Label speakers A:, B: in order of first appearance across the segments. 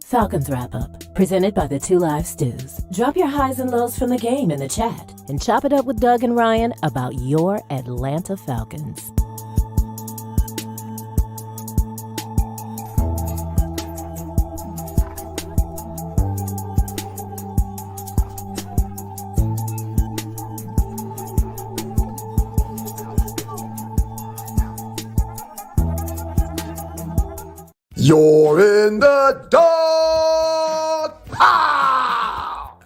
A: Falcons Wrap-Up, presented by the Two Live Stews. Drop your highs and lows from the game in the chat and chop it up with Doug and Ryan about your Atlanta Falcons.
B: You're in the dog pound.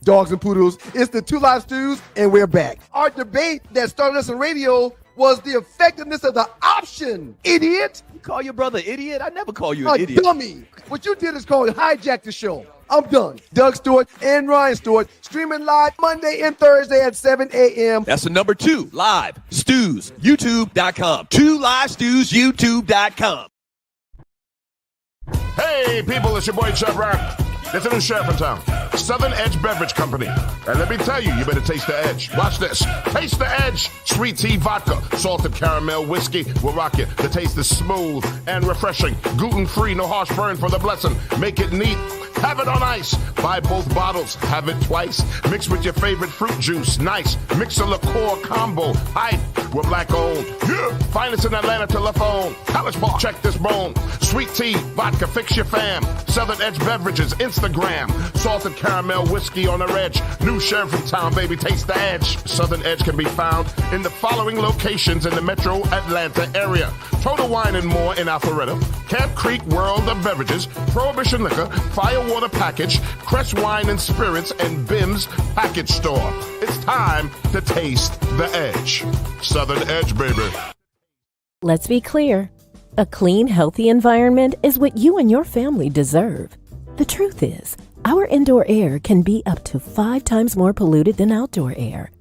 B: Dogs and poodles, it's the Two Live Stews, and we're back. Our debate that started us on radio was the effectiveness of the option, idiot.
C: You call your brother idiot? I never call you an idiot.
B: Dummy. What you did is called hijack the show. I'm done. Doug Stewart and Ryan Stewart, streaming live Monday and Thursday at 7 a.m.
C: That's the number 2, live, stews, youtube.com. 2 Live Stews, youtube.com.
D: Hey, people, it's your boy, Chef Rap. There's a new sheriff in town, Southern Edge Beverage Company. And let me tell you, you better taste the edge. Watch this. Taste the edge. Sweet tea vodka, salted caramel whiskey will rock you. The taste is smooth and refreshing. Gluten-free, no harsh burn for the blessing. Make it neat. Have it on ice. Buy both bottles. Have it twice. Mix with your favorite fruit juice. Nice. Mix a liqueur combo. Hype. We're black owned. Yeah. Finest in Atlanta telephone. College Park. Check this bone. Sweet tea, vodka, fix your fam. Southern Edge Beverages, Instagram. Salted caramel whiskey on the edge. New sheriff in town, baby. Taste the edge. Southern Edge can be found in the following locations in the metro Atlanta area. Total Wine and More in Alpharetta. Camp Creek World of Beverages. Prohibition Liquor. Firewater Package. Crest Wine and Spirits. And Bim's Package Store. It's time to taste the edge. Southern Edge, baby.
A: Let's be clear. A clean, healthy environment is what you and your family deserve. The truth is, our indoor air can be up to 5 times more polluted than outdoor air,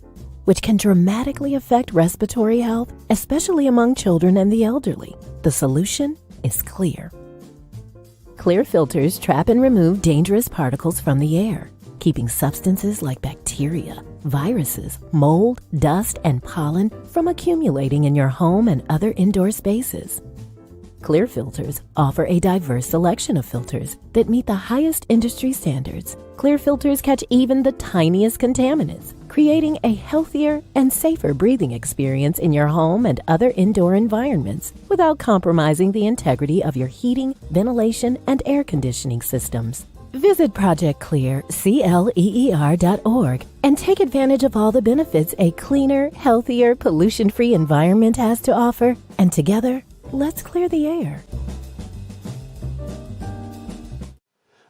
A: which can dramatically affect respiratory health, especially among children and the elderly. The solution is clear. Clear filters trap and remove dangerous particles from the air, keeping substances like bacteria, viruses, mold, dust, and pollen from accumulating in your home and other indoor spaces. Clear filters offer a diverse selection of filters that meet the highest industry standards. Clear filters catch even the tiniest contaminants, creating a healthier and safer breathing experience in your home and other indoor environments without compromising the integrity of your heating, ventilation, and air conditioning systems. Visit ProjectClear.org and take advantage of all the benefits a cleaner, healthier, pollution-free environment has to offer. And together, let's clear the air.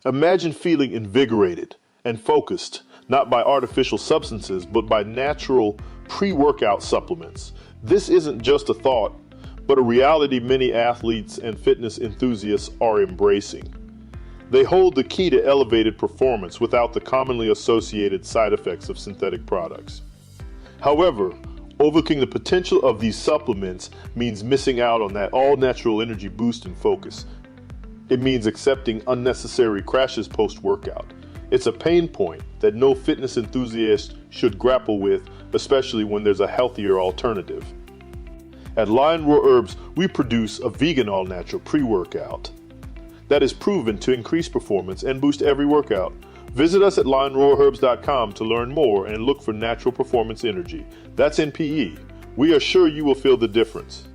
E: Imagine feeling invigorated and focused, not by artificial substances, but by natural pre-workout supplements. This isn't just a thought, but a reality many athletes and fitness enthusiasts are embracing. They hold the key to elevated performance without the commonly associated side effects of synthetic products. However, overlooking the potential of these supplements means missing out on that all-natural energy boost and focus. It means accepting unnecessary crashes post-workout. It's a pain point that no fitness enthusiast should grapple with, especially when there's a healthier alternative. At Lion Roar Herbs, we produce a vegan all-natural pre-workout that is proven to increase performance and boost every workout. Visit us at lionroarherbs.com to learn more and look for natural performance energy. That's NPE. We are sure you will feel the difference.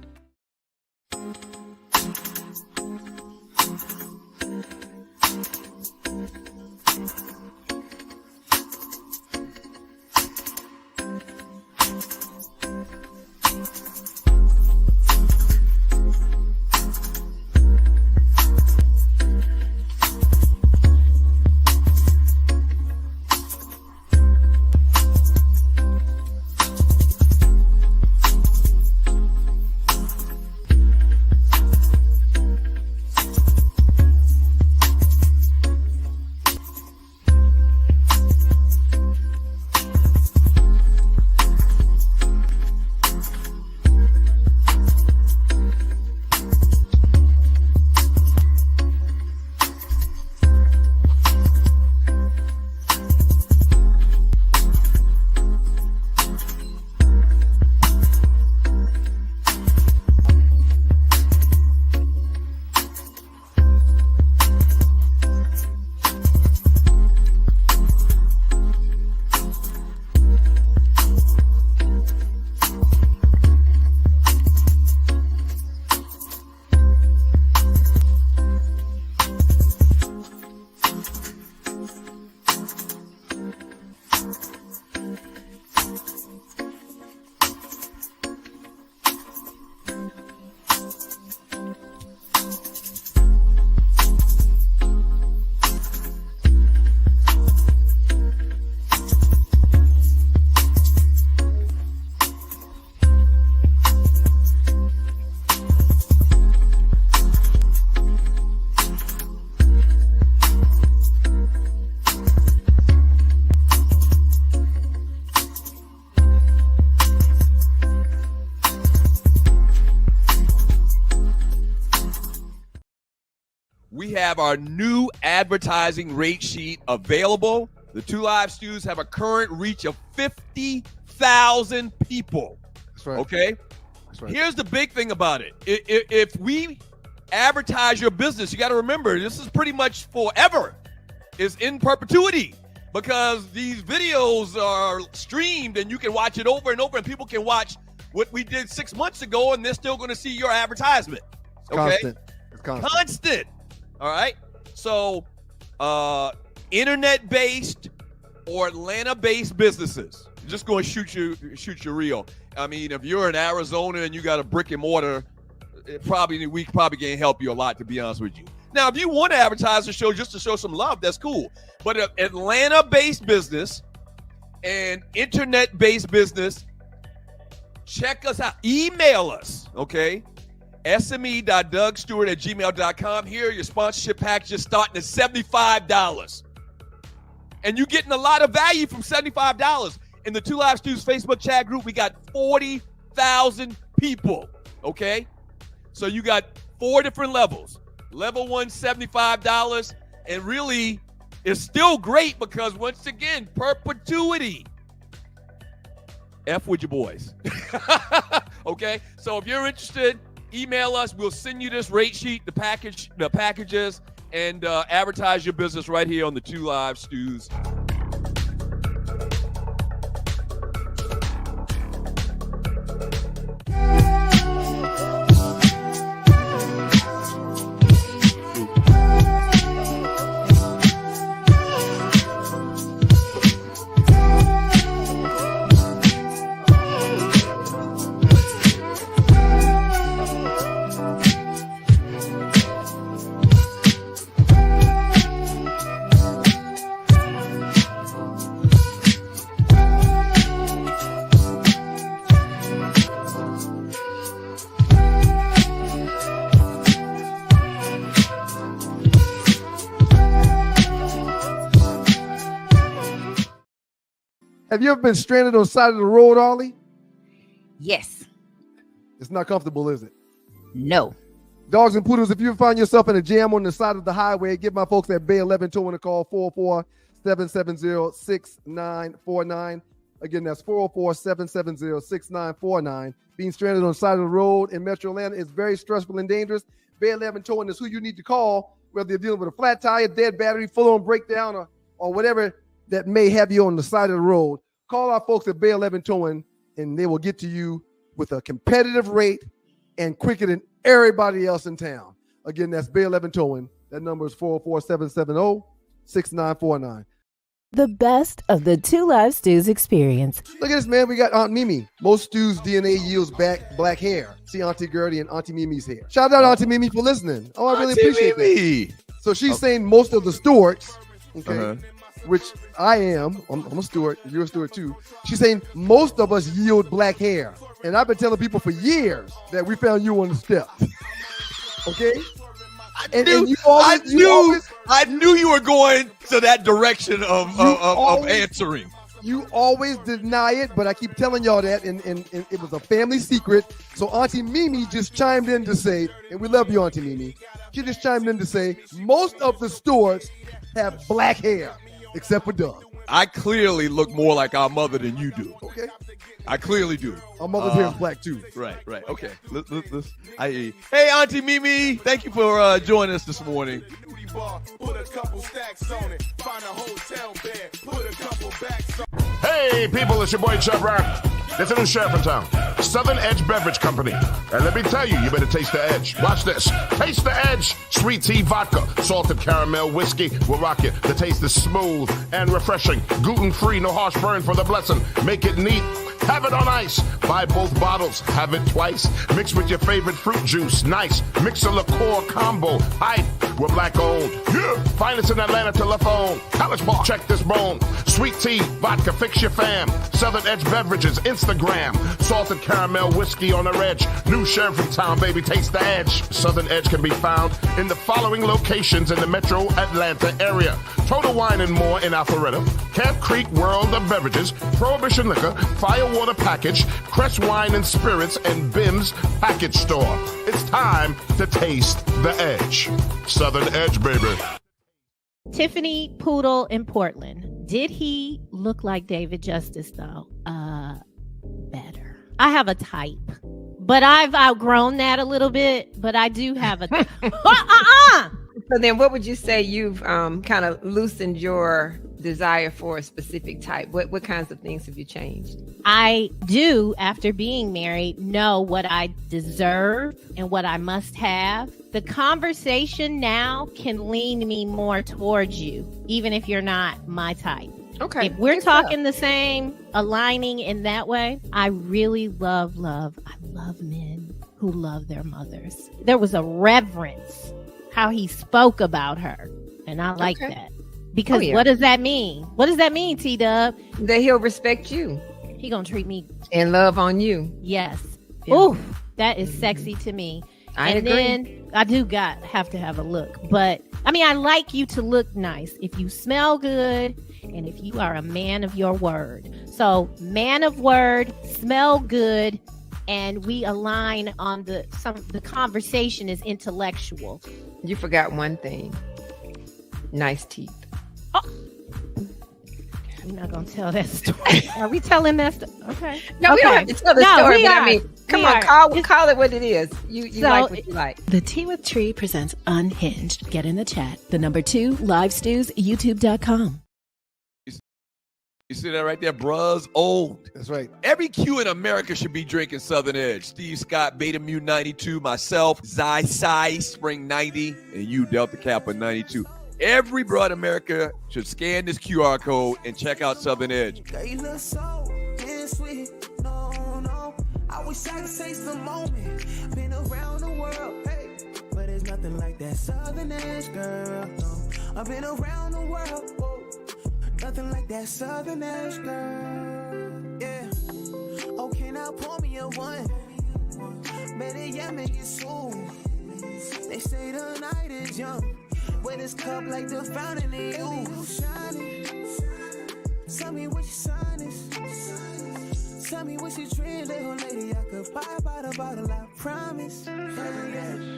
C: we have our new advertising rate sheet available. The Two Live Stews have a current reach of 50,000 people.
B: That's right.
C: Okay?
B: That's right.
C: Here's the big thing about it. If we advertise your business, you got to remember, this is pretty much forever. It's in perpetuity because these videos are streamed and you can watch it over and over, and people can watch what we did 6 months ago and they're still going to see your advertisement. Okay?
B: It's
C: Constant. All right? So, internet-based or Atlanta-based businesses, just going to shoot you real. I mean, if you're in Arizona and you got a brick and mortar, we probably can't help you a lot, to be honest with you. Now, if you want to advertise the show just to show some love, that's cool. But an Atlanta-based business and internet-based business, check us out. Email us, okay? sme.dougstewart@gmail.com. Here, your sponsorship packages starting at $75. And you're getting a lot of value from $75. In the Two Live Stews Facebook chat group, we got 40,000 people, okay? So you got 4 different levels. Level 1, $75. And really, it's still great because, once again, perpetuity. F with your boys. Okay? So if you're interested, email us. We'll send you this rate sheet, the packages, and advertise your business right here on the Two Live Stews.
B: Have you ever been stranded on the side of the road, Arlie?
F: Yes.
B: It's not comfortable, is it?
F: No.
B: Dogs and poodles, if you find yourself in a jam on the side of the highway, give my folks at Bay 11 Towing a call, 404-770-6949. Again, that's 404-770-6949. Being stranded on the side of the road in Metro Atlanta is very stressful and dangerous. Bay 11 Towing is who you need to call, whether you're dealing with a flat tire, dead battery, full-on breakdown, or whatever that may have you on the side of the road. Call our folks at Bay 11 Towing, and they will get to you with a competitive rate and quicker than everybody else in town. Again, that's Bay 11 Towing. That number is 404-770-6949.
A: The best of the Two Live Stews experience.
B: Look at this, man. We got Aunt Mimi. Most stews DNA yields back black hair. See Auntie Gertie and Auntie Mimi's hair. Shout out Auntie Mimi for listening. Oh, I really appreciate that. So she's saying most of the Stewarts, okay, which I am. I'm a Stewart. You're a Stewart too. She's saying most of us yield black hair. And I've been telling people for years that we found you on the step. Okay?
C: I knew you were going to that direction of answering.
B: You always deny it, but I keep telling y'all that, and it was a family secret. So Auntie Mimi just chimed in to say, and we love you, Auntie Mimi. She just chimed in to say, most of the Stewarts have black hair, except for Doug.
C: I clearly look more like our mother than you do.
B: Okay.
C: I clearly do.
B: Our mother's hair is black too.
C: Right. Okay. Hey, Auntie Mimi, thank you for joining us this morning.
D: Hey, people, it's your boy Chub Rock. There's a new sheriff in town, Southern Edge Beverage Company. And let me tell you, you better taste the edge. Watch this. Taste the edge. Sweet tea vodka, salted caramel whiskey will rock you. The taste is smooth and refreshing. Gluten-free, no harsh burn for the blessing. Make it neat. Have it on ice. Buy both bottles. Have it twice. Mix with your favorite fruit juice. Nice. Mix a liqueur combo. Hype. We're black owned. Yeah. Find us in Atlanta telephone. College Park. Check this bone. Sweet tea, vodka, fix your fam. Southern Edge Beverages, Instagram. Salted caramel whiskey on the edge. New sheriff in town, baby. Taste the edge. Southern Edge can be found in the following locations in the metro Atlanta area. Total Wine and More in Alpharetta. Camp Creek World of Beverages. Prohibition Liquor. Firewater Package. Crest Wine and Spirits and Bim's Package Store. It's time to taste the edge. Southern Edge, baby.
A: Tiffany Poodle in Portland. Did he look like David Justice though? Better. I have a type, but I've outgrown that a little bit. But I do have a.
G: So then, what would you say you've kind of loosened your desire for a specific type? What kinds of things have you changed?
A: I do, after being married, know what I deserve and what I must have. The conversation now can lean me more towards you, even if you're not my type.
G: Okay.
A: If we're talking the same, aligning in that way, I really love. I love men who love their mothers. There was a reverence how he spoke about her, and I like that. Because what does that mean? What does that mean, T-Dub?
G: That he'll respect you.
A: He gonna treat me
G: and love on you.
A: Yes.
G: Yeah.
A: Ooh, that is sexy to me.
G: I agree.
A: Then I do have to have a look. But I mean, I like you to look nice. If you smell good and if you are a man of your word. So man of word, smell good, and we align on the conversation is intellectual.
G: You forgot one thing. Nice teeth.
A: Oh. We're not gonna tell that story. Are we telling that story? Okay.
G: No, we don't have to tell the story, but I mean, come on, call it what it is. You
A: So,
G: like what you like.
A: The Tea with Tree presents Unhinged. Get in the chat. The number 2, Live Stews, YouTube.com.
C: You see that right there? Bruh's old.
B: That's right.
C: Every Q in America should be drinking Southern Edge. Steve Scott, Beta Mu 92, myself, Zy Sai, Spring 90, and you, Delta Kappa 92. Every bruh in America should scan this QR code and check out Southern Edge.
H: Girl, you look so sweet. No. I wish I could say some moment. Been around the world, hey. But there's nothing like that Southern Edge, girl. No. I've been around the world, whoa. Nothing like that Southern Edge, girl. Yeah. Okay, now pour me a one. Better yet, make it soon. They say the night is young. With this cup like the fountain in you shining. Tell me what your sign is. Tell me what your dream, little lady. I could buy by the bottle, I promise.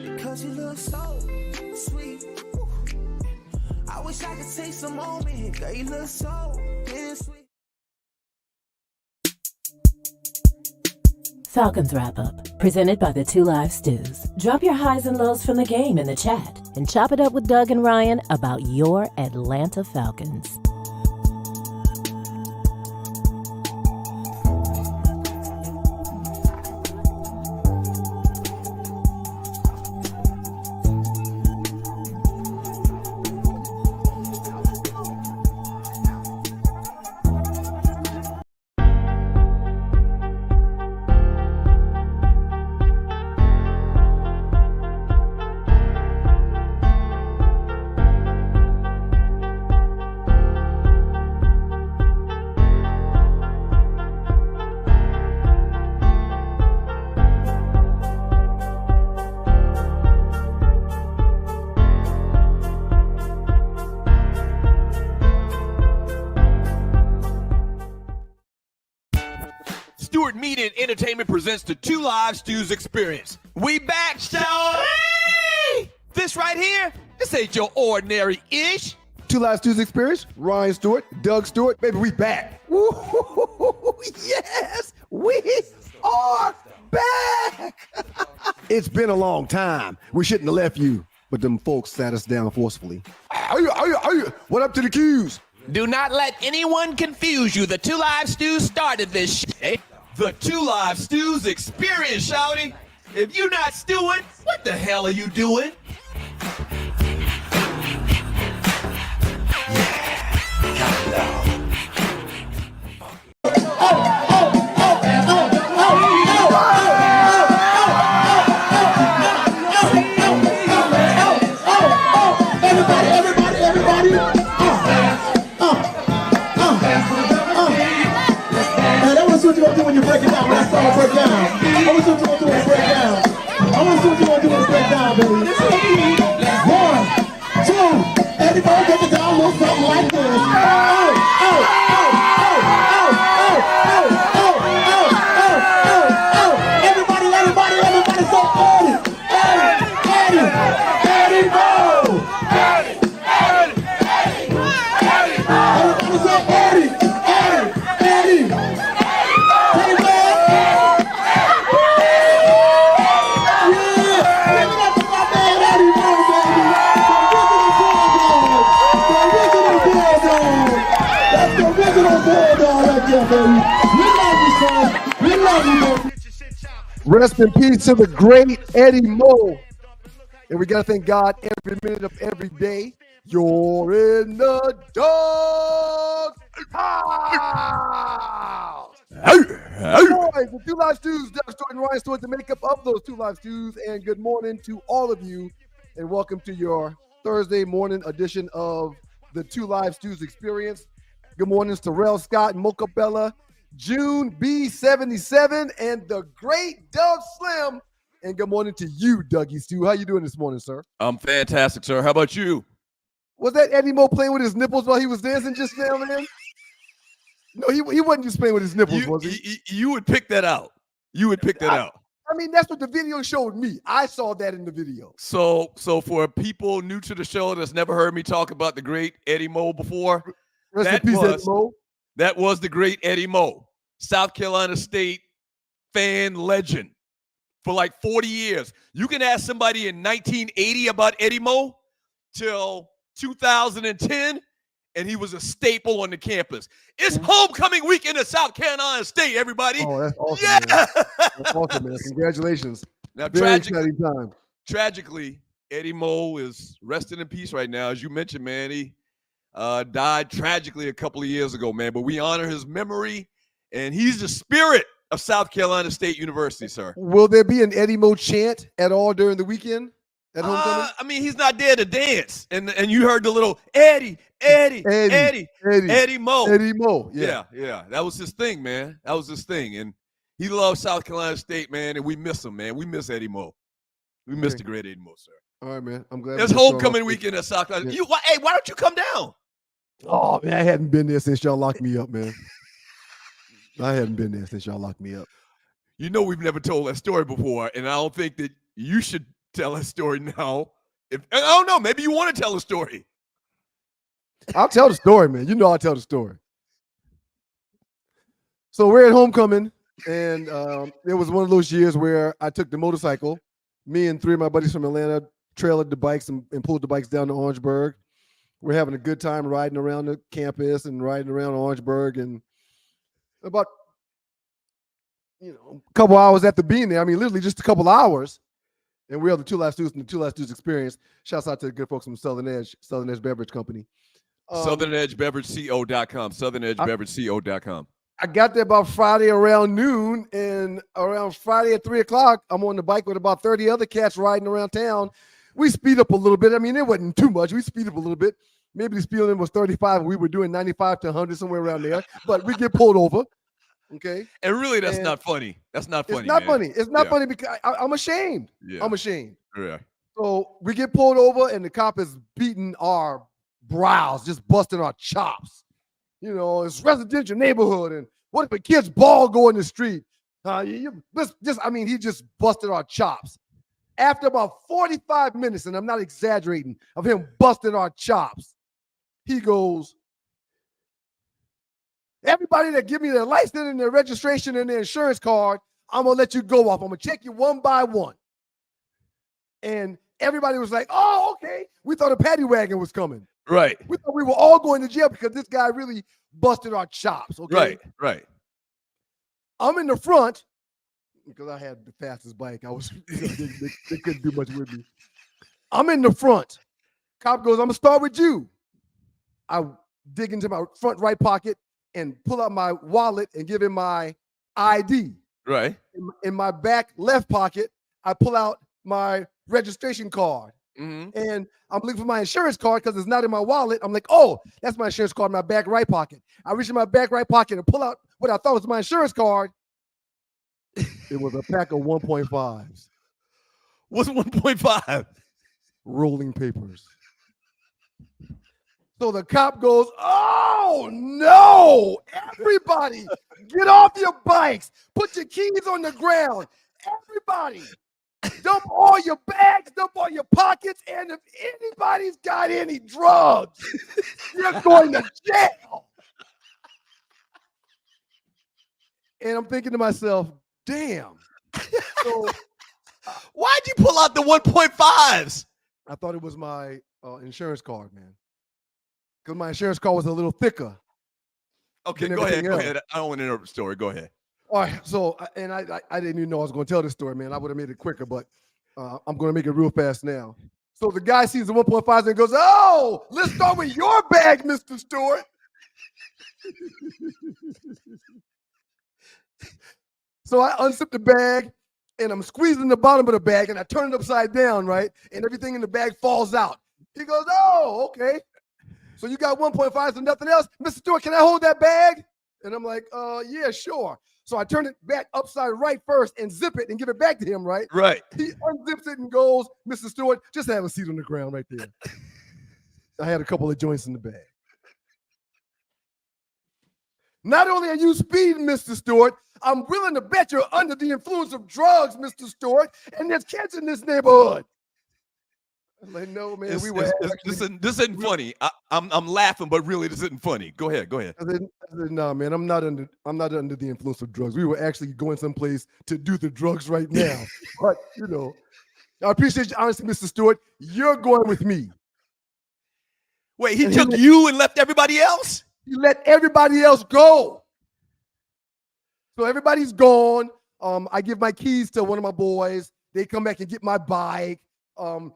H: Because you look so sweet. I wish I could take some moment. Girl, you look so sweet.
A: Falcons Wrap Up, presented by the 2 Live Stews. Drop your highs and lows from the game in the chat and chop it up with Doug and Ryan about your Atlanta Falcons.
C: Stewart Media and Entertainment presents the 2 Live Stews experience. We back, shall we? This right here, this ain't your ordinary ish.
B: 2 Live Stews Experience, Ryan Stewart, Doug Stewart. Baby, we back. Woo-hoo-hoo-hoo. Yes, we are back. It's been a long time. We shouldn't have left you, but them folks sat us down forcefully. Are you? What up to the Qs?
C: Do not let anyone confuse you. The 2 Live Stews started this shit. The 2 Live Stews experience, shouty. If you're not stewing, what the hell are you doing?
H: What you gonna do when you break it down? When that song break down, I want to see what you gonna do when you break down. I want to see what you gonna do when you break down, baby.
B: baby. We love you, son. We love you, baby. Rest in peace to the great Eddie Mo. And we got to thank God every minute of every day. You're in the dog house. Boys, the Two Live Stews, Doug Stewart and Ryan Stewart, the makeup of those Two Live Stews. And good morning to all of you. And welcome to your Thursday morning edition of the Two Live Stews Experience. Good mornings to Rel Scott and Mocha Bella, June B77, and the great Doug Slim. And good morning to you, Dougie Stew. How you doing this morning, sir?
C: I'm fantastic, sir. How about you?
B: Was that Eddie Mo playing with his nipples while he was dancing just now, man? No, he wasn't just playing with his nipples, was he?
C: You would pick that out. You would pick that out.
B: I mean, that's what the video showed me. I saw that in the video.
C: So for people new to the show that's never heard me talk about the great Eddie Mo before,
B: Rest in peace, Eddie Mo.
C: That was the great Eddie Mo, South Carolina State fan legend for like 40 years. You can ask somebody in 1980 about Eddie Mo till 2010, and he was a staple on the campus. It's homecoming weekend at South Carolina State, everybody.
B: Oh, that's awesome,
C: yeah!
B: man. That's awesome, man. Congratulations.
C: Now,
B: Very exciting time.
C: Tragically, Eddie Mo is resting in peace right now. As you mentioned, man, he died tragically a couple of years ago, man. But we honor his memory, and he's the spirit of South Carolina State University, sir.
B: Will there be an Eddie Mo chant at all during the weekend at homecoming?
C: I mean, he's not there to dance. And you heard the little Eddie Mo.
B: Eddie Mo.
C: Yeah. That was his thing, man. That was his thing. And he loved South Carolina State, man, and we miss him, man. We miss Eddie Mo. We miss the great Eddie Mo, sir.
B: All right, man. I'm glad.
C: It's homecoming weekend at South Carolina.
B: Yeah.
C: Hey, why don't you come down?
B: Oh, man, I hadn't been there since y'all locked me up, man. I hadn't been there since y'all locked me up.
C: You know we've never told that story before, and I don't think that you should tell that story now. I don't know. Maybe you want to tell a story.
B: I'll tell the story, man. You know I'll tell the story. So we're at homecoming, and it was one of those years where I took the motorcycle. Me and three of my buddies from Atlanta trailered the bikes and pulled the bikes down to Orangeburg. We're having a good time riding around the campus and riding around Orangeburg, and about a couple hours after being there, I mean, literally just a couple hours, and we are the Two Live Stews and the Two Live Stews Experience. Shouts out to the good folks from Southern Edge Beverage Company.
C: SouthernEdgeBeverageCO.com. SouthernEdgeBeverageCO.com.
B: I got there about Friday around noon, and around Friday at 3 o'clock, I'm on the bike with about 30 other cats riding around town. We speed up a little bit. I mean, it wasn't too much. We speed up a little bit. Maybe the speed limit was 35, and we were doing 95 to 100, somewhere around there. But we get pulled over, okay?
C: And really, that's not funny. That's not funny,
B: It's not
C: man.
B: funny. It's not funny because I'm ashamed.
C: Yeah.
B: I'm ashamed.
C: Yeah.
B: So we get pulled over, and the cop is beating our brows, just busting our chops. It's residential neighborhood, and what if a kid's ball go in the street? He just busted our chops. After about 45 minutes, and I'm not exaggerating, of him busting our chops, he goes, everybody that give me their license and their registration and their insurance card, I'm going to let you go off. I'm going to check you one by one. And everybody was like, oh, okay. We thought a paddy wagon was coming.
C: Right.
B: We thought we were all going to jail because this guy really busted our chops. Okay.
C: Right.
B: I'm in the front because I had the fastest bike. I was they couldn't do much with me. I'm in the front. Cop goes, I'm gonna start with you. I dig into my front right pocket and pull out my wallet and give him my ID.
C: Right.
B: In my back left pocket, I pull out my registration card.
C: Mm-hmm.
B: And I'm looking for my insurance card because it's not in my wallet. I'm like, oh, that's my insurance card in my back right pocket. I reach in my back right pocket and pull out what I thought was my insurance card. It was a pack of 1.5s.
C: What's 1.5?
B: Rolling papers. So the cop goes, oh, no. Everybody, get off your bikes. Put your keys on the ground. Everybody. Dump all your bags, dump all your pockets, and if anybody's got any drugs, you're going to jail. And I'm thinking to myself, damn. So,
C: why'd you pull out the 1.5s?
B: I thought it was my insurance card, man. Because my insurance card was a little thicker.
C: Okay,
B: than
C: go ahead.
B: everything
C: Go
B: else.
C: ahead. I don't want to interrupt the story. Go ahead.
B: All right, so and I didn't even know I was going to tell this story, man. I would have made it quicker, but I'm going to make it real fast now. So the guy sees the 1.5 and goes, "Oh, let's start with your bag, Mr. Stewart." So I unzip the bag and I'm squeezing the bottom of the bag and I turn it upside down, right? And everything in the bag falls out. He goes, "Oh, okay. So you got 1.5 and nothing else? Mr. Stewart, can I hold that bag?" And I'm like, yeah, sure. So I turn it back upside right first and zip it and give it back to him, right?
C: Right.
B: He unzips it and goes, "Mr. Stewart, just have a seat on the ground right there." I had a couple of joints in the bag. Not only are you speeding, Mr. Stewart, I'm willing to bet you're under the influence of drugs, Mr. Stewart, and there's kids in this neighborhood. I'm like, no, man,
C: this isn't funny. I'm laughing, but really this isn't funny. Go ahead.
B: I said, no, man, I'm not under the influence of drugs. We were actually going someplace to do the drugs right now. But I appreciate your honesty, Mr. Stewart. You're going with me.
C: Wait, he took you and left everybody else?
B: He let everybody else go. So everybody's gone. I give my keys to one of my boys. They come back and get my bike.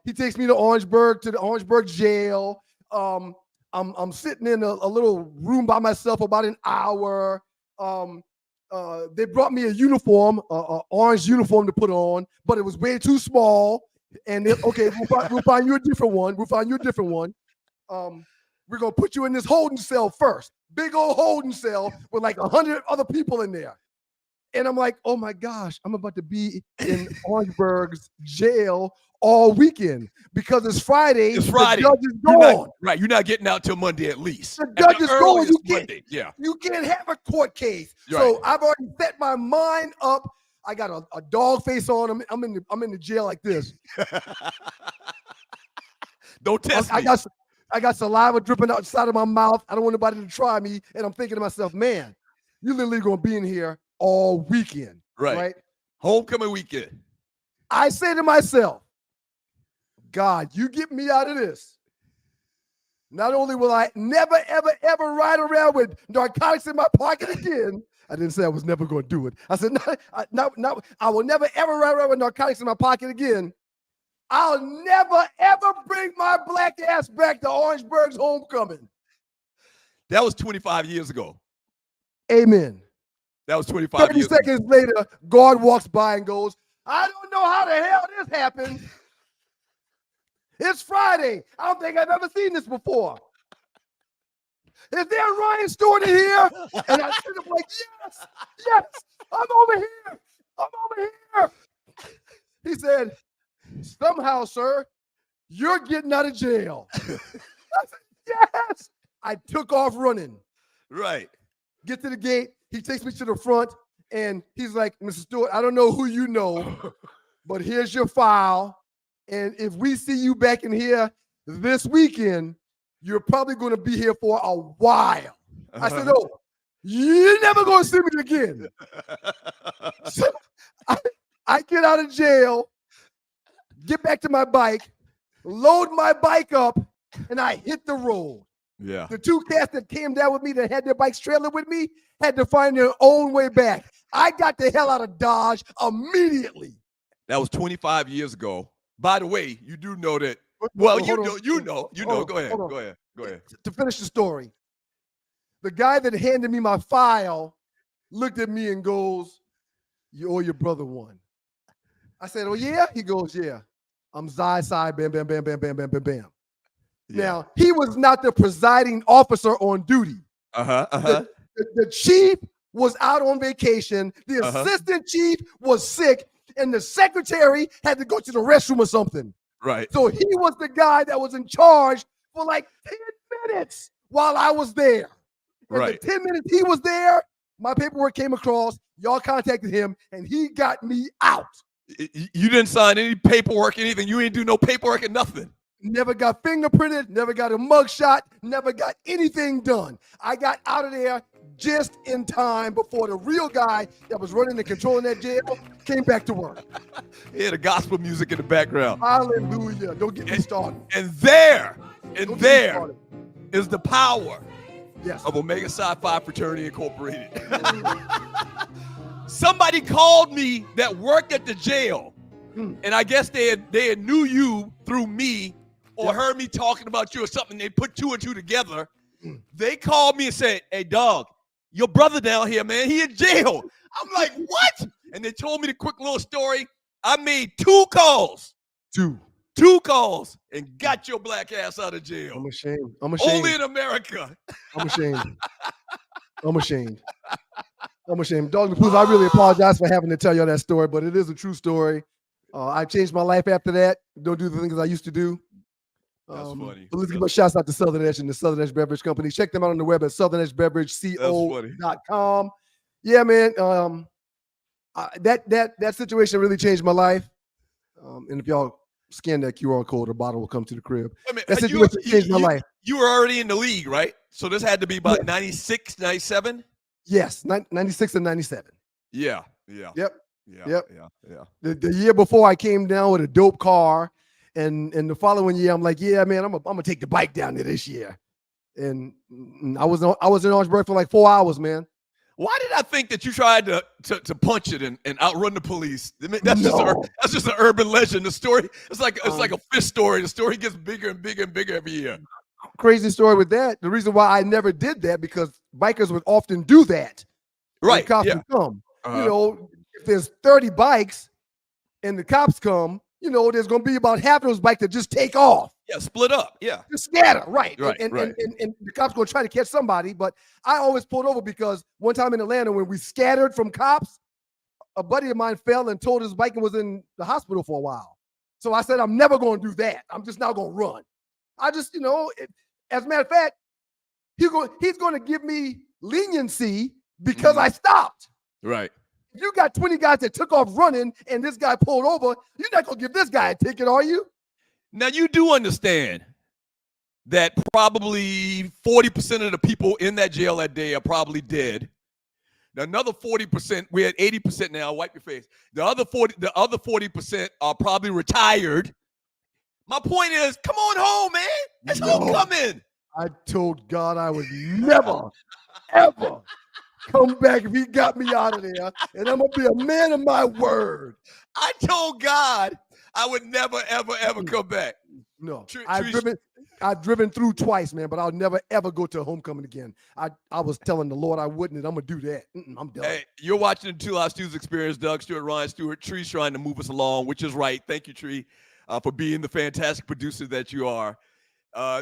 B: He takes me to the Orangeburg jail. I'm sitting in a little room by myself for about an hour. They brought me a uniform, orange uniform to put on, but it was way too small. And okay, we'll find you a different one. We're going to put you in this holding cell first. Big old holding cell with like 100 other people in there. And I'm like, oh my gosh, I'm about to be in Orangeburg's jail all weekend because it's Friday.
C: It's Friday.
B: The judge is gone.
C: You're not getting out till Monday at least.
B: The judge is gone. You can't have a court case.
C: Right.
B: So I've already set my mind up. I got a dog face on. I'm in the jail like this.
C: Don't test me.
B: I got saliva dripping outside of my mouth. I don't want anybody to try me. And I'm thinking to myself, man, you literally going to be in here all weekend. Right?
C: Homecoming weekend.
B: I say to myself, God, you get me out of this. Not only will I never, ever, ever ride around with narcotics in my pocket again. I didn't say I was never going to do it. I said, no, I will never, ever ride around with narcotics in my pocket again. I'll never, ever bring my black ass back to Orangeburg's homecoming.
C: That was 25 years ago.
B: Amen.
C: That was 25 years
B: 30 seconds later, guard walks by and goes, "I don't know how the hell this happened. It's Friday. I don't think I've ever seen this before. Is there Ryan Stewart in here?" And I said, "I'm like, yes, I'm over here. He said, "Somehow, sir, you're getting out of jail." I said, yes. I took off running.
C: Right.
B: Get to the gate. He takes me to the front, and he's like, "Mr. Stewart, I don't know who you know, but here's your file. And if we see you back in here this weekend, you're probably going to be here for a while." I said, "Oh, you're never going to see me again." So I get out of jail, get back to my bike, load my bike up, and I hit the road.
C: Yeah.
B: The two cats that came down with me that had their bikes trailing with me had to find their own way back. I got the hell out of Dodge immediately.
C: That was 25 years ago. By the way, you do know that. Well, you know. Go ahead.
B: To finish the story, the guy that handed me my file looked at me and goes, "You owe your brother one." I said, "Oh, yeah?" He goes, "Yeah. I'm Zai, bam, bam, bam, bam, bam, bam, bam, bam." Yeah. Now, he was not the presiding officer on duty. The chief was out on vacation. The assistant chief was sick, and the secretary had to go to the restroom or something.
C: Right.
B: So he was the guy that was in charge for like 10 minutes while I was there. And
C: right.
B: The 10 minutes he was there, my paperwork came across. Y'all contacted him, and he got me out.
C: You didn't sign any paperwork, anything. You ain't do no paperwork or nothing.
B: Never got fingerprinted, never got a mugshot, never got anything done. I got out of there just in time before the real guy that was running and controlling that jail came back to work.
C: He had the gospel music in the background.
B: Hallelujah. Don't get me started.
C: And there is the power
B: Yes.
C: of Omega Psi Phi Fraternity Incorporated. Somebody called me that worked at the jail, and I guess they had knew you through me or heard me talking about you or something. They put two and two together. They called me and said, "Hey, dog, your brother down here, man, he in jail." I'm like, "What?" And they told me the quick little story. I made 2 calls. 2 calls and got your black ass out of jail.
B: I'm ashamed.
C: Only in America.
B: I'm ashamed. I'm ashamed. Dog and Poodles, I really apologize for having to tell y'all that story, but it is a true story. I changed my life after that. Don't do the things I used to do.
C: That's funny.
B: But let's give a shout out to Southern Edge and the Southern Edge Beverage Company. Check them out on the web at southernedgebeverageco.com. Yeah, man. That situation really changed my life. And if y'all scan that QR code, a bottle will come to the crib. That situation changed my life.
C: You were already in the league, right? So this had to be about 96, 97?
B: Yes, 96 and 97.
C: Yeah.
B: Yep.
C: Yeah.
B: The year before I came down with a dope car, and the following year I'm like, yeah, man, I'm gonna take the bike down there this year. And I was in Orangeburg for like 4 hours, man.
C: Why did I think that you tried to punch it and outrun the police? That's just an urban legend. The story it's like a fish story. The story gets bigger and bigger and bigger every year.
B: Crazy story with that. The reason why I never did that because bikers would often do that.
C: Right.
B: The cops would come. If there's 30 bikes and the cops come, there's going to be about half of those bikes that just take off.
C: Yeah, split up. Yeah.
B: Just scatter. Right.
C: Right.
B: And the cops going to try to catch somebody. But I always pulled over because one time in Atlanta when we scattered from cops, a buddy of mine fell and told his bike and was in the hospital for a while. So I said, I'm never going to do that. I'm just not going to run. I just, as a matter of fact, he's going to give me leniency because I stopped.
C: Right.
B: If you got 20 guys that took off running and this guy pulled over, you're not going to give this guy a ticket, are you?
C: Now, you do understand that probably 40% of the people in that jail that day are probably dead. Now, another 40%, we're at 80% now. Wipe your face. The other 40% are probably retired. My point is, come on home, man. It's homecoming.
B: I told God I would never, ever come back if he got me out of there, and I'm going to be a man of my word.
C: I told God I would never, ever, ever come back.
B: No, I've driven through twice, man, but I'll never, ever go to homecoming again. I was telling the Lord I wouldn't, and I'm going to do that. I'm done.
C: Hey, you're watching the Two Live Stews Experience. Doug Stewart, Ryan Stewart. Tree's trying to move us along, which is right. Thank you, Tree, for being the fantastic producer that you are.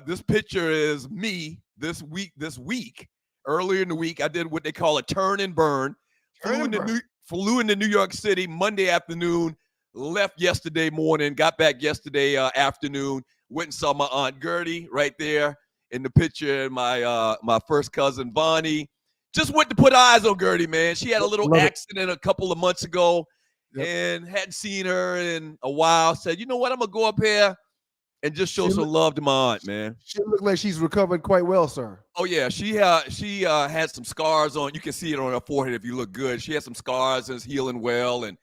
C: This picture is me this week. Earlier in the week, I did what they call a turn and burn. Flew into New York City Monday afternoon, left yesterday morning, got back yesterday afternoon, went and saw my Aunt Gertie right there in the picture, my first cousin, Bonnie. Just went to put eyes on Gertie, man. She had a little accident a couple of months ago and hadn't seen her in a while. Said, you know what, I'm going to go up here and just show some love to my aunt, man.
B: She looks like she's recovered quite well, sir.
C: Oh, yeah. She had some scars on. You can see it on her forehead if you look good. She has some scars and is healing well. And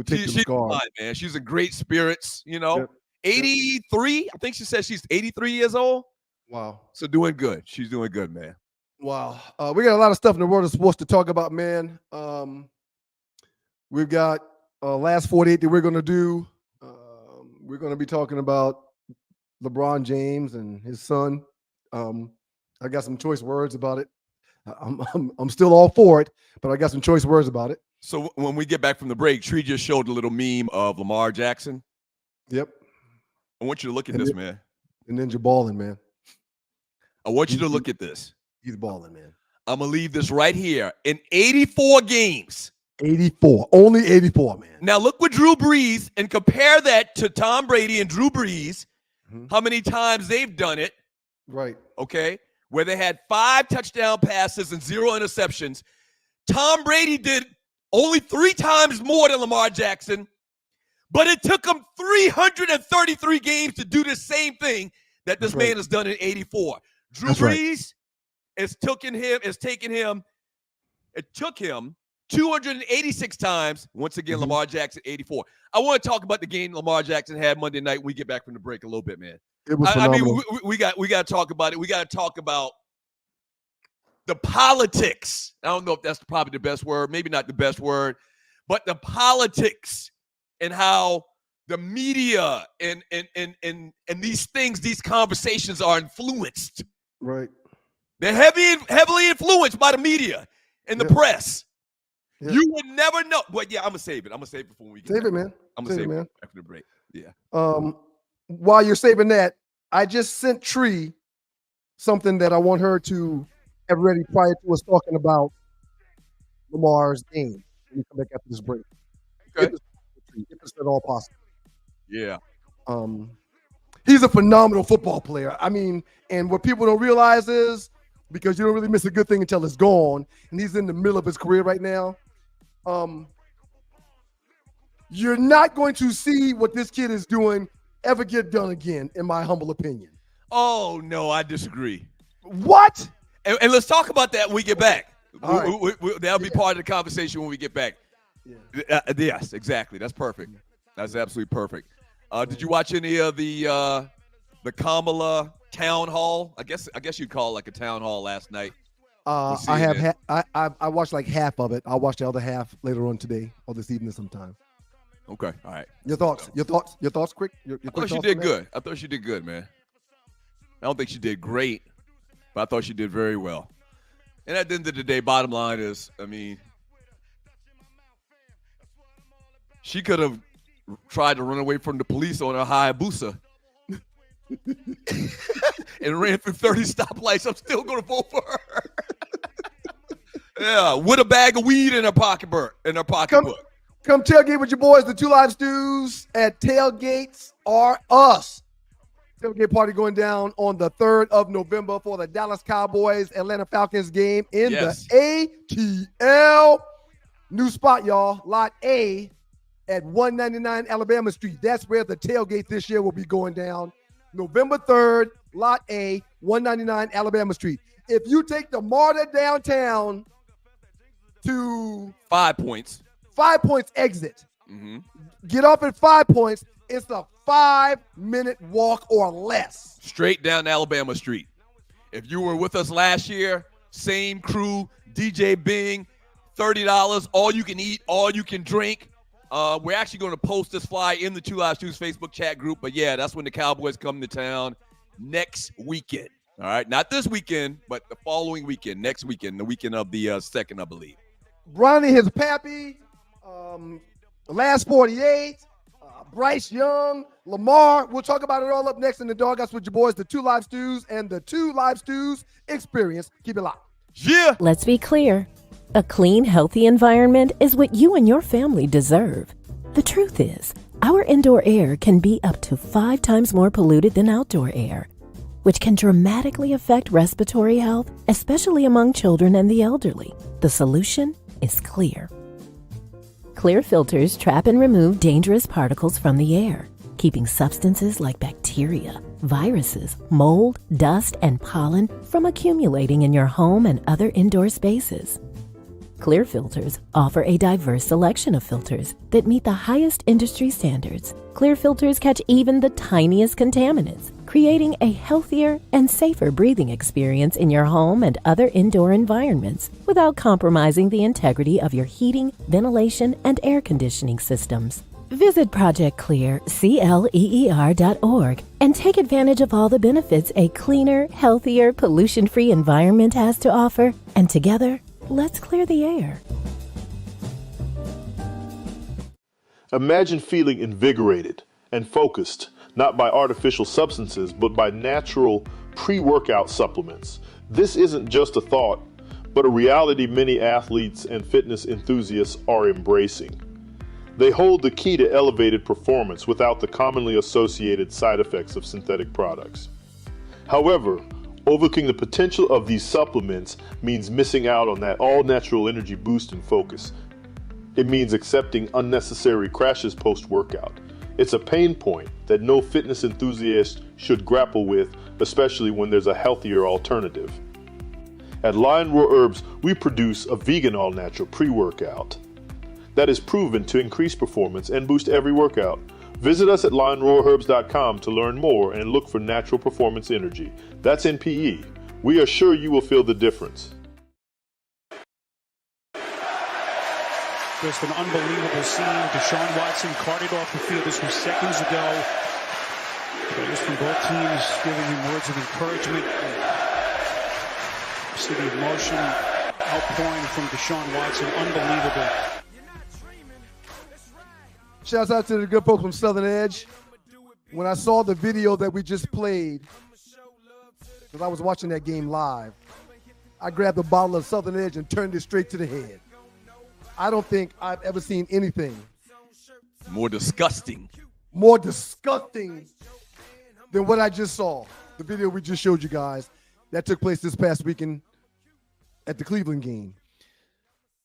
C: she's fine, man. She's in great spirits, 83. I think she said she's 83 years old.
B: Wow.
C: So doing good. She's doing good, man.
B: Wow. We got a lot of stuff in the world of sports to talk about, man. We've got last 48 that we're going to do. We're going to be talking about LeBron James and his son. I got some choice words about it. I'm still all for it, but I got some choice words about it.
C: So when we get back from the break, Tree just showed a little meme of Lamar Jackson.
B: Yep.
C: I want you to look at this, man.
B: And Ninja balling, man.
C: I want you to look at this.
B: He's balling, man.
C: I'm going to leave this right here. In 84 games.
B: 84. Only 84, man.
C: Now look with Drew Brees and compare that to Tom Brady and Drew Brees. How many times they've done it.
B: Right.
C: Okay. Where they had 5 touchdown passes and 0 interceptions. Tom Brady did only 3 times more than Lamar Jackson, but it took him 333 games to do the same thing that this man has done in 84. Drew Brees, it took him 286 times. Once again, Lamar Jackson, 84. I want to talk about the game Lamar Jackson had Monday night when we get back from the break a little bit, man.
B: It was phenomenal.
C: I mean, we got to talk about it. We got to talk about the politics. I don't know if that's probably the best word, maybe not the best word, but the politics and how the media and these things, these conversations are influenced.
B: Right.
C: They're heavily influenced by the media and the press.
B: Yeah.
C: You would never know. But yeah, I'm gonna save it. I'm gonna save it for when we get
B: Save
C: back.
B: it, man.
C: I'm gonna save it,
B: man.
C: after the break. Yeah.
B: While you're saving that, I just sent Tree something that I want her to have ready prior to us talking about Lamar's game when we come back after this break.
C: Okay.
B: If it's at all possible.
C: Yeah.
B: He's a phenomenal football player. I mean, and what people don't realize is, because you don't really miss a good thing until it's gone, and he's in the middle of his career right now, you're not going to see what this kid is doing ever get done again, in my humble opinion.
C: Oh, no, I disagree.
B: What?
C: And let's talk about that when we get back.
B: All right.
C: That'll be part of the conversation when we get back.
B: Yeah.
C: Yes, exactly. That's perfect. That's absolutely perfect. Did you watch any of the Kamala town hall? I guess you'd call it like a town hall last night.
B: I watched like half of it. I'll watch the other half later on today or this evening sometime.
C: Okay, all right.
B: Your thoughts, quick.
C: I thought she did good. I thought she did good, man. I don't think she did great, but I thought she did very well. And at the end of the day, bottom line is, I mean, she could have tried to run away from the police on her Hayabusa and ran through 30 stoplights. I'm still going to vote for her. Yeah, with a bag of weed in her pocketbook.
B: Come tailgate with your boys. The Two Live Stews at Tailgates Are Us. Tailgate party going down on the 3rd of November for the Dallas Cowboys Atlanta Falcons game in the ATL. New spot, y'all. Lot A at 199 Alabama Street. That's where the tailgate this year will be going down. November 3rd, Lot A, 199 Alabama Street. If you take the MARTA downtown to
C: 5 points.
B: 5 Points exit, get off at 5 Points, it's a 5-minute walk or less.
C: Straight down Alabama Street. If you were with us last year, same crew, DJ Bing, $30, all you can eat, all you can drink. We're actually going to post this flyer in the Two Live Stews Facebook chat group. But, yeah, that's when the Cowboys come to town next weekend. All right, not this weekend, but the following weekend, next weekend, the weekend of the 2nd, I believe.
B: Bronny, his Pappy, Last 48, Bryce Young, Lamar. We'll talk about it all up next in the Doghouse with your boys, the Two Live Stews and the Two Live Stews Experience. Keep it locked.
C: Yeah.
A: Let's be clear. A clean, healthy environment is what you and your family deserve. The truth is, our indoor air can be up to 5 times more polluted than outdoor air, which can dramatically affect respiratory health, especially among children and the elderly. The solution is clear. Clear filters trap and remove dangerous particles from the air, keeping substances like bacteria, viruses, mold, dust, and pollen from accumulating in your home and other indoor spaces. Clear filters offer a diverse selection of filters that meet the highest industry standards. Clear filters catch even the tiniest contaminants, creating a healthier and safer breathing experience in your home and other indoor environments without compromising the integrity of your heating, ventilation, and air conditioning systems. Visit ProjectClear.org and take advantage of all the benefits a cleaner, healthier, pollution-free environment has to offer. And together, let's clear the air.
E: Imagine feeling invigorated and focused, not by artificial substances, but by natural pre-workout supplements. This isn't just a thought, but a reality many athletes and fitness enthusiasts are embracing. They hold the key to elevated performance without the commonly associated side effects of synthetic products. However, overlooking the potential of these supplements means missing out on that all-natural energy boost and focus. It means accepting unnecessary crashes post-workout. It's a pain point that no fitness enthusiast should grapple with, especially when there's a healthier alternative. At Lion Roar Herbs, we produce a vegan all-natural pre-workout that is proven to increase performance and boost every workout. Visit us at lionroarherbs.com to learn more and look for natural performance energy. That's NPE. We are sure you will feel the difference.
I: Just an unbelievable scene. Deshaun Watson carted off the field. This was seconds ago. Players from both teams giving him words of encouragement. See the emotion outpouring from Deshaun Watson. Unbelievable.
B: Shouts out to the good folks from Southern Edge. When I saw the video that we just played, because I was watching that game live, I grabbed a bottle of Southern Edge and turned it straight to the head. I don't think I've ever seen anything
C: more disgusting
B: than what I just saw. The video we just showed you guys that took place this past weekend at the Cleveland game.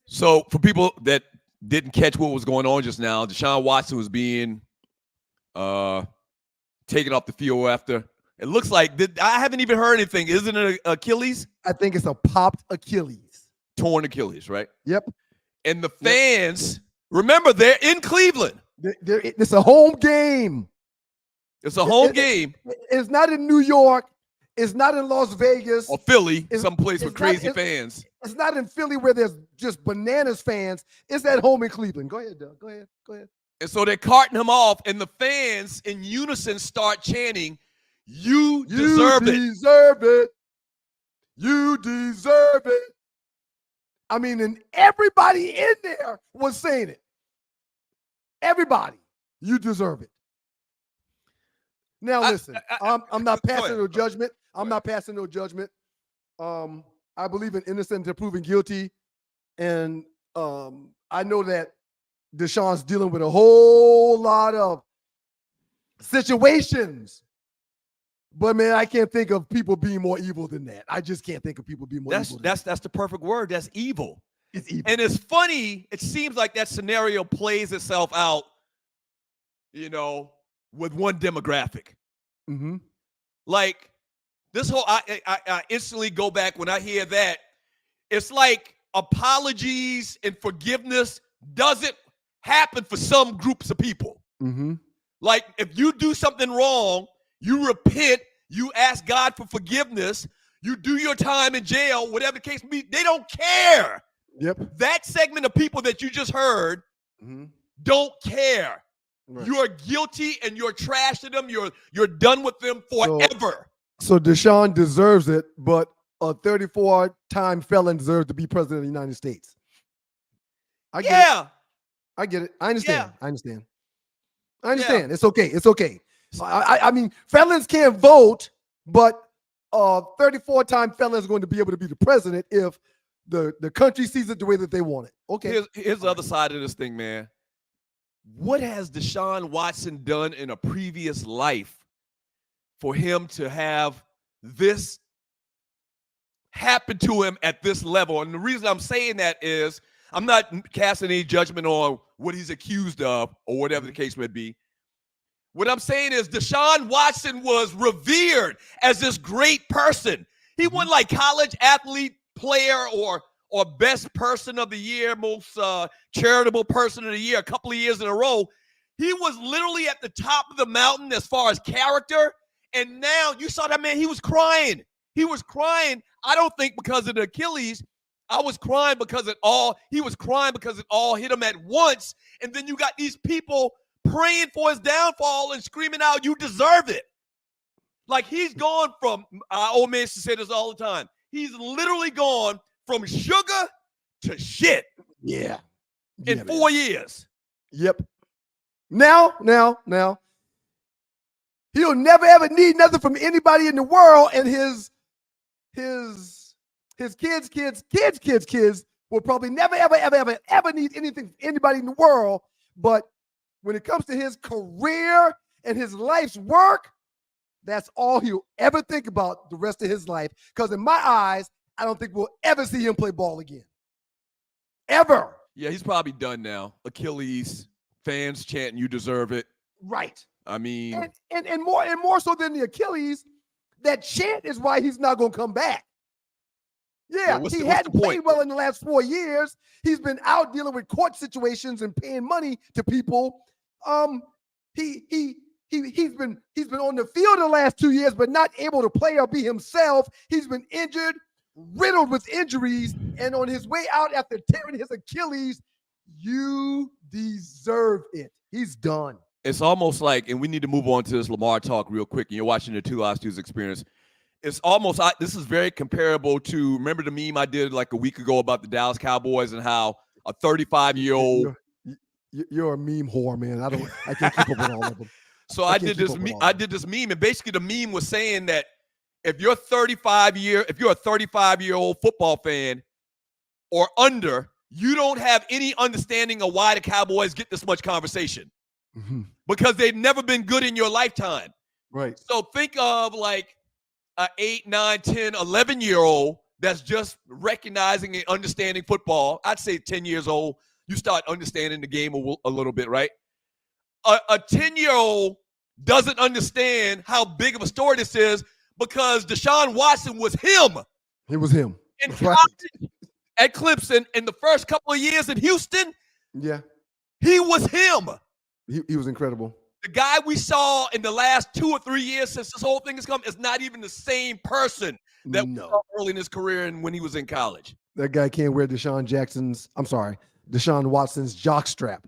C: So for people that didn't catch what was going on just now, Deshaun Watson was being taken off the field after. It looks like I haven't even heard anything. Isn't it Achilles?
B: I think it's a popped Achilles.
C: Torn Achilles, right?
B: Yep.
C: And the fans, remember, they're in Cleveland.
B: It's a home game.
C: It's a home game.
B: It's not in New York. It's not in Las Vegas.
C: Or Philly, someplace with crazy fans.
B: It's not in Philly where there's just bananas fans. It's at home in Cleveland. Go ahead, Doug. Go ahead.
C: And so they're carting him off, and the fans in unison start chanting, You deserve it.
B: You deserve it. I mean, and everybody in there was saying it. Everybody, you deserve it. Now, listen, I'm not passing no judgment. I'm not passing no judgment. I believe in innocent until proven guilty. And I know that Deshaun's dealing with a whole lot of situations. But, man, I can't think of people being more evil than that. I just can't think of people being more evil than that.
C: That's the perfect word. That's evil.
B: It's evil.
C: And it's funny. It seems like that scenario plays itself out, with one demographic.
B: Mm-hmm.
C: Like this whole, I instantly go back when I hear that. It's like apologies and forgiveness doesn't happen for some groups of people.
B: Mm-hmm.
C: Like if you do something wrong, you repent, you ask God for forgiveness, you do your time in jail, whatever the case may be, they don't care.
B: Yep.
C: That segment of people that you just heard don't care. Right. You're guilty and you're trash to them. You're done with them forever.
B: So Deshaun deserves it, but a 34-time felon deserves to be president of the United States. I get it. I understand.
C: Yeah.
B: I understand. Yeah. It's okay. I mean, felons can't vote, but 34-time felon is going to be able to be the president if the country sees it the way that they want it. Okay.
C: Here's the other side of this thing, man. What has Deshaun Watson done in a previous life for him to have this happen to him at this level? And the reason I'm saying that is I'm not casting any judgment on what he's accused of or whatever the case may be. What I'm saying is Deshaun Watson was revered as this great person. He won like college athlete player or best person of the year, most charitable person of the year, a couple of years in a row. He was literally at the top of the mountain as far as character. And now you saw that man, he was crying. He was crying. I don't think because of the Achilles. He was crying because it all hit him at once. And then you got these people praying for his downfall and screaming out, you deserve it. Like he's gone from, our old man used to say this all the time. He's literally gone from sugar to shit.
B: Yeah.
C: In 4 years.
B: Yep. Now, he'll never ever need nothing from anybody in the world, and his kids will probably never ever need anything from anybody in the world. But when it comes to his career and his life's work, that's all he'll ever think about the rest of his life. Because in my eyes, I don't think we'll ever see him play ball again. Ever.
C: Yeah, he's probably done now. Achilles, fans chanting, you deserve it.
B: Right.
C: I mean.
B: And more so than the Achilles, that chant is why he's not going to come back. Yeah, he hadn't played well in the last 4 years. He's been out dealing with court situations and paying money to people. He's been on the field the last 2 years, but not able to play or be himself. He's been injured, riddled with injuries, and on his way out after tearing his Achilles, You deserve it. He's done.
C: It's almost like, and we need to move on to this Lamar talk real quick, and you're watching the Two Live Stews experience. It's almost, this is very comparable to, remember the meme I did like a week ago about the Dallas Cowboys and how a 35-year-old.
B: You're a meme whore, man. I can't keep up with all of them.
C: So I did this meme, and basically the meme was saying that if you're a 35-year-old football fan or under, you don't have any understanding of why the Cowboys get this much conversation.
B: Mm-hmm.
C: Because they've never been good in your lifetime.
B: Right.
C: So think of like an 8, 9, 10, 11-year-old that's just recognizing and understanding football. I'd say 10 years old, you start understanding the game a little bit, right? A 10-year-old doesn't understand how big of a story this is because Deshaun Watson was him.
B: It was him.
C: In college, at Clemson, in the first couple of years in Houston,
B: yeah,
C: he was him.
B: He was incredible.
C: The guy we saw in the last 2 or 3 years since this whole thing has come is not even the same person that we saw early in his career and when he was in college.
B: That guy can't wear Deshaun Watson's jockstrap.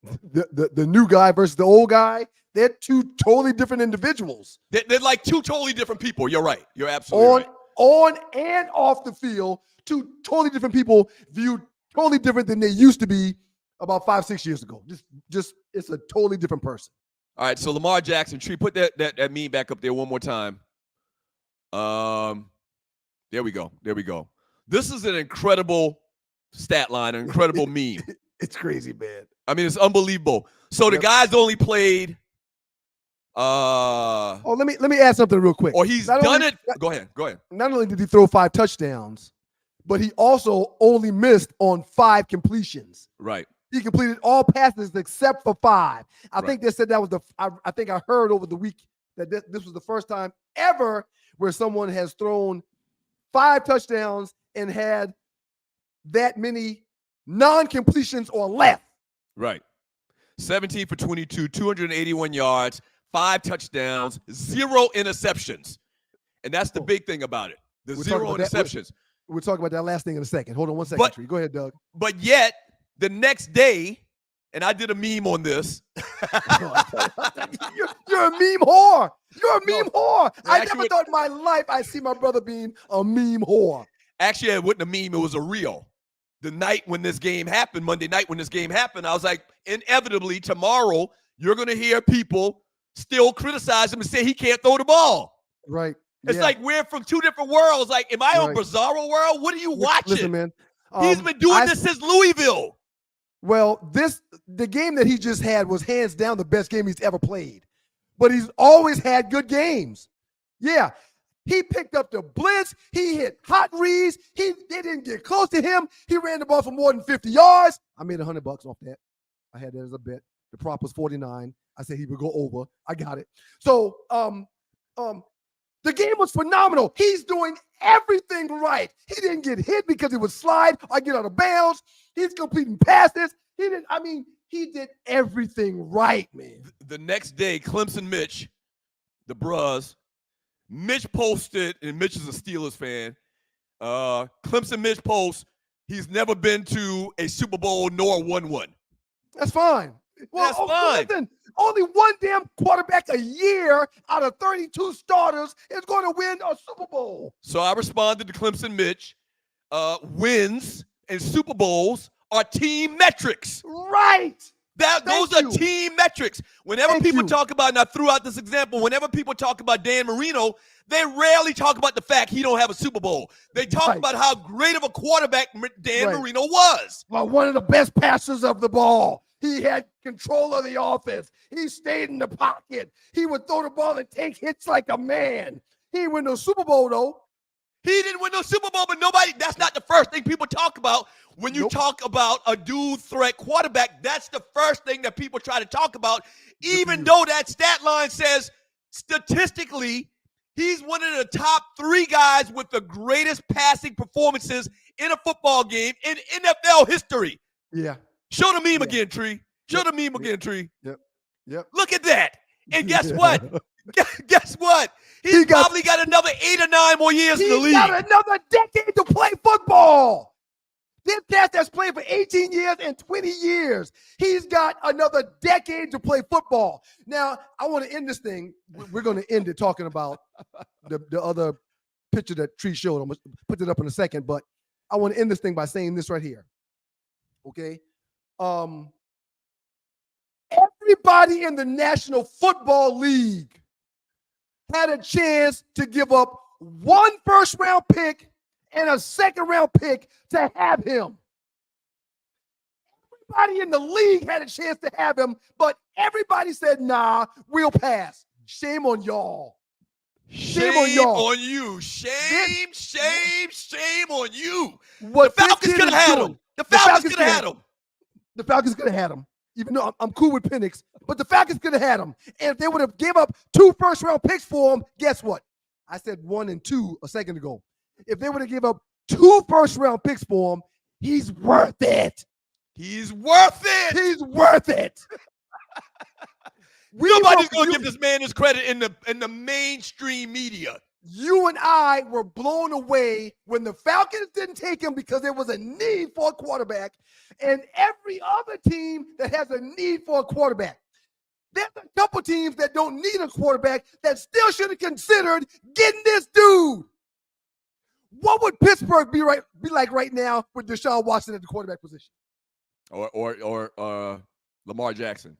B: The new guy versus the old guy, they're two totally different individuals.
C: They're like two totally different people. You're right. You're absolutely right.
B: On and off the field, two totally different people viewed totally different than they used to be about 5-6 years ago. Just it's a totally different person.
C: All right, so Lamar Jackson, Tree, put that meme back up there one more time. There we go. This is an incredible stat line, an incredible meme.
B: It's crazy, man.
C: I mean, it's unbelievable. So the guy's only played.
B: Let me add something real quick.
C: Or he's done it. Go ahead.
B: Not only did he throw 5 touchdowns, but he also only missed on 5 completions.
C: Right.
B: He completed all passes except for 5. I think they said that was I think I heard over the week that this was the first time ever where someone has thrown 5 touchdowns and had that many non-completions or less.
C: Right. 17 for 22, 281 yards, 5 touchdowns, 0 interceptions. And that's the big thing about it. The 0 interceptions.
B: We'll talk about that last thing in a second. Hold on one second, Tree. Go ahead, Doug.
C: But yet, the next day, and I did a meme on this.
B: You're a meme whore. You're a meme whore. I never thought in my life I'd see my brother being a meme whore.
C: Actually, it wasn't a meme. It was a reel. The night when this game happened, Monday night when this game happened, I was like, inevitably, tomorrow, you're going to hear people still criticize him and say he can't throw the ball.
B: Right.
C: It's like we're from 2 different worlds. Like, am I on Bizarro World? What are you watching?
B: Listen, man.
C: He's been doing this since Louisville.
B: Well, the game that he just had was hands down the best game he's ever played. But he's always had good games. Yeah. He picked up the blitz. He hit hot reads. They didn't get close to him. He ran the ball for more than 50 yards. I made $100 off that. I had that as a bet. The prop was 49. I said he would go over. I got it. So, the game was phenomenal. He's doing everything right. He didn't get hit because he would slide or get out of bounds. He's completing passes. He did everything right, man.
C: The next day, Clemson Mitch, the bros, Mitch posted, and Mitch is a Steelers fan. Clemson Mitch posts, he's never been to a Super Bowl nor won one.
B: That's fine. Well,
C: that's fine.
B: Listen, only one damn quarterback a year out of 32 starters is going to win a Super Bowl.
C: So I responded to Clemson Mitch. Wins and Super Bowls are team metrics.
B: Right.
C: Those are team metrics. Whenever people talk about, and I threw out this example, whenever people talk about Dan Marino, they rarely talk about the fact he don't have a Super Bowl. They talk about how great of a quarterback Dan Marino was.
B: Well, one of the best passers of the ball. He had control of the offense. He stayed in the pocket. He would throw the ball and take hits like a man. He didn't win no Super Bowl, though.
C: He didn't win no Super Bowl, but that's not the first thing people talk about. When you talk about a dual threat quarterback, that's the first thing that people try to talk about, even though that stat line says statistically, he's one of the top 3 guys with the greatest passing performances in a football game in NFL history.
B: Yeah.
C: Show the meme again, Tree. Show the meme again, Tree.
B: Yep.
C: Look at that. And guess what? Guess what? He's probably got another 8 or 9 more years in the league.
B: He's got another decade to play football. This cat that's played for 18 years and 20 years. He's got another decade to play football. Now, I want to end this thing. We're going to end it talking about the other picture that Tree showed. I'm going to put it up in a second, but I want to end this thing by saying this right here. Okay? Everybody in the National Football League had a chance to give up one first-round pick and a second-round pick to have him. Everybody in the league had a chance to have him, but everybody said, nah, we'll pass. Shame on y'all.
C: Shame on you. Shame on you.
B: What
C: the Falcons could have had him. The Falcons could have had him.
B: The Falcons could have had him. Even though I'm cool with Penix, but the Falcons could have had him. And if they would have gave up 2 first-round picks for him, guess what? I said 1 and 2 a second ago. If they would have given up 2 first-round picks for him, he's worth it.
C: He's worth it.
B: He's worth it.
C: Nobody's going to give this man his credit in the mainstream media.
B: You and I were blown away when the Falcons didn't take him because there was a need for a quarterback, and every other team that has a need for a quarterback. There's a couple teams that don't need a quarterback that still should have considered getting this dude. What would Pittsburgh be like right now with Deshaun Watson at the quarterback position?
C: Or Lamar Jackson.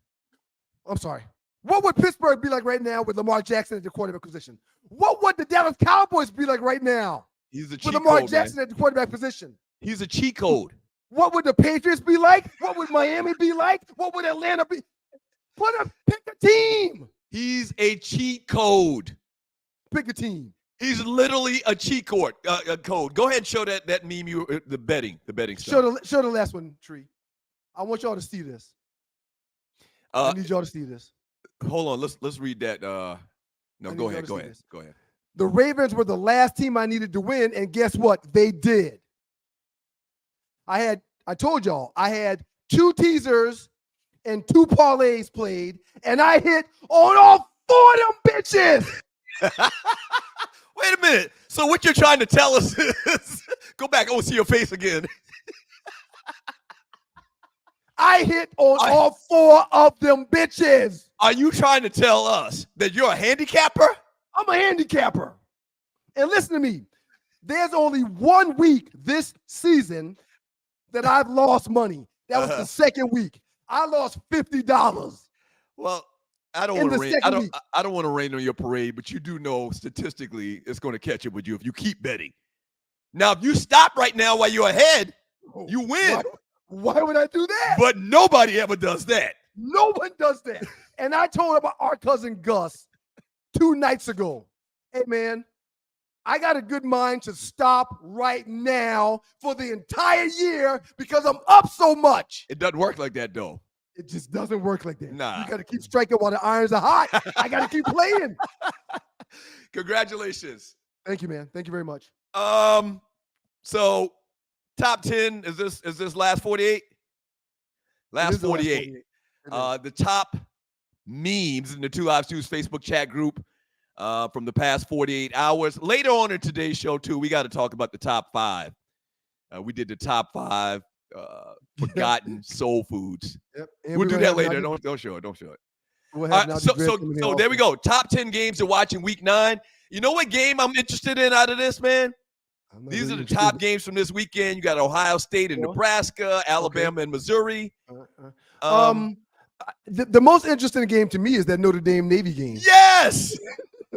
B: I'm sorry. What would Pittsburgh be like right now with Lamar Jackson at the quarterback position? What would the Dallas Cowboys be like right now
C: with
B: Lamar Jackson at the quarterback position?
C: He's a cheat code.
B: What would the Patriots be like? What would Miami be like? What would Atlanta be? Pick a team.
C: He's a cheat code.
B: Pick a team.
C: He's literally a cheat code. Go ahead and show that meme. The betting stuff.
B: Show the last one, Tree. I want y'all to see this. I need y'all to see this.
C: Hold on. Let's read that. No, go ahead.
B: The Ravens were the last team I needed to win, and guess what? They did. I told y'all I had 2 teasers and 2 parlays played, and I hit on all 4 of them bitches.
C: Wait a minute. So what you're trying to tell us is, go back. I want to see your face again.
B: I hit on all 4 of them bitches.
C: Are you trying to tell us that you're a handicapper?
B: I'm a handicapper. And listen to me. There's only 1 week this season that I've lost money. That was the second week. I lost $50.
C: Well, I don't want to rain on your parade, but you do know statistically it's going to catch up with you if you keep betting. Now, if you stop right now while you're ahead, you win.
B: Why would I do that?
C: But nobody ever does that.
B: No one does that. And I told about our cousin Gus 2 nights ago. Hey, man, I got a good mind to stop right now for the entire year because I'm up so much.
C: It doesn't work like that, though.
B: It just doesn't work like that.
C: Nah.
B: You got to keep striking while the irons are hot. I got to keep playing.
C: Congratulations.
B: Thank you, man. Thank you very much.
C: So top 10 is this last 48? Last 48. The top memes in the Two Live Stews Facebook chat group from the past 48 hours. Later on in today's show, too, we got to talk about the top 5. We did the top 5 forgotten soul foods.
B: Yep.
C: We'll do that later. Don't show it. So there we go. Top 10 games to watch in week 9. You know what game I'm interested in out of this, man? These are the top games from this weekend. You got Ohio State and Nebraska, Alabama and Missouri.
B: The most interesting game to me is that Notre Dame Navy game.
C: Yes,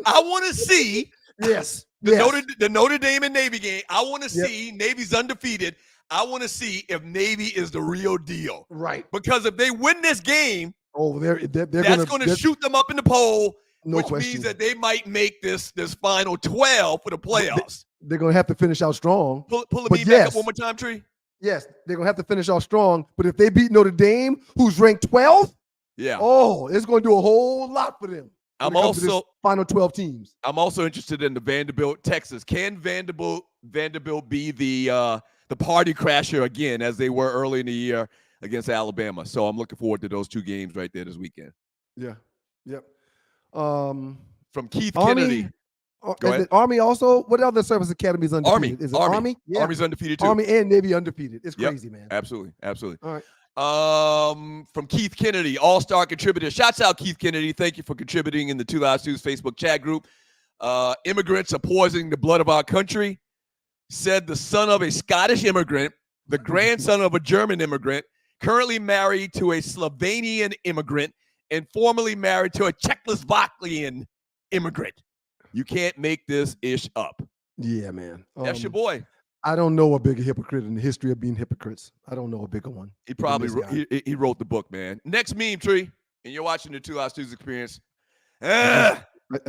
C: I want to see.
B: Yes,
C: the Notre Dame and Navy game. I want to see Navy's undefeated. I want to see if Navy is the real deal.
B: Right.
C: Because if they win this game,
B: that's
C: going to shoot them up in the poll, which
B: question.
C: means that they might make this final 12 for the playoffs.
B: They're going to have to finish out strong.
C: Pull the beat back up one more time, Tree.
B: Yes, they're going to have to finish out strong. But if they beat Notre Dame, who's ranked 12th, it's going to do a whole lot for them.
C: I'm also
B: final 12 teams.
C: I'm also interested in the Vanderbilt, Texas. Can Vanderbilt be the party crasher again, as they were early in the year against Alabama? So I'm looking forward to those 2 games right there this weekend.
B: Yeah. Yep.
C: From Keith Kennedy. Go ahead.
B: Is it Army also? What other service academy is undefeated?
C: Army.
B: Is it Army? Yeah.
C: Army's undefeated too.
B: Army and Navy undefeated. It's
C: Yep.
B: crazy, man.
C: Absolutely.
B: All right.
C: From Keith Kennedy, all-star contributor. Shouts out Keith Kennedy. Thank you for contributing in the Two Live Stews Facebook chat group. Immigrants are poisoning the blood of our country. Said the son of a Scottish immigrant, the grandson of a German immigrant, currently married to a Slovenian immigrant, and formerly married to a Czechoslovakian immigrant. You can't make this ish up.
B: Yeah, man.
C: That's your boy.
B: I don't know a bigger hypocrite in the history of being hypocrites. I don't know a bigger one.
C: He probably he wrote the book, man. Next meme, Tree, and you're watching the Two Live Stews Experience.
B: I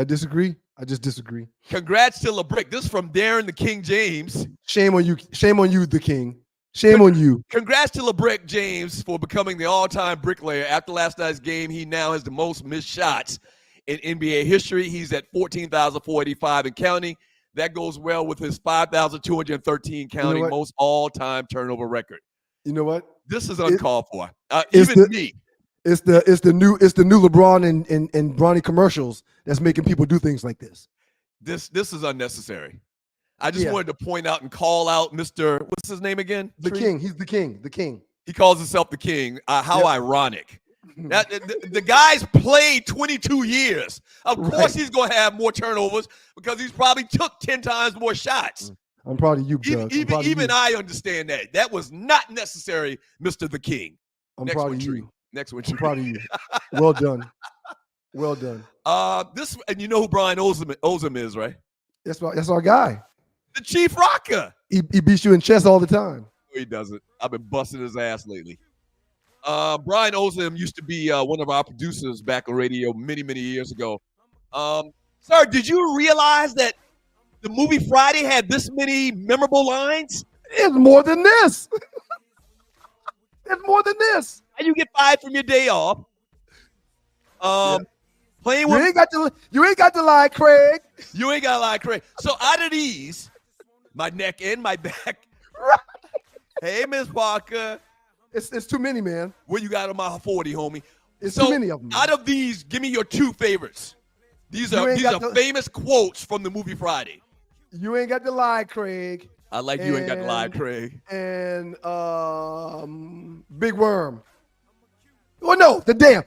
B: disagree. I just disagree.
C: Congrats to LeBrick. This is from Darren the King James.
B: Shame on you. Shame on you, the King. Shame on you.
C: Congrats to LeBrick James for becoming the all-time bricklayer. After last night's game, he now has the most missed shots in NBA history. He's at 14,485 and counting. That goes well with his 5,213 counting, most all-time turnover record.
B: You know what?
C: This is uncalled for.
B: It's the new LeBron and Bronny commercials that's making people do things like this.
C: This is unnecessary. I just wanted to point out and call out Mr. What's his name again?
B: The King. He's the King. The King.
C: He calls himself the King. How ironic. That the guy's played 22 years. Of course he's going to have more turnovers because he's probably took 10 times more shots.
B: I'm proud of you, Doug.
C: Even I understand that. That was not necessary, Mr. the King.
B: I'm proud of you.
C: Next one.
B: I'm proud of you. Well done. Well done.
C: And you know who Brian Ozem is, right?
B: That's our guy.
C: The Chief Rocker.
B: He beats you in chess all the time.
C: No, he doesn't. I've been busting his ass lately. Brian Ozem used to be one of our producers back on radio many, many years ago. Sir, did you realize that the movie Friday had this many memorable lines?
B: It's more than this. It's more than this.
C: And you get fired from your day off. Playing with
B: you ain't got to lie, Craig.
C: You ain't got to lie, Craig. So out of these, my neck and my back. Hey, Miss Parker.
B: It's too many, man.
C: What you got on my 40, homie?
B: It's too many of them.
C: Out of these, give me your two favorites. These are famous quotes from the movie Friday.
B: You ain't got to lie, Craig.
C: I like you ain't got to lie, Craig.
B: And Big Worm. Oh no, the damn.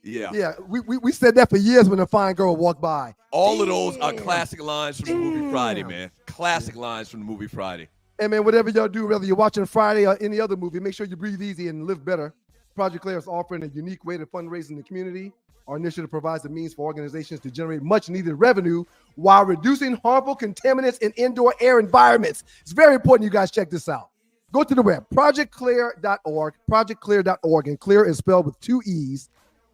B: Yeah. We said that for years when a fine girl walked by.
C: All of those are classic lines from the movie Friday, man. Classic lines from the movie Friday.
B: Hey, man, whatever y'all do, whether you're watching Friday or any other movie, make sure you breathe easy and live better. Project Claire is offering a unique way to fundraise in the community. Our initiative provides the means for organizations to generate much-needed revenue while reducing harmful contaminants in indoor air environments. It's very important you guys check this out. Go to the web, projectclear.org, and Clear is spelled with 2 E's.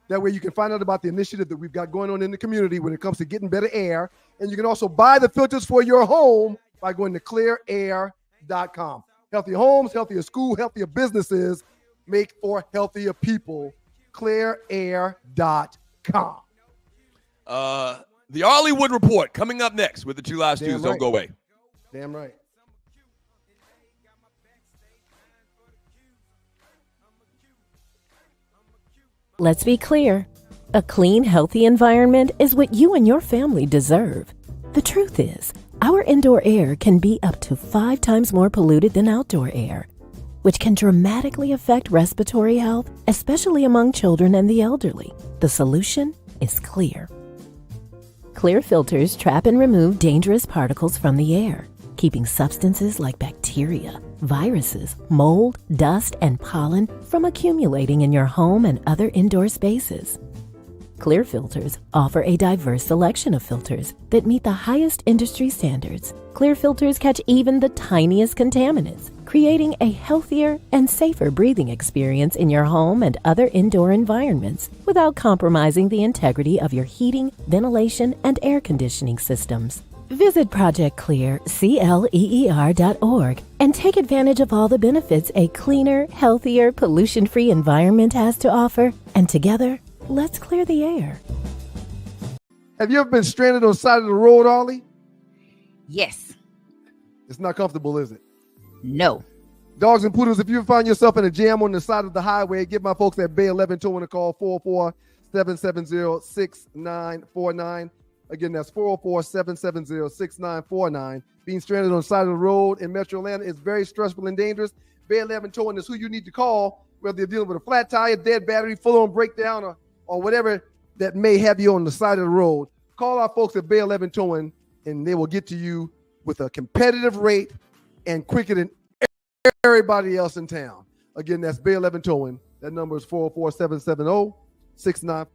B: That way you can find out about the initiative that we've got going on in the community when it comes to getting better air. And you can also buy the filters for your home by going to clearair.com. Healthier homes, healthier school, healthier businesses make for healthier people. Clearair.com.
C: The Arlewood Report coming up next with the Two Live Stews. Don't go away.
B: Damn right.
A: Let's be clear. A clean, healthy environment is what you and your family deserve. The truth is, our indoor air can be up to 5 times more polluted than outdoor air, which can dramatically affect respiratory health, especially among children and the elderly. The solution is Clear. Clear filters trap and remove dangerous particles from the air, keeping substances like bacteria, viruses, mold, dust, and pollen from accumulating in your home and other indoor spaces. Clear filters offer a diverse selection of filters that meet the highest industry standards. Clear filters catch even the tiniest contaminants, creating a healthier and safer breathing experience in your home and other indoor environments without compromising the integrity of your heating, ventilation, and air conditioning systems. Visit projectclear.org and take advantage of all the benefits a cleaner, healthier, pollution-free environment has to offer. And together, let's clear the air.
B: Have you ever been stranded on the side of the road, Ollie?
F: Yes.
B: It's not comfortable, is it?
F: No.
B: Dogs and poodles, if you find yourself in a jam on the side of the highway, give my folks at Bay 11 Towing a call, 44770-6949. Again, that's 404-770-6949. Being stranded on the side of the road in Metro Atlanta is very stressful and dangerous. Bay 11 Towing is who you need to call, whether you're dealing with a flat tire, dead battery, full-on breakdown, or whatever that may have you on the side of the road. Call our folks at Bay 11 Towing, and they will get to you with a competitive rate and quicker than everybody else in town. Again, that's Bay 11 Towing. That number is 404-770-6949.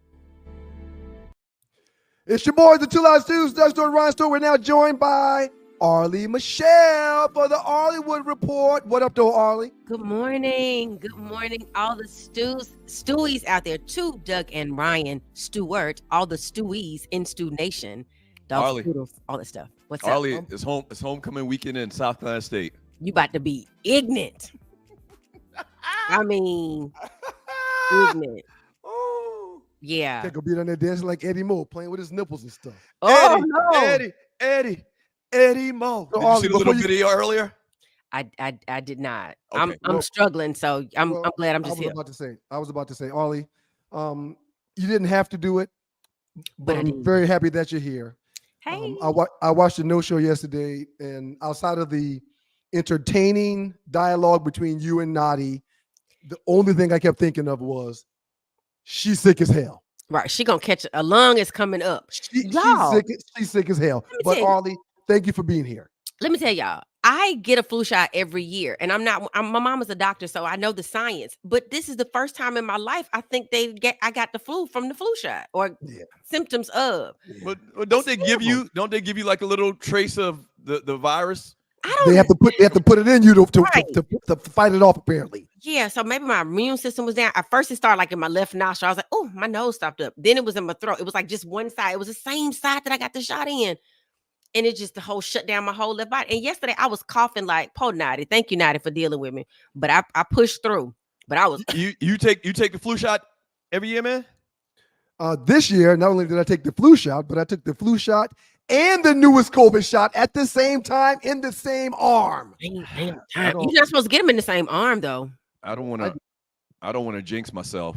B: It's your boys, the Two Live Stews, Dutch Door Rhinestone. We're now joined by Arlie Michelle for the Arlewood Report. What up, though, Arlie?
F: Good morning. Good morning, all the Stewies out there. To Doug and Ryan Stewart, all the Stewies in Stew Nation. Dogs,
C: Arlie.
F: poodles, all that stuff. What's
C: Arlie,
F: up?
C: it's homecoming weekend in South Carolina State.
F: You about to be ignorant. I mean, ignorant. Yeah.
B: Can't go be down there dancing like Eddie Moe, playing with his nipples and stuff.
F: Oh,
B: Eddie Moe.
C: Did you see the little video earlier?
F: I did not.
C: Okay.
F: I'm struggling, so I'm glad I'm just here.
B: I was about to say, Arlie, you didn't have to do it, but
F: I
B: I'm
F: did.
B: very happy that you're here.
F: Hey.
B: I watched the No Show yesterday, and outside of the entertaining dialogue between you and Nadi, the only thing I kept thinking of was, she's sick as hell.
F: Right, she gonna catch a lung is coming up.
B: She's
F: Y'all,
B: sick as hell.
F: me
B: But
F: tell you.
B: Arlie, thank you for being here.
F: let me tell y'all, I get a flu shot every year, and my mom is a doctor, so I know the science. But this is the first time in my life I think I got the flu from the flu shot or symptoms of.
C: But don't they give you like a little trace of the virus?
B: They have to put it in you to fight it off, apparently.
F: Yeah, so maybe my immune system was down. At first, it started like in my left nostril. I was like, oh, my nose stopped up. Then it was in my throat. It was like just one side. It was the same side that I got the shot in. And it just shut down my whole left body. And yesterday I was coughing like, po Nadi. Thank you, Nadi, for dealing with me. But I pushed through. But I was
C: you take the flu shot every year, man?
B: This year, not only did I take the flu shot, but I took the flu shot and the newest COVID shot at the same time in the same arm.
F: You're not supposed to get them in the same arm, though.
C: I don't want to jinx myself,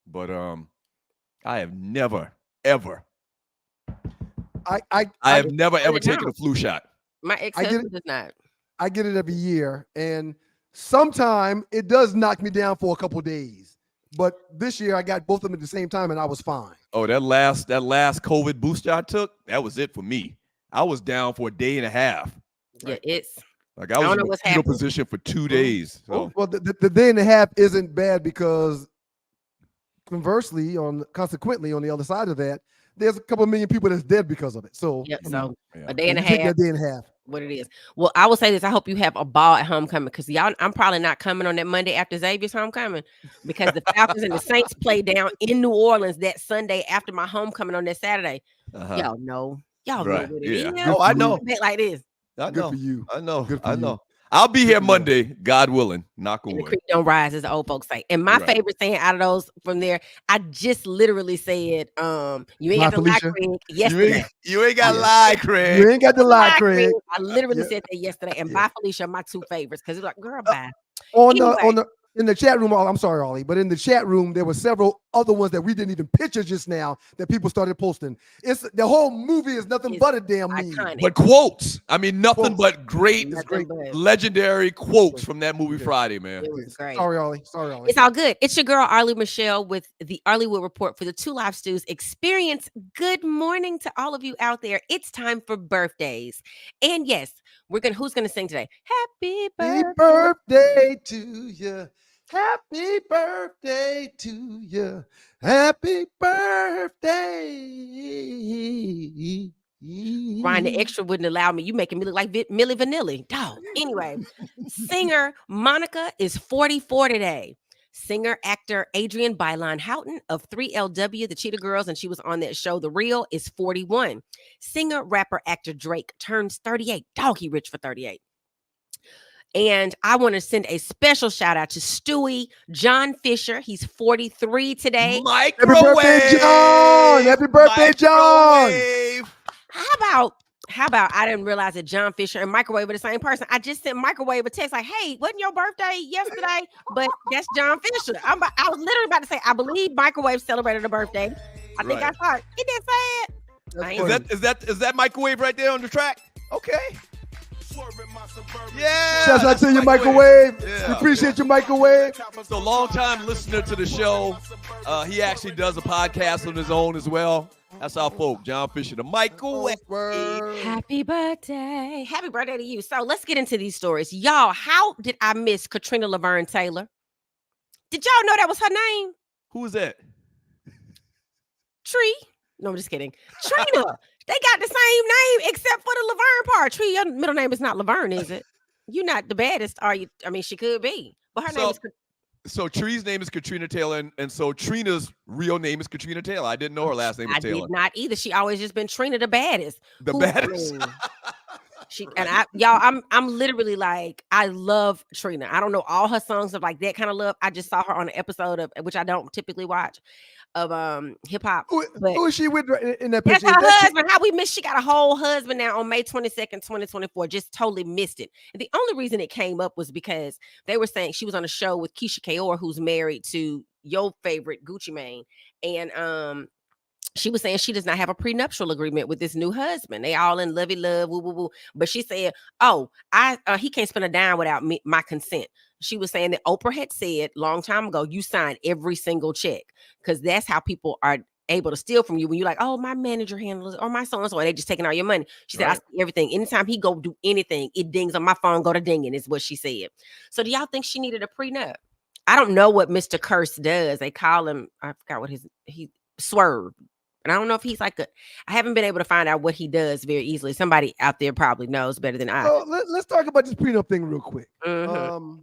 C: but I have never ever. I have never ever taken a flu shot.
F: My ex-husband does not.
B: I get it every year, and sometime it does knock me down for a couple days. But this year I got both of them at the same time, and I was fine.
C: Oh, that last COVID boost shot I took, that was it for me. I was down for a day and a half.
F: Yeah, it's
C: like I was in a fetal position for 2 days. So.
B: Well, the day and a half isn't bad because consequently, on the other side of that, there's a couple of million people that's dead because of it. So,
F: a day and a half.
B: Take that day and a half.
F: What it is. Well, I will say this. I hope you have a ball at homecoming because I'm probably not coming on that Monday after Xavier's homecoming because the Falcons and the Saints play down in New Orleans that Sunday after my homecoming on that Saturday. Y'all know. Y'all know what it is.
C: Oh, I know.
F: Like this.
C: I know.
B: Good for you.
C: I know.
B: Good for
C: I
B: you.
C: know. I'll be here Monday, God willing. Knock on
F: And the
C: wood.
F: creek don't rise, as the old folks say. And my favorite saying out of those from there, I just literally said, you ain't got to lie, Craig. Yesterday.
C: You ain't got to lie, Craig.
B: You ain't got to lie, Craig.
F: I literally said that yesterday. And bye, Felicia, are my two favorites. Because it's like, girl, bye.
B: In the chat room, I'm sorry, Ollie, but in the chat room, there were several other ones that we didn't even picture just now that people started posting. It's the whole movie is nothing but a damn meme.
C: But quotes. I mean, nothing but great, legendary quotes from that movie Friday, man.
F: It was great.
B: Sorry, Ollie.
F: It's all good. It's your girl, Arlie Michelle, with the Arlewood Report for the Two Live Stews Experience. Good morning to all of you out there. It's time for birthdays. And yes, who's gonna sing today? Happy
B: birthday to you. Happy birthday to you. Happy birthday.
F: Ryan, the extra wouldn't allow me. You making me look like Milli Vanilli. Dog. Anyway, singer Monica is 44 today. Singer, actor Adrienne Byline Houghton of 3LW, the Cheetah Girls, and she was on that show, The Real, is 41. Singer, rapper, actor Drake turns 38. Dog, he rich for 38. And I want to send a special shout out to Stewie John Fisher. He's 43 today.
C: Microwave.
B: Happy birthday, John. Happy birthday, John.
F: How about I didn't realize that John Fisher and Microwave are the same person. I just sent Microwave a text like, hey, wasn't your birthday yesterday? But that's John Fisher. I was literally about to say, I believe Microwave celebrated a birthday. I think I saw it. Isn't that sad?
C: Is that microwave right there on the track? Okay. Yeah.
B: Shouts out to your microwave. We appreciate your microwave.
C: So long-time listener to the show. He actually does a podcast on his own as well. That's our folk, John Fisher, the microwave.
F: Happy birthday. Happy birthday to you. So let's get into these stories. Y'all, how did I miss Katrina Laverne Taylor? Did y'all know that was her name?
C: Who is that?
F: Tree. No, I'm just kidding. Trina. They got the same name except for the Laverne part. Tree, your middle name is not Laverne, is it? You're not the baddest, are you? I mean, she could be. But her name is...
C: So Tree's name is Katrina Taylor, and so Trina's real name is Katrina Taylor. I didn't know her last name was Taylor.
F: I did not either. She always just been Trina the baddest.
C: The baddest.
F: And I'm literally like, I love Trina. I don't know all her songs of like that kind of love. I just saw her on an episode of, which I don't typically watch, of hip hop.
B: Who is she with in that
F: picture?
B: That's
F: her husband. How we missed? She got a whole husband now on May 22nd, 2024. Just totally missed it. And the only reason it came up was because they were saying she was on a show with Keisha Kaur, who's married to your favorite Gucci Mane, and she was saying she does not have a prenuptial agreement with this new husband. They all in lovey love, woo woo woo. But she said, "Oh, he can't spend a dime without my consent." She was saying that Oprah had said long time ago, you sign every single check, because that's how people are able to steal from you when you're like, oh, my manager handles it, or my so-and-so, and they just taking all your money. She said, I see everything. Anytime he go do anything, it dings on my phone, go to dinging, is what she said. So do y'all think she needed a prenup? I don't know what Mr. Curse does. They call him, I forgot what he Swerve. And I don't know if he's like I haven't been able to find out what he does very easily. Somebody out there probably knows better than I.
B: So let's talk about this prenup thing real quick.
F: Mm-hmm.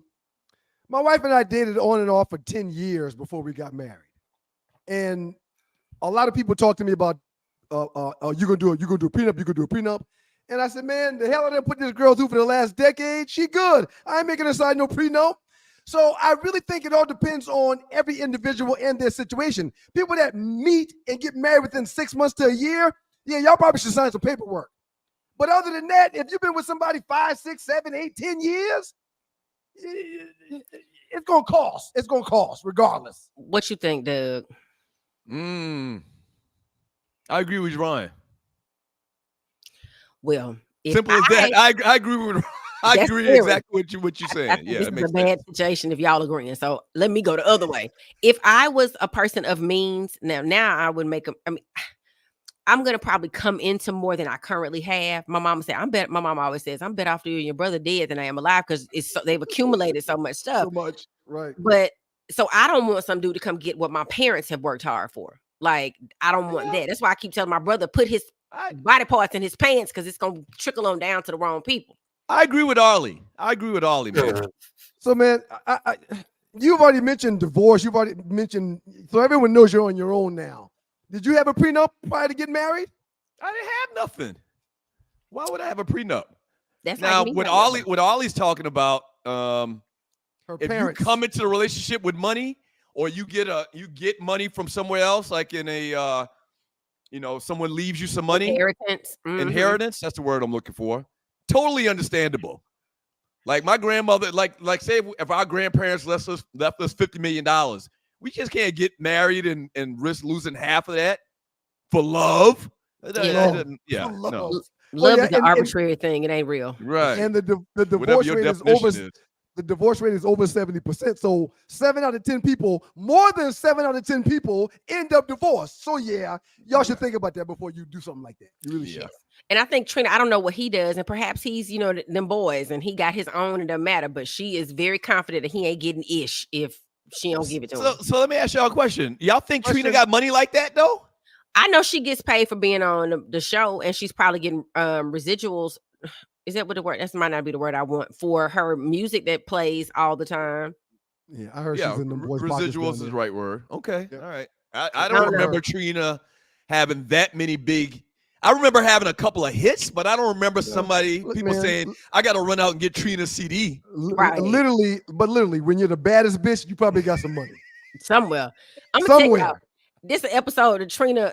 B: My wife and I dated on and off for 10 years before we got married. And a lot of people talk to me about, you're gonna do a prenup. And I said, man, the hell I done put this girl through for the last decade. She good. I ain't making her sign no prenup. So I really think it all depends on every individual and their situation. People that meet and get married within 6 months to a year, yeah, y'all probably should sign some paperwork. But other than that, if you've been with somebody 5, 6, 7, 8, 10 years, it's gonna cost. It's gonna cost regardless.
F: What you think, Doug?
C: I agree with Ryan.
F: Well,
C: simple as that. I agree with. I agree exactly what you're saying. Yeah,
F: this is a bad situation if y'all agreeing. So let me go the other way. If I was a person of means, now I would make them. I mean, I'm gonna probably come into more than I currently have. My mama said, my mom always says, I'm better off you and your brother dead than I am alive, because they've accumulated so much stuff.
B: So much, right?
F: But so I don't want some dude to come get what my parents have worked hard for. Like, I don't want that. That's why I keep telling my brother, put his body parts in his pants, because it's gonna trickle on down to the wrong people.
C: I agree with Arlie. Man.
B: So, man, you've already mentioned divorce. You've already mentioned, so everyone knows you're on your own now. Did you have a prenup prior to getting married?
C: I didn't have nothing. Why would I have a prenup?
F: That's
C: now what Ollie's talking about.
B: Her
C: if
B: parents.
C: you come into the relationship with money, or you get money from somewhere else, like in a someone leaves you some money.
F: Inheritance. Mm-hmm.
C: Inheritance. That's the word I'm looking for. Totally understandable. Like my grandmother, like say if our grandparents left us $50 million, we just can't get married and risk losing half of that for love.
F: Love is an arbitrary thing. It ain't real.
C: Right.
B: And the divorce rate is over. The divorce rate is over 70%. So 7 out of 10 people, more than 7 out of 10 people end up divorced. So yeah, y'all should think about that before you do something like that. You really should.
F: And I think Trina, I don't know what he does, and perhaps he's, them boys, and he got his own, and it doesn't matter, but she is very confident that he ain't getting ish if she don't give it to him.
C: So let me ask y'all a question. Y'all think Trina got money like that, though?
F: I know she gets paid for being on the show, and she's probably getting residuals. Is that what the word? That might not be the word I want, for her music that plays all the time.
B: Yeah, I heard she's in the boys'
C: residuals is the right word. Okay, all right. I don't remember Trina having that many big. I remember having a couple of hits, but I don't remember people saying, I got to run out and get Trina's CD.
F: Right.
B: Literally, when you're the baddest bitch, you probably got some money.
F: Somewhere. I'm going to tell y'all, this episode of Trina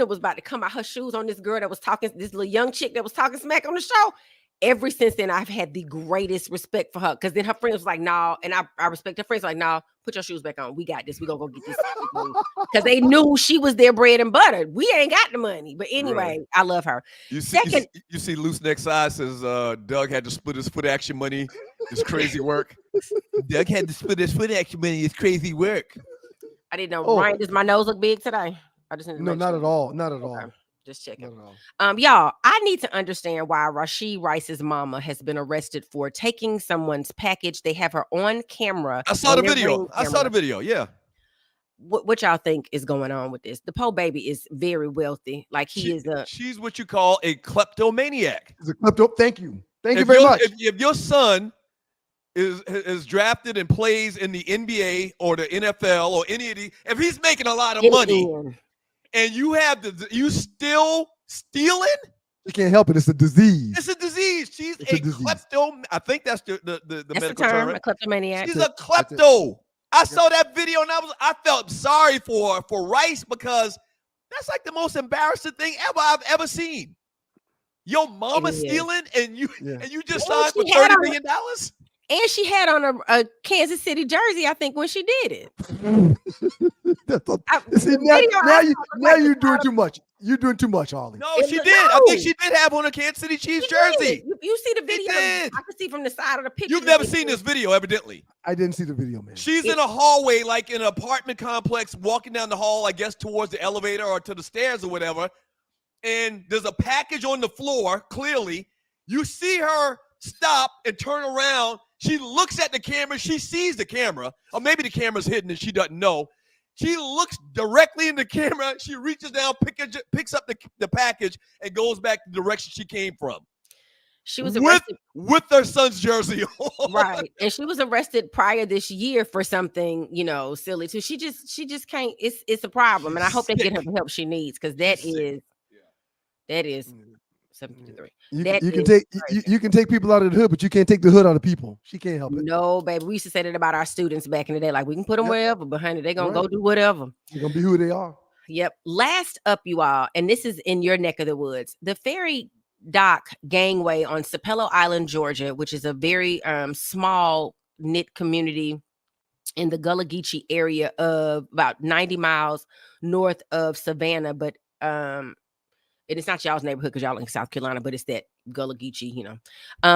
F: was about to come out her shoes on this girl that was talking, this little young chick that was talking smack on the show. ever since then, I've had the greatest respect for her. Because then her friends was like, "No," and I respect her friends like, "No, put your shoes back on. We got this. We gonna go get this." Because they knew she was their bread and butter. We ain't got the money, but anyway, I love her.
C: You see, loose neck side says Doug had to split his foot action money. It's crazy work. Doug had to split his foot action money. It's crazy work.
F: I didn't know. Ryan, does my nose look big today? I just
B: No, not at all. Not at all.
F: Just checking. Y'all, I need to understand why Rashee Rice's mama has been arrested for taking someone's package. They have her on camera.
C: I saw the video. Yeah.
F: What y'all think is going on with this? The poor baby is very wealthy. Like
C: she's what you call a kleptomaniac.
B: He's a klepto. Thank you very much.
C: If your son is drafted and plays in the NBA or the NFL or any of the, if he's making a lot of money and you still stealing,
B: you can't help it. It's a disease.
C: It's a disease. She's a klepto. I think that's the medical term.
F: A kleptomaniac.
C: She's a klepto. I saw that video and I felt sorry for Rice because that's like the most embarrassing thing I've ever seen. Your mama stealing and you just signed for $30 million.
F: And she had on a Kansas City jersey, I think, when she did it.
B: Now you're doing too much. You're doing too much, Harley.
C: No, she did. I think she did have on a Kansas City Chiefs jersey.
F: You see the video? I can see from the side of the picture.
C: You've never seen this video, evidently.
B: I didn't see the video, man.
C: She's in a hallway, like in an apartment complex, walking down the hall, I guess, towards the elevator or to the stairs or whatever. And there's a package on the floor, clearly. You see her stop and turn around. She looks at the camera. She sees the camera. Or maybe the camera's hidden and she doesn't know. She looks directly in the camera. She reaches down, picks up the package, and goes back the direction she came from.
F: She was arrested
C: with her son's jersey on.
F: Right. And she was arrested prior this year for something, silly too. She just can't. It's a problem. And I hope they get her the help she needs, because that is 753.
B: You can take people out of the hood, but you can't take the hood out of people. She can't help it.
F: No, baby. We used to say that about our students back in the day. Like, we can put them wherever, but honey, they're gonna go do whatever.
B: They're gonna be who they are.
F: Yep. Last up, you all, and this is in your neck of the woods. The ferry dock gangway on Sapelo Island, Georgia, which is a very small knit community in the Gullah Geechee area of about 90 miles north of Savannah, but it's not y'all's neighborhood because y'all in South Carolina, but it's that Gullah Geechee,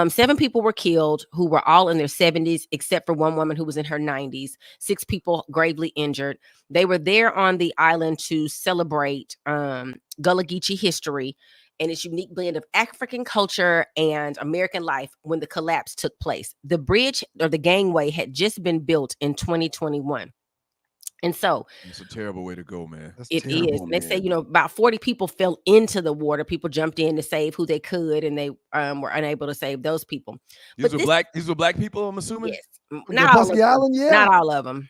F: 7 people were killed who were all in their 70s, except for one woman who was in her 90s. 6 people gravely injured. They were there on the island to celebrate Gullah Geechee history and its unique blend of African culture and American life when the collapse took place. The bridge, or the gangway, had just been built in 2021. And so
C: it's a terrible way to go, man.
F: It is. They say, about 40 people fell into the water. People jumped in to save who they could, and they were unable to save those people.
C: These were black people, I'm assuming?
F: Yes. Not all of them.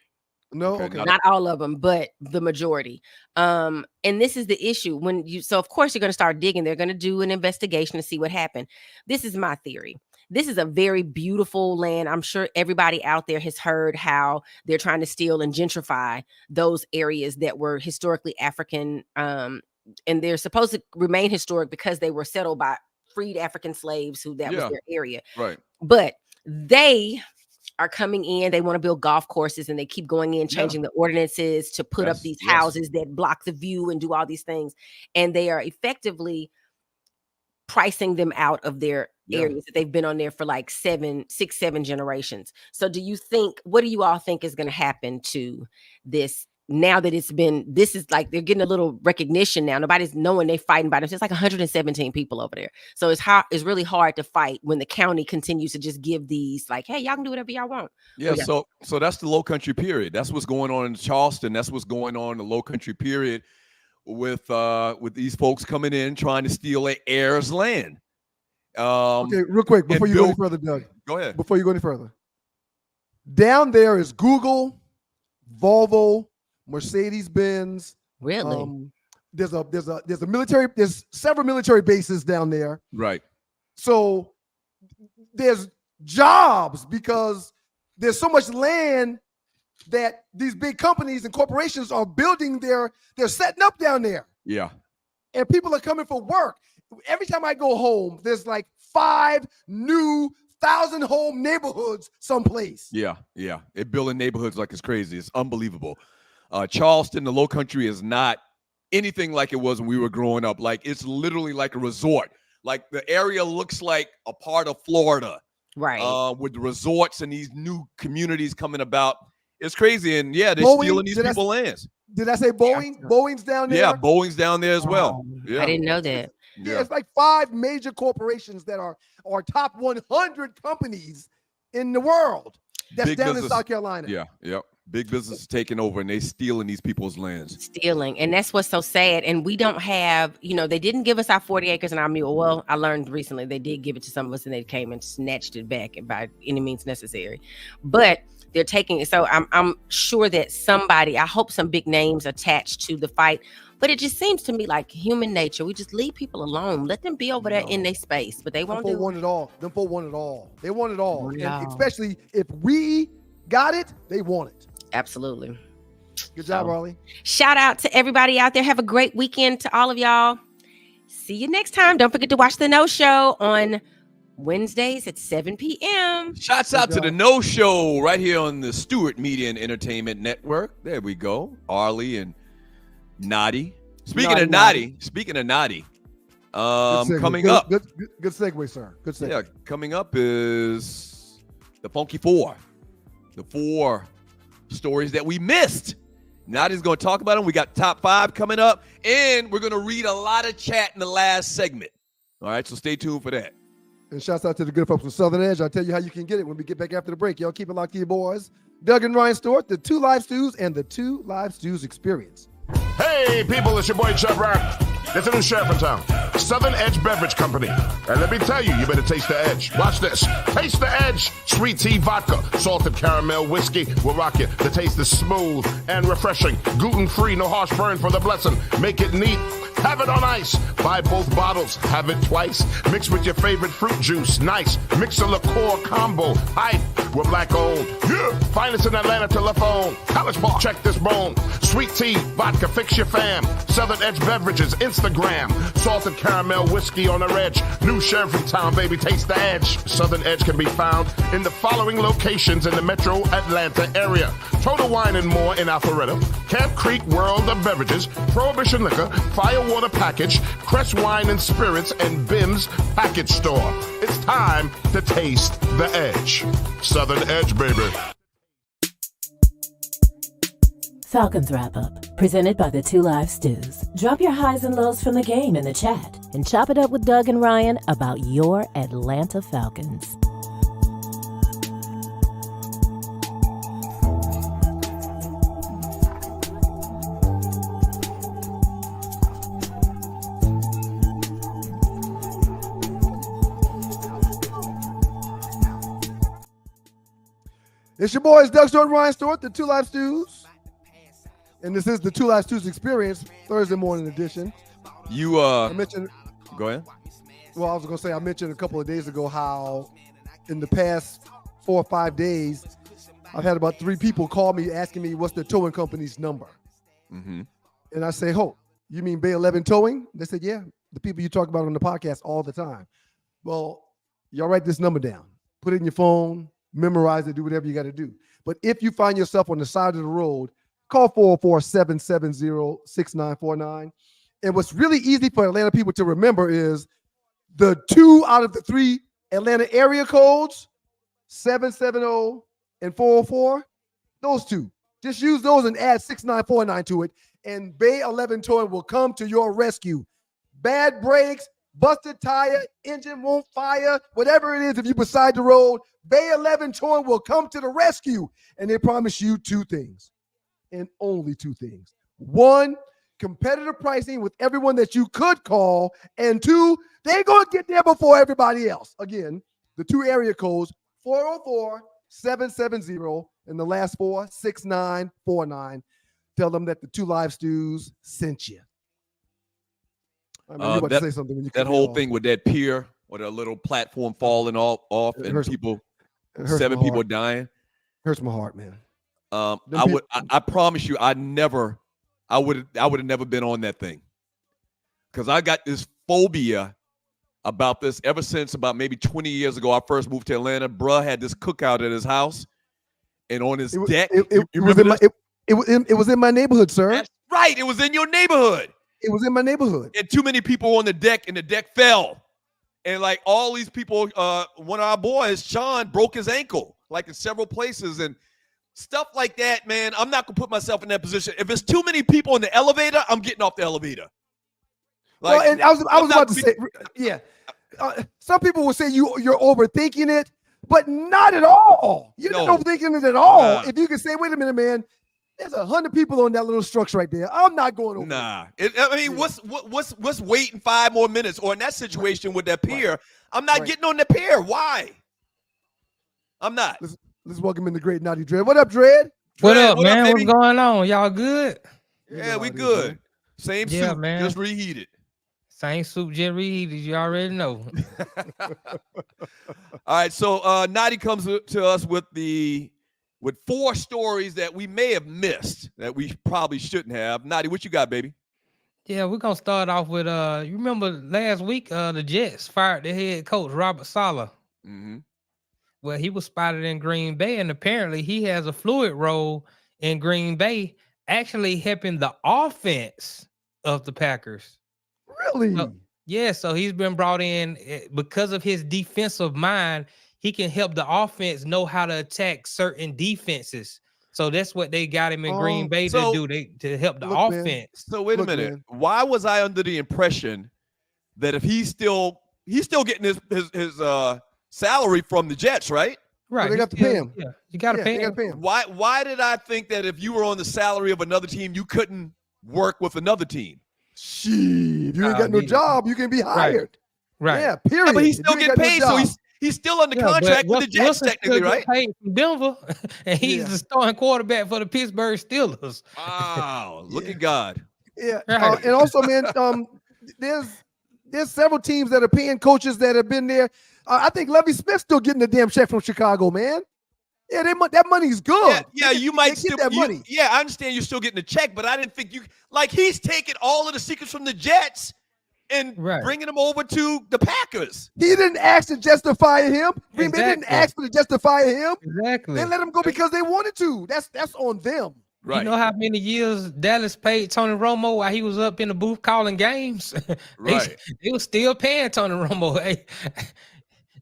B: No,
C: okay.
F: Not all of them, but the majority. And this is the issue. So of course you're going to start digging. They're going to do an investigation to see what happened. This is my theory. This is a very beautiful land. I'm sure everybody out there has heard how they're trying to steal and gentrify those areas that were historically African. And they're supposed to remain historic because they were settled by freed African slaves was their area.
C: Right.
F: But they are coming in. They want to build golf courses, and they keep going in, changing the ordinances to put up these houses that block the view and do all these things. And they are effectively pricing them out of their areas that they've been on there for like 7 generations. So what do you all think is going to happen to this now that this is like, they're getting a little recognition now. Nobody's knowing they're fighting by them. It's like 117 people over there. So it's really hard to fight when the county continues to just give these like, hey, y'all can do whatever y'all want.
C: Yeah. So that's the low country period. That's what's going on in Charleston. That's what's going on in the low country period with these folks coming in trying to steal an heir's land.
B: Okay, real quick before you go any further, Doug.
C: Go ahead.
B: Before you go any further, down there is Google, Volvo, Mercedes-Benz.
F: Really?
B: There's several military bases down there.
C: Right.
B: So there's jobs because there's so much land that these big companies and corporations are building they're setting up down there.
C: Yeah.
B: And people are coming for work. Every time I go home, there's like 5 new 1,000-home neighborhoods someplace.
C: Yeah. They're building neighborhoods like it's crazy. It's unbelievable. Charleston, the Low Country, is not anything like it was when we were growing up. Like, it's literally like a resort. Like, the area looks like a part of Florida.
F: Right.
C: With the resorts and these new communities coming about. It's crazy. And, yeah, they're
B: Boeing,
C: stealing these people's lands.
B: Did I say Boeing? Boeing's down there?
C: Yeah, Boeing's down there as well. Yeah.
F: I didn't know that.
B: Yeah, it's like 5 major corporations that are top 100 companies in the world that's
C: Big
B: down
C: business.
B: in South Carolina.
C: Yeah. Big business is taking over, and they stealing these people's lands.
F: Stealing. And that's what's so sad. And we don't have, they didn't give us our 40 acres and our mule. Well, I learned recently they did give it to some of us, and they came and snatched it back by any means necessary. But they're taking it. So I'm sure that somebody, I hope some big names attached to the fight. But it just seems to me like human nature. We just leave people alone. Let them be over there in their space. But they won't do
B: want it all. Them folk want it all. They want it all.
F: Yeah.
B: And especially if we got it, they want it.
F: Absolutely.
B: Good job, Arlie.
F: Shout out to everybody out there. Have a great weekend to all of y'all. See you next time. Don't forget to watch the No Show on Wednesdays at 7 p.m.
C: Shouts out to the No Show right here on the Stewart Media and Entertainment Network. There we go. Arlie and Naughty. Speaking of Naughty, coming up.
B: Good segue, sir. Good segue.
C: Yeah, coming up is the Funky Four. The 4 stories that we missed. Naughty's going to talk about them. We got top 5 coming up, and we're going to read a lot of chat in the last segment. All right, so stay tuned for that.
B: And shouts out to the good folks from Southern Edge. I'll tell you how you can get it when we get back after the break. Y'all keep it locked to your boys. Doug and Ryan Stewart, the 2 Live Stews and the 2 Live Stews Experience.
D: Hey, people, it's your boy Chubb Rock. There's a new sheriff in town, Southern Edge Beverage Company. And let me tell you, you better taste the edge. Watch this. Taste the edge. Sweet tea vodka, salted caramel whiskey will rock you. The taste is smooth and refreshing. Gluten-free, no harsh burn for the blessing. Make it neat. Have it on ice. Buy both bottles. Have it twice. Mix with your favorite fruit juice. Nice. Mix a liqueur combo. Hype. We're black owned. Yeah. Finest in Atlanta telephone. College Park. Check this bone. Sweet tea, vodka, fix your fam. Southern Edge Beverages, Instagram. Salted caramel whiskey on the edge. New sheriff in town, baby. Taste the edge. Southern Edge can be found in the following locations in the metro Atlanta area. Total Wine and More in Alpharetta. Camp Creek World of Beverages. Prohibition Liquor. Firewater Package. Crest Wine and Spirits. And Bim's Package Store. It's time to taste the edge. Southern Edge, baby.
A: Falcons Wrap Up, presented by the 2 Live Stews. Drop your highs and lows from the game in the chat and chop it up with Doug and Ryan about your Atlanta Falcons.
B: It's your boys, Doug Stewart and Ryan Stewart, the 2 Live Stews. And this is the 2 Live Stews Experience, Thursday morning edition.
C: I
B: mentioned.
C: Go ahead.
B: Well, I was going to say, I mentioned a couple of days ago how in the past 4 or 5 days, I've had about 3 people call me asking me what's the towing company's number.
C: Mm-hmm.
B: And I say, you mean Bay 11 Towing? They said, yeah, the people you talk about on the podcast all the time. Well, y'all write this number down. Put it in your phone, memorize it, do whatever you got to do. But if you find yourself on the side of the road, call 404-770-6949. And what's really easy for Atlanta people to remember is the 2 out of the 3 Atlanta area codes, 770 and 404, those 2. Just use those and add 6949 to it, and Bay 11 Towing will come to your rescue. Bad brakes, busted tire, engine won't fire, whatever it is, if you're beside the road, Bay 11 Towing will come to the rescue. And they promise you 2 things, and only 2 things. 1, competitive pricing with everyone that you could call, and 2, they're going to get there before everybody else. Again, the 2 area codes, 404-770, and the last 4, 6949. Tell them that the 2 Live Stews sent you. I mean, you about to say something when you
C: that whole thing with that pier or that little platform falling off and people, 7 people dying.
B: Hurts my heart, man.
C: I promise you, I would have never been on that thing, because I got this phobia about this ever since about maybe 20 years ago. I first moved to Atlanta. Bruh had this cookout at his house, and on his deck.
B: It was in my neighborhood, sir.
C: That's right. It was in your neighborhood.
B: It was in my neighborhood.
C: And too many people on the deck, and the deck fell. And like all these people, one of our boys, Sean, broke his ankle like in several places and stuff like that, man. I'm not going to put myself in that position. If it's too many people in the elevator, I'm getting off the elevator. Like,
B: well, and I was about to say, yeah. Some people will say you're overthinking it, but not at all. You're not overthinking it at all. If you can say, wait a minute, man, there's 100 people on that little structure right there. I'm not going over.
C: Nah. What's waiting 5 more minutes? Or in that situation with that pier, I'm not getting on the pier. Why? I'm not.
B: Let's welcome in the great Naughty Dread. What up, Dread?
J: What up, man? What's going on? Y'all good?
C: Yeah, we good. Man. Same soup,
J: man.
C: Just reheated.
J: Same soup, just reheated. You already know.
C: All right, so Naughty comes to us with 4 stories that we may have missed that we probably shouldn't have. Naughty, what you got, baby?
J: Yeah, we're gonna start off with you remember last week the Jets fired their head coach Robert Saleh.
C: Mm-hmm.
J: Well, he was spotted in Green Bay, and apparently he has a fluid role in Green Bay, actually helping the offense of the Packers.
B: Really?
J: So he's been brought in because of his defensive mind. He can help the offense know how to attack certain defenses. So that's what they got him in Green Bay to do, to help the offense.
C: Man. So wait a minute. Man. Why was I under the impression that if he's still getting his salary from the Jets, right?
B: Right. Well, they got to pay him.
J: Yeah, you got to pay him.
C: Why did I think that if you were on the salary of another team, you couldn't work with another team?
B: Shit, you ain't got no job. You can be hired.
J: Right.
B: Yeah, period.
C: Yeah, but he's still getting paid, so he's still under contract with the Jets, technically, right?
J: Paid from Denver, and he's the starting quarterback for the Pittsburgh Steelers.
C: Wow, look at God.
B: Yeah, and also, man, there's several teams that are paying coaches that have been there. I think Lovie Smith's still getting the damn check from Chicago, man. Yeah, that money's good.
C: Yeah, you might still
B: get that money.
C: Yeah, I understand you're still getting the check, but I didn't think he's taking all of the secrets from the Jets and bringing them over to the Packers.
B: He didn't ask to justify him. Green Bay didn't ask to justify him.
J: Exactly.
B: They let him go because they wanted to. That's on them.
C: Right.
J: You know how many years Dallas paid Tony Romo while he was up in the booth calling games?
C: Right.
J: They was still paying Tony Romo. Hey,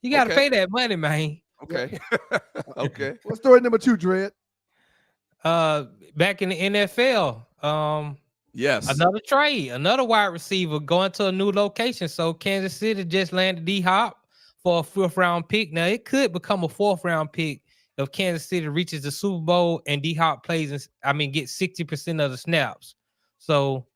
J: you got to pay that money, man.
C: Okay. Okay.
B: What's story number 2, Dread?
J: Back in the NFL,
C: yes,
J: another trade, another wide receiver going to a new location. So Kansas City just landed D-Hop for a 5th-round pick. Now it could become a 4th-round pick if Kansas City reaches the Super Bowl and D-Hop plays, gets 60% of the snaps. So,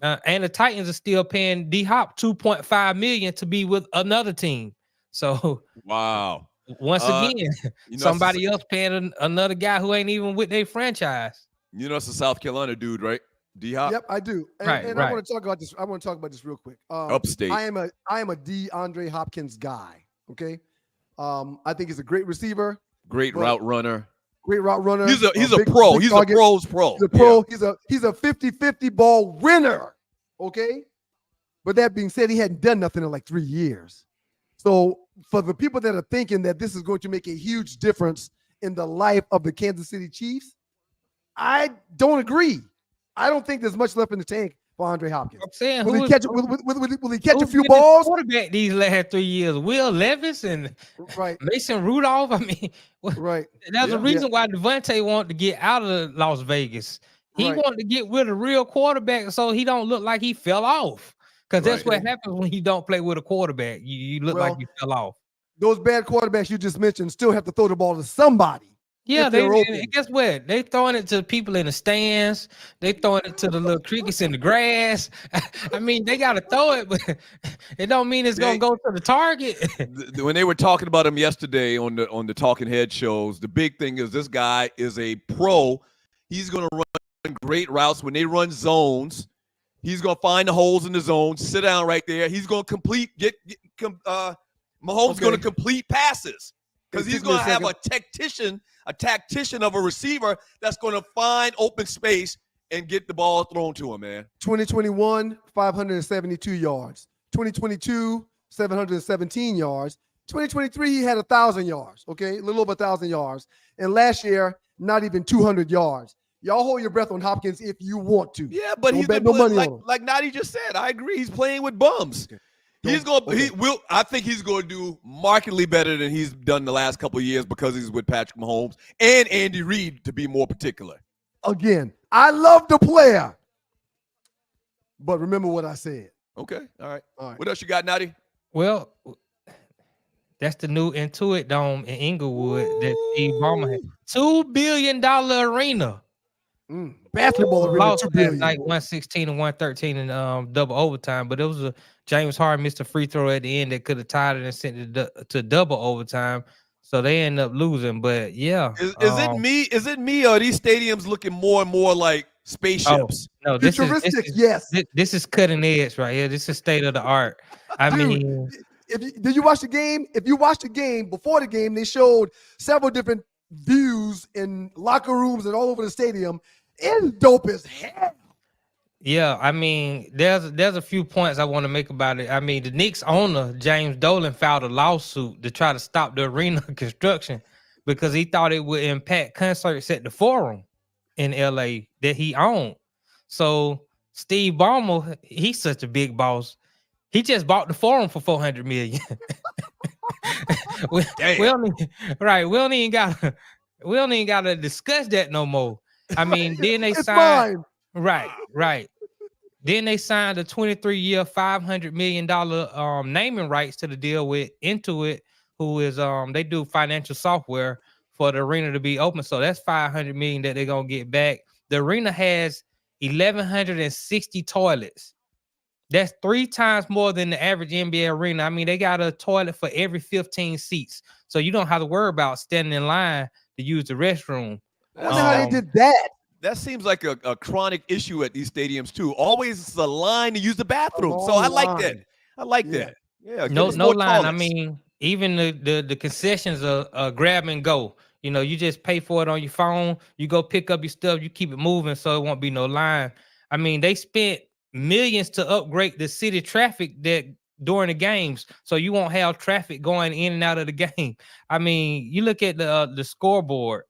J: and the Titans are still paying D-Hop $2.5 million to be with another team. So,
C: wow.
J: Once again, somebody else paying another guy who ain't even with their franchise.
C: You know, it's a South Carolina dude, right? D-Hop.
B: Yep, I do. And I want to talk about this. I want to talk about this real quick.
C: Upstate.
B: I am a DeAndre Hopkins guy. Okay. I think he's a great receiver.
C: Great route runner.
B: Great route runner.
C: He's a pro. He's a pro's pro.
B: He's a pro. Yeah. He's a 50-50 ball winner. Okay. But that being said, he hadn't done nothing in like 3 years. So for the people that are thinking that this is going to make a huge difference in the life of the Kansas City Chiefs, I don't agree. I don't think there's much left in the tank for Andre Hopkins.
J: I'm saying,
B: will he catch a few balls?
J: Quarterback these last 3 years, Will Levis and Mason Rudolph. I mean, there's a reason why Devontae wanted to get out of Las Vegas. He wanted to get with a real quarterback so he don't look like he fell off. Because that's what happens when you don't play with a quarterback. You look like you fell off.
B: Those bad quarterbacks you just mentioned still have to throw the ball to somebody.
J: Yeah, guess what? They throwing it to people in the stands. They throwing it to the little crickets in the grass. I mean, they got to throw it, but it don't mean it's going to go to the target.
C: When they were talking about him yesterday on the Talking Head shows, the big thing is this guy is a pro. He's going to run great routes when they run zones. He's going to find the holes in the zone, sit down right there. He's going to complete, Mahomes going to complete passes because he's going to have a tactician of a receiver that's going to find open space and get the ball thrown to him, man.
B: 2021, 572 yards. 2022, 717 yards. 2023, he had 1,000 yards, okay? A little over 1,000 yards. And last year, not even 200 yards. Y'all hold your breath on Hopkins if you want to.
C: Yeah, but
B: Don't
C: he's
B: bet
C: been
B: no money
C: like,
B: on him.
C: like Nadi just said. I agree. He's playing with bums.
B: Okay.
C: I think he's going to do markedly better than he's done the last couple of years because he's with Patrick Mahomes and Andy Reid, to be more particular.
B: Again, I love the player. But remember what I said.
C: Okay. All right.
B: All right.
C: What else you got, Nadi?
J: Well, that's the new Intuit Dome in Inglewood that Steve Ballmer had. $2 billion arena.
B: Basketball arena,
J: Lost
B: $2 billion.
J: like 116 and 113 in double overtime, but it was a James Harden missed a free throw at the end that could have tied it and sent it to double overtime. So they end up losing. But yeah,
C: Is it me? Is it me? Or are these stadiums looking more and more like spaceships?
J: No,
B: Futuristic, yes.
J: This is cutting edge right here. This is state of the art. I mean,
B: did you watch the game? If you watched the game, before the game, they showed several different views in locker rooms and all over the stadium. It's dope as hell.
J: Yeah, I mean, there's a few points I want to make about it. I mean, the Knicks owner, James Dolan, filed a lawsuit to try to stop the arena construction because he thought it would impact concerts at the Forum in LA that he owned. So Steve Ballmer, he's such a big boss. He just bought the Forum for $400 million. we don't even gotta discuss that no more. I mean, then they signed right. Then they signed a 23-year, $500 million naming rights to the deal with Intuit, who is they do financial software for the arena to be open. So that's $500 million that they're gonna get back. The arena has 1,160 toilets. That's 3 times more than the average NBA arena. I mean, they got a toilet for every 15 seats. So you don't have to worry about standing in line to use the restroom.
B: I wonder how they did that.
C: That seems like a chronic issue at these stadiums too. Always a line to use the bathroom. So I like that. I like that. Yeah.
J: No line. I mean, even the concessions are grab and go. You know, you just pay for it on your phone. You go pick up your stuff. You keep it moving, so it won't be no line. I mean, they spent millions to upgrade the city traffic that during the games, so you won't have traffic going in and out of the game. I mean, you look at the scoreboard.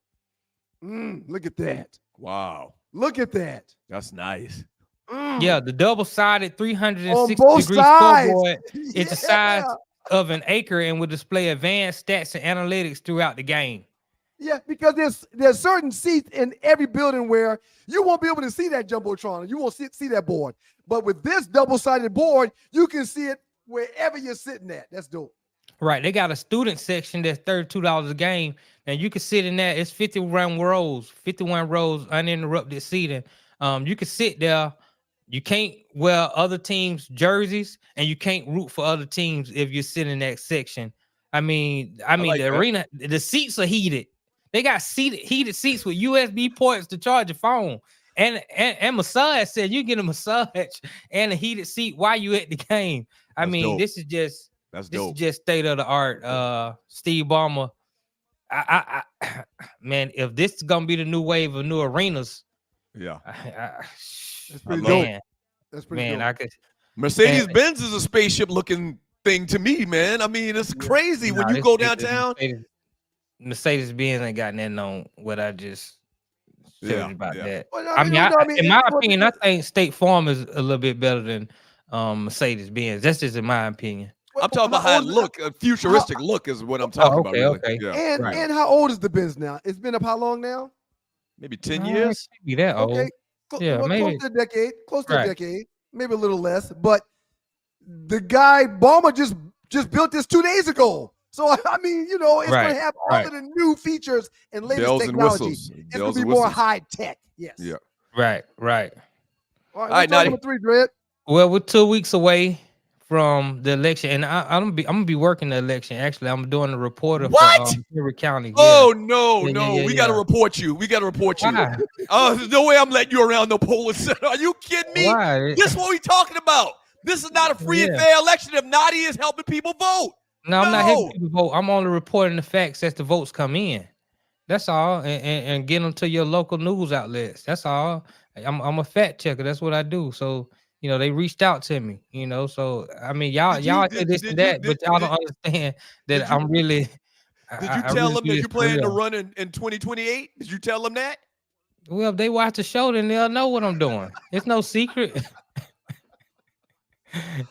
B: Look at that.
C: Wow.
B: Look at that.
C: That's nice.
J: Yeah, the double-sided 360-degree scoreboard is the size of an acre and will display advanced stats and analytics throughout the game.
B: Yeah, because there's certain seats in every building where you won't be able to see that jumbotron. You won't see that board. But with this double-sided board, you can see it wherever you're sitting at. That's dope.
J: Right. They got a student section that's $32 a game. And you can sit in there. It's 51 rows uninterrupted seating. You can sit there. You can't wear other teams' jerseys, and you can't root for other teams if you're sitting in that section. I mean, like the arena, the seats are heated. They got heated seats with USB ports to charge your phone. And massage said you get a massage and a heated seat while you at the game. I mean,
C: dope.
J: this is just
C: dope.
J: Is just state of the art. Steve Ballmer. I man, if this is gonna be the new wave of new arenas,
C: yeah,
B: that's pretty dope. That's pretty dope.
J: I could.
C: Mercedes-Benz is a spaceship looking thing to me, man. I mean, it's crazy when you go downtown.
J: Mercedes-Benz ain't got nothing on what I just said about that.
B: Well,
J: in my opinion, I think State Farm is a little bit better than Mercedes-Benz. That's just in my opinion.
C: I'm talking about how it look, a futuristic look is what I'm talking about. Really.
J: Okay.
C: Yeah.
B: And how old is the Benz now? It's been up how long now?
C: Maybe 10 years.
J: Maybe that old.
B: Okay.
J: Maybe
B: close to a decade. Close to a decade. Maybe a little less. But the guy Ballmer just built this 2 days ago. So I mean, it's going to have all of the new features and latest
C: bells
B: technology.
C: And whistles.
B: It's going to be more high tech. Yes.
C: Yeah.
J: Right.
B: All right. Number 3, Dred.
J: Well, we're 2 weeks away from the election, and I'm gonna be working the election. Actually, I'm doing a reporter for Henry County.
C: Oh no, we gotta report you. We gotta report you.
J: Why?
C: There's no way I'm letting you around the polling center. Are you kidding me?
J: Why?
C: This is what we talking about. This is not a free and fair election if Nadi is helping people vote.
J: No, I'm not helping people vote. I'm only reporting the facts as the votes come in. That's all, and get them to your local news outlets. That's all. I'm a fact checker. That's what I do. So they reached out to me, so I mean, y'all
C: Did you-
J: say this
C: did
J: and
C: you-
J: that, but
C: did-
J: y'all
C: did-
J: don't understand
C: did
J: that
C: you-
J: I'm really.
C: Did you
J: I
C: tell
J: really
C: them
J: do
C: that
J: this
C: you
J: for
C: plan to
J: real.
C: run in 2028? Did you tell them that?
J: Well, if they watch the show, then they'll know what I'm doing. It's no secret.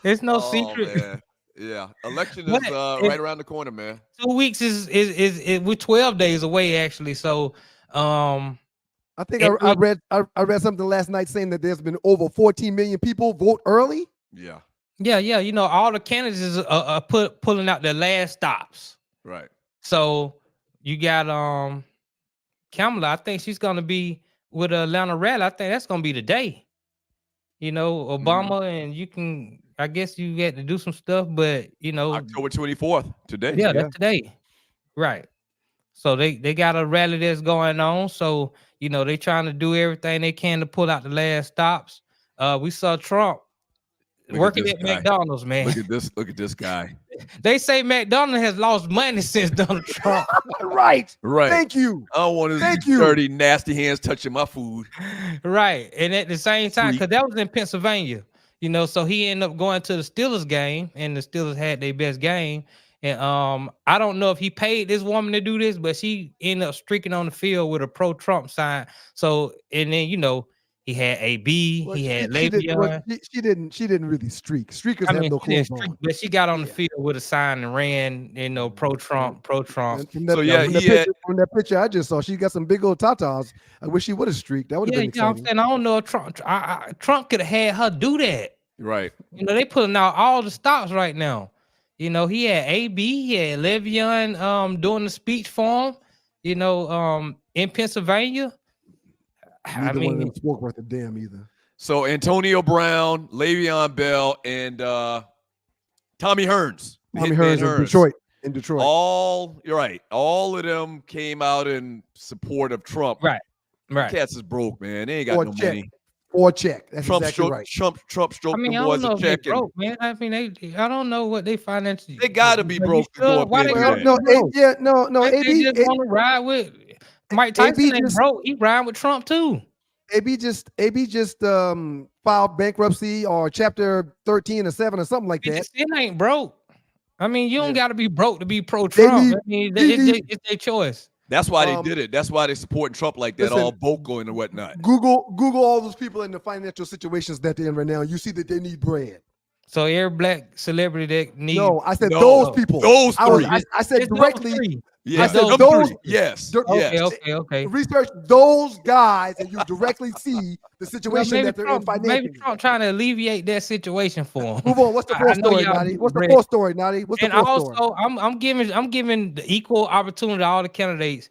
J: It's no secret.
C: Man. Yeah. Election
J: But
C: is
J: if-
C: right around the corner, man.
J: 2 weeks is we're 12 days away actually. So
B: I think
J: It
B: I
J: would-
B: read something last night saying that there's been over 14 million people vote early.
C: Yeah.
J: yeah, all the candidates are pulling out their last stops.
C: Right.
J: So you got Kamala. I think she's gonna be with Atlanta rally. I think that's gonna be the day. Obama, and you can. I guess you get to do some stuff, but
C: October 24th today.
J: yeah, that's today, right? So they got a rally that's going on. So they trying to do everything they can to pull out the last stops. We saw Trump
C: Look
J: working
C: this
J: at
C: guy.
J: McDonald's, man.
C: Look at this guy.
J: They say McDonald's has lost money since Donald Trump.
B: Right.
C: Right.
B: Thank you.
C: I don't want
B: Thank
C: his
B: you.
C: dirty, nasty hands touching my food.
J: Right. And at the same time,
C: Sweet.
J: because that was in Pennsylvania, so he ended up going to the Steelers game, and the Steelers had their best game. And I don't know if he paid this woman to do this, but she ended up streaking on the field with a pro-Trump sign. So, and then he had AB,
B: Well,
J: he had
B: she
J: Le'Veon.
B: she didn't really streak. Streakers
J: I
B: have
J: mean,
B: no
J: she didn't
B: clothes
J: streak,
B: on.
J: but she got on the field with a sign and ran, pro-Trump.
B: And from that,
C: So, yeah,
B: from that
C: he had-
B: picture, from that picture I just saw, she got some big old tatas. I wish she would have streaked. That would have
J: Yeah,
B: been
J: you know what I'm
B: exciting.
J: saying? I don't know if Trump could have had her do that.
C: Right.
J: They pulling out all the stops right now. He had AB, he had Le'Veon doing the speech for him, in Pennsylvania.
B: Neither one of them spoke worth a damn either.
C: So Antonio Brown, Le'Veon Bell, and Tommy Hearns.
B: Tommy
C: Hitman
B: Hearns in Detroit.
C: You're right. All of them came out in support of Trump.
J: Right.
C: Cats is broke, man. They ain't got
B: Or
C: no
B: check.
C: money.
B: Or check. That's
C: Trump
B: exactly
C: stroked,
B: right.
C: Trump stroked
J: I mean,
C: the
J: I
C: boys
J: don't know
C: a
J: if they
C: check. and
J: broke, man. I mean, I don't know what they financially.
C: They gotta be broke to go up
J: Why
C: there
J: they
C: and do
J: gotta
C: that.
B: No,
J: They
B: AB,
J: just want to ride with Mike Tyson.
B: AB
J: Ain't
B: just-
J: broke. He riding with Trump too.
B: AB just filed bankruptcy or chapter 13 or 7 or something like
J: It
B: that.
J: still ain't broke. I mean, you don't got to be broke to be
B: They
J: pro-Trump.
B: need-
J: I mean,
B: they need-
J: it's their choice.
C: That's why they
B: Um,
C: did it. That's why they supporting Trump like that,
B: listen,
C: all vocal and whatnot.
B: Google all those people in the financial situations that they're in right now. You see that they need bread.
J: So every black celebrity that needs.
B: No, I said
C: No.
B: those people.
C: Those
B: I was-
C: three.
B: I said
J: It's those
B: directly.
J: three.
C: Yeah,
B: I said
C: them
B: those-
C: three. Yes.
B: Dir-
J: Okay.
B: Research those guys, and you directly see the
J: Well,
B: situation
J: maybe
B: that they're in
J: Trump,
B: financially.
J: maybe Trump trying to alleviate that situation for him.
B: Move on. What's the
J: I
B: fourth
J: know
B: story,
J: y'all
B: Nadi?
J: need
B: What's the
J: bread.
B: fourth story, Nadi? What's the
J: And
B: fourth
J: also,
B: story?
J: I'm giving the equal opportunity to all the candidates.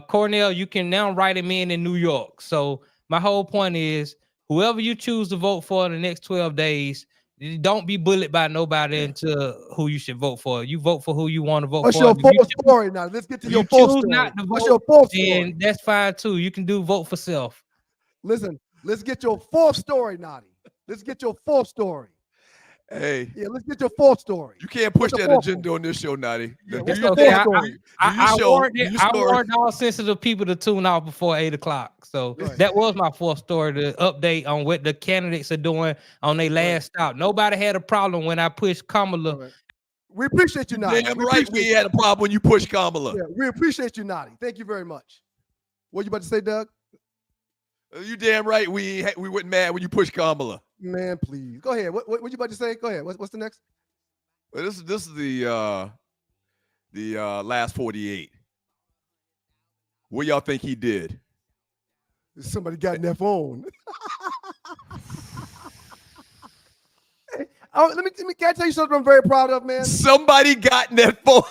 J: Cornell, you can now write him in New York. So my whole point is, whoever you choose to vote for in the next 12 days, you don't be bullied by nobody into who you should vote for. You vote for who you want to vote
B: What's
J: for.
B: your
J: And if you
B: fourth story now? Let's get to
J: if
B: your
J: you
B: fourth
J: choose
B: story.
J: not to
B: What's
J: vote,
B: your fourth story?
J: then that's fine too. You can do vote for self.
B: Listen, let's get your fourth story, Nadi. Let's get your fourth story.
C: Hey,
B: Yeah, let's get your fourth story.
C: you can't push
B: What's the
C: that
B: fourth
C: agenda on this show, Naughty.
B: Yeah,
C: Do
B: what's
C: your
B: the
J: okay.
B: fourth
C: thing.
B: story?
J: I warned all sensitive people to tune out before 8:00. So
B: Right.
J: that was my fourth story to update on what the candidates are doing on their last stop. Nobody had a problem when I pushed Kamala.
B: All right. We appreciate you, Nadi.
C: Damn
B: We
C: right,
B: appreciate
C: we had a problem when you pushed Kamala.
B: Yeah, we appreciate you, Nadi. Thank you very much. What you about to say, Doug?
C: You damn right, we went mad when you pushed Kamala.
B: Man, please. Go ahead. What you about to say? Go ahead. What's the next?
C: Well, this is the last 48. What y'all think he did?
B: Somebody got in their phone. Oh, let me can I tell you something I'm very proud of, man?
C: Somebody got in that phone.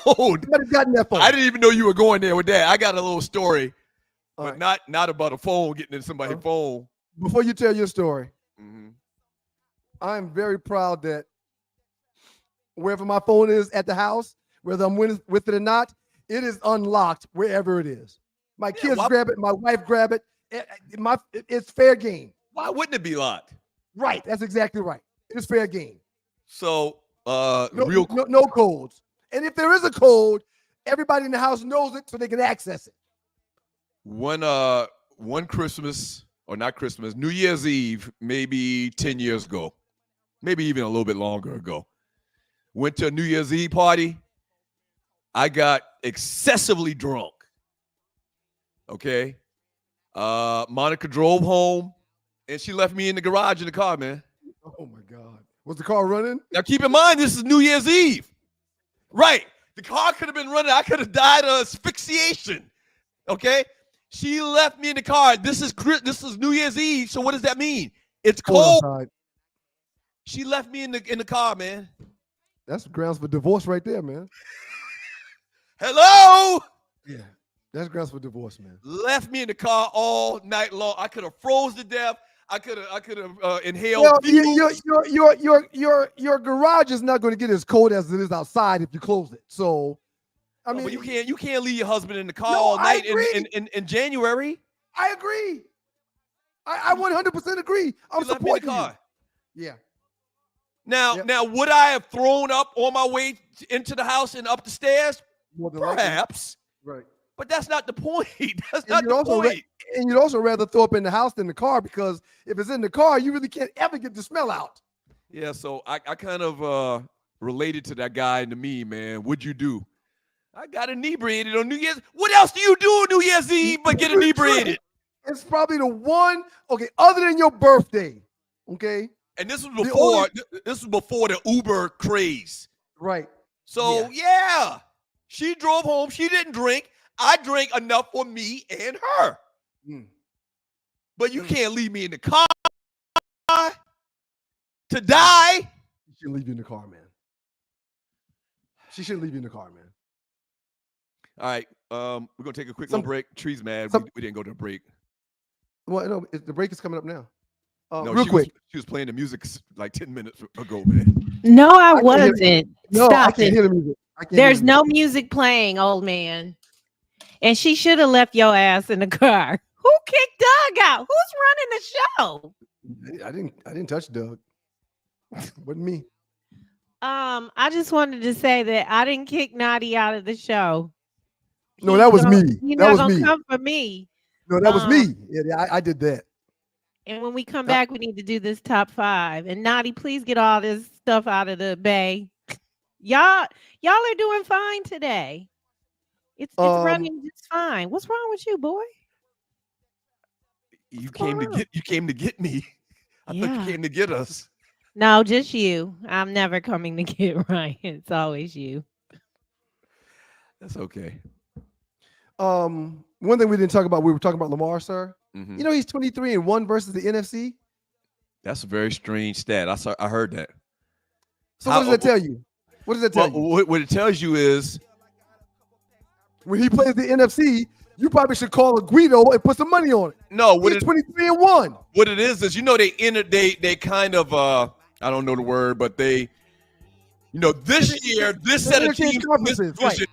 B: Somebody got in that phone.
C: I didn't even know you were going there with that. I got a little story,
B: All
C: but
B: right.
C: not about a phone getting in somebody's phone.
B: Before you tell your story,
C: Mhm.
B: I'm very proud that wherever my phone is at the house, whether I'm with it or not, it is unlocked wherever it is. My kids
C: why-
B: grab it, my wife grab it. It's fair game.
C: Why wouldn't it be locked?
B: Right. That's exactly right. It's fair game.
C: So,
B: No codes. And if there is a code, everybody in the house knows it so they can access it.
C: one Christmas, or not Christmas, New Year's Eve, maybe 10 years ago, maybe even a little bit longer ago. Went to a New Year's Eve party. I got excessively drunk. Okay. Monica drove home, and she left me in the garage in the car, man.
B: Oh, my God. Was the car running?
C: Now, keep in mind, this is New Year's Eve. Right. The car could have been running. I could have died of asphyxiation. Okay. She left me in the car. This is New Year's Eve. So what does that mean? It's cold. She left me in the car, man.
B: That's grounds for divorce right there, man.
C: Hello?
B: Yeah. That's grounds for divorce, man.
C: Left me in the car all night long. I could have froze to death. I could have inhaled. Well,
B: your garage is not going to get as cold as it is outside if you close it. So, I mean,
C: but you can't leave your husband in the car all night in January.
B: I agree. I 100% agree. I'm supporting you. Yeah.
C: Now, would I have thrown up on my way into the house and up the stairs? Perhaps.
B: Right.
C: But that's not the point. That's not the point.
B: And you'd also rather throw up in the house than the car, because if it's in the car, you really can't ever get the smell out.
C: Yeah, so I kind of related to that guy and to me, man. What'd you do? I got inebriated on New Year's. What else do you do on New Year's Eve but get inebriated?
B: It's probably the one, other than your birthday, okay?
C: And this was before the Uber craze.
B: Right.
C: So, yeah, she drove home. She didn't drink. I drank enough for me and her. But you can't leave me in the car to die.
B: She shouldn't leave you in the car, man. She shouldn't leave you in the car, man.
C: All right. We're going to take a quick little break. Tree's mad. We didn't go to a break.
B: Well, no, the break is coming up now.
C: No,
B: real quick.
C: She was playing the music like 10 minutes ago, man.
K: No, I wasn't.
B: No,
K: Stop
B: I can't
K: it.
B: hear the music.
K: There's no music playing, old man. And she should have left your ass in the car. Who kicked Doug out? Who's running the show?
B: I didn't touch Doug. Wasn't me.
K: I just wanted to say that I didn't kick Naughty out of the show.
B: No, that was me.
K: That was me. Come for me.
B: No, that was me. Yeah, I did that.
K: And when we come back, we need to do this top 5. And Naughty, please get all this stuff out of the bay. Y'all are doing fine today. It's running just fine. What's wrong with you, boy?
C: You came to get me. I thought you came to get us.
K: No, just you. I'm never coming to get Ryan. It's always you.
C: That's okay.
B: One thing we didn't talk about, we were talking about Lamar, sir.
C: Mm-hmm.
B: You know, he's 23-1 versus the NFC.
C: That's a very strange stat. I heard that.
B: So what does that tell you? What does that tell you?
C: What it tells you is,
B: when he plays the NFC, you probably should call a Guido and put some money on it.
C: No,
B: he's 23-1.
C: What it is, they kind of I don't know the word, but this year, this set of teams, this division,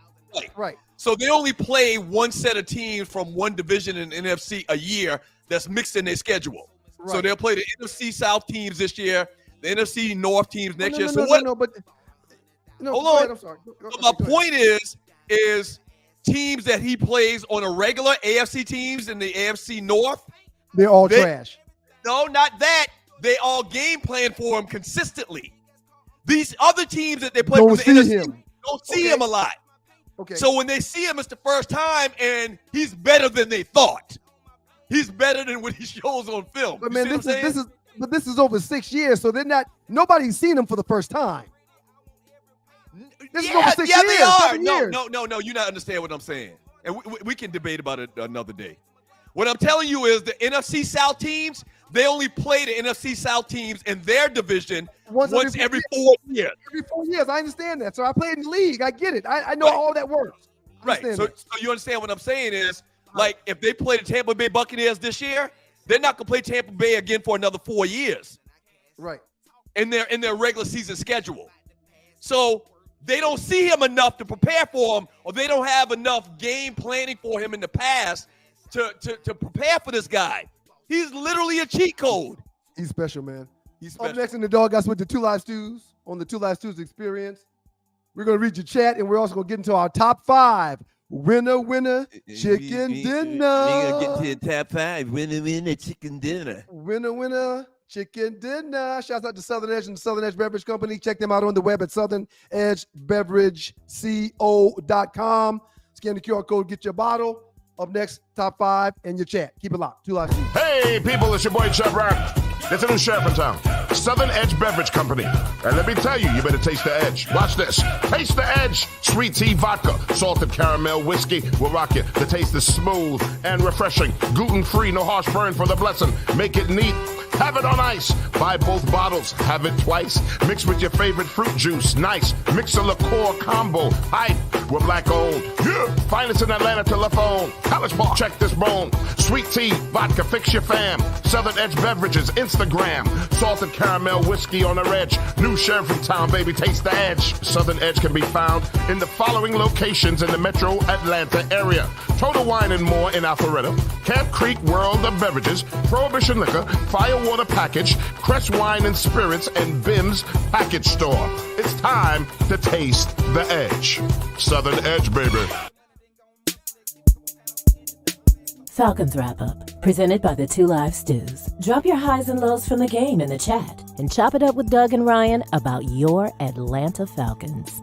B: right.
C: So they only play one set of teams from one division in NFC a year that's mixed in their schedule. Right. So they'll play the NFC South teams this year, the NFC North teams next year.
B: Hold on. I'm sorry.
C: My point is teams that he plays on a regular AFC teams in the AFC North.
B: They're all trash.
C: No, not that. They all game plan for him consistently. These other teams that they play for the NFC don't see him a lot.
B: Okay.
C: So when they see him, it's the first time, and he's better than they thought. He's better than what he shows on film.
B: But man, this is over 6 years, so nobody's seen him for the first time. This is over 6 years.
C: They are.
B: 7 years.
C: No, you not understand what I'm saying. And we can debate about it another day. What I'm telling you is the NFC South teams, they only play the NFC South teams in their division once every 4 years.
B: Every 4 years, I understand that. So I played in the league. I get it. I know all that works.
C: Right. So you understand what I'm saying is, like, if they play the Tampa Bay Buccaneers this year, they're not going to play Tampa Bay again for another 4 years.
B: Right.
C: In their regular season schedule. So they don't see him enough to prepare for him, or they don't have enough game planning for him in the past to prepare for this guy. He's literally a cheat code.
B: He's special, man.
C: He's special.
B: Up next in the Dog Guys with the Two Live Stews on the Two Live Stews Experience. We're going to read your chat, and we're also going to get into our top 5. Winner, chicken dinner.
C: We're going to get to the top 5. Winner, chicken dinner.
B: Winner, chicken dinner. Shouts out to Southern Edge and the Southern Edge Beverage Company. Check them out on the web at southernedgebeverageco.com. Scan the QR code, get your bottle. Up next, top 5 and your chat. Keep it locked. 2 Live Stews.
D: Hey, people, it's your boy Chef Rock. There's a new sheriff in town. Southern Edge Beverage Company. And let me tell you, you better taste the edge. Watch this. Taste the edge. Sweet tea vodka, salted caramel whiskey will rock you. The taste is smooth and refreshing. Gluten-free, no harsh burn for the blessing. Make it neat. Have it on ice. Buy both bottles. Have it twice. Mix with your favorite fruit juice. Nice. Mix a liqueur combo. Hype. We're black owned. Yeah. Finest in Atlanta telephone. College Park. Check this bone. Sweet tea, vodka, fix your fam. Southern Edge Beverages, Instagram. Salted caramel whiskey on the edge. New sheriff in town, baby. Taste the edge. Southern Edge can be found in the following locations in the metro Atlanta area. Total Wine and More in Alpharetta. Camp Creek World of Beverages. Prohibition Liquor. Firewater Package. Crest Wine and Spirits and Bim's Package Store. It's time to taste the edge. Southern Edge, baby.
A: Falcons Wrap Up, presented by the 2 Live Stews. Drop your highs and lows from the game in the chat and chop it up with Doug and Ryan about your Atlanta Falcons.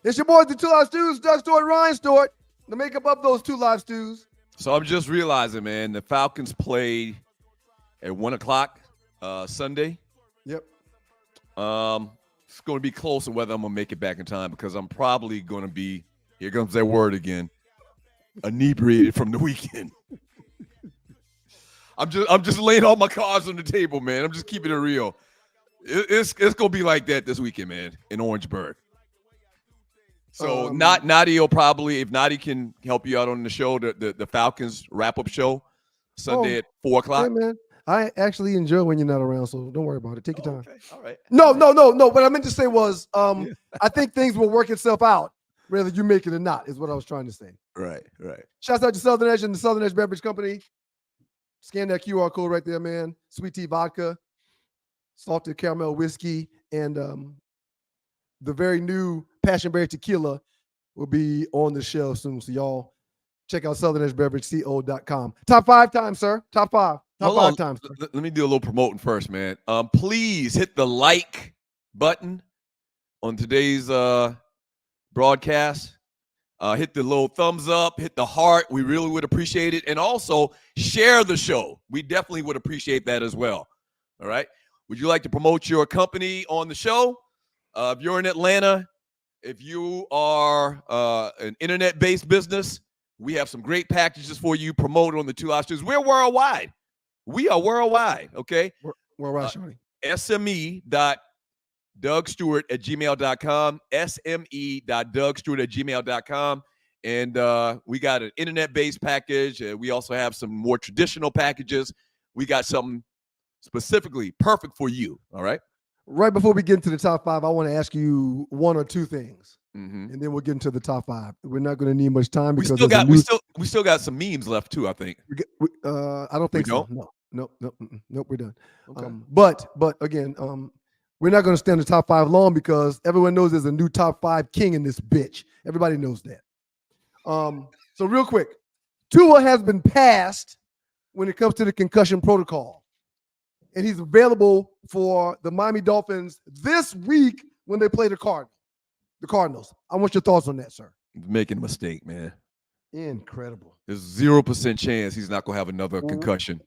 B: It's your boys, the 2 Live Stews, Doug Stewart, Ryan Stewart. The makeup of those 2 Live Stews.
C: So I'm just realizing, man, the Falcons played at 1 o'clock Sunday.
B: Yep.
C: It's going to be close on whether I'm going to make it back in time because I'm probably going to be, here comes that word again, inebriated from the weekend. I'm just laying all my cards on the table, man. I'm just keeping it real. It's going to be like that this weekend, man, in Orangeburg. So Nadi will probably, if Nadi can help you out on the show, the Falcons wrap-up show Sunday at 4 o'clock.
B: Hey, man, I actually enjoy when you're not around, so don't worry about it. Take your time.
C: Okay. All right.
B: No. What I meant to say was I think things will work itself out, whether you make it or not, is what I was trying to say.
C: Right.
B: Shouts out to Southern Edge and the Southern Edge Beverage Company. Scan that QR code right there, man. Sweet tea vodka, salted caramel whiskey, and the very new Passion Berry Tequila will be on the shelf soon. So y'all check out southernedgebeverageco.com. Top 5 times, sir. Top 5. Top 5 times. Sir.
C: Let me do a little promoting first, man. Please hit the like button on today's broadcast. Hit the little thumbs up, hit the heart. We really would appreciate it. And also share the show. We definitely would appreciate that as well. All right. Would you like to promote your company on the show? If you're in Atlanta, if you are an internet-based business, we have some great packages for you promoted on the 2 Live Stews. We're worldwide. We are worldwide, okay?
B: Worldwide, Shorty.
C: sme.dougstewart@gmail.com, sme.dougstewart@gmail.com. And we got an internet-based package. We also have some more traditional packages. We got something specifically perfect for you, all right?
B: Right before we get into the top 5, I want to ask you 1 or 2 things,
C: and
B: then we'll get into the top 5. We're not going to need much time because
C: we still got some memes left too. I think.
B: I don't think so. No. Nope. We're done.
C: Okay.
B: But again, we're not going to stay in the top 5 long because everyone knows there's a new top 5 king in this bitch. Everybody knows that. So real quick, Tua has been passed when it comes to the concussion protocol. And he's available for the Miami Dolphins this week when they play the Cardinals. I want your thoughts on that, sir.
C: Making a mistake, man.
B: Incredible.
C: There's 0% chance he's not gonna have another concussion.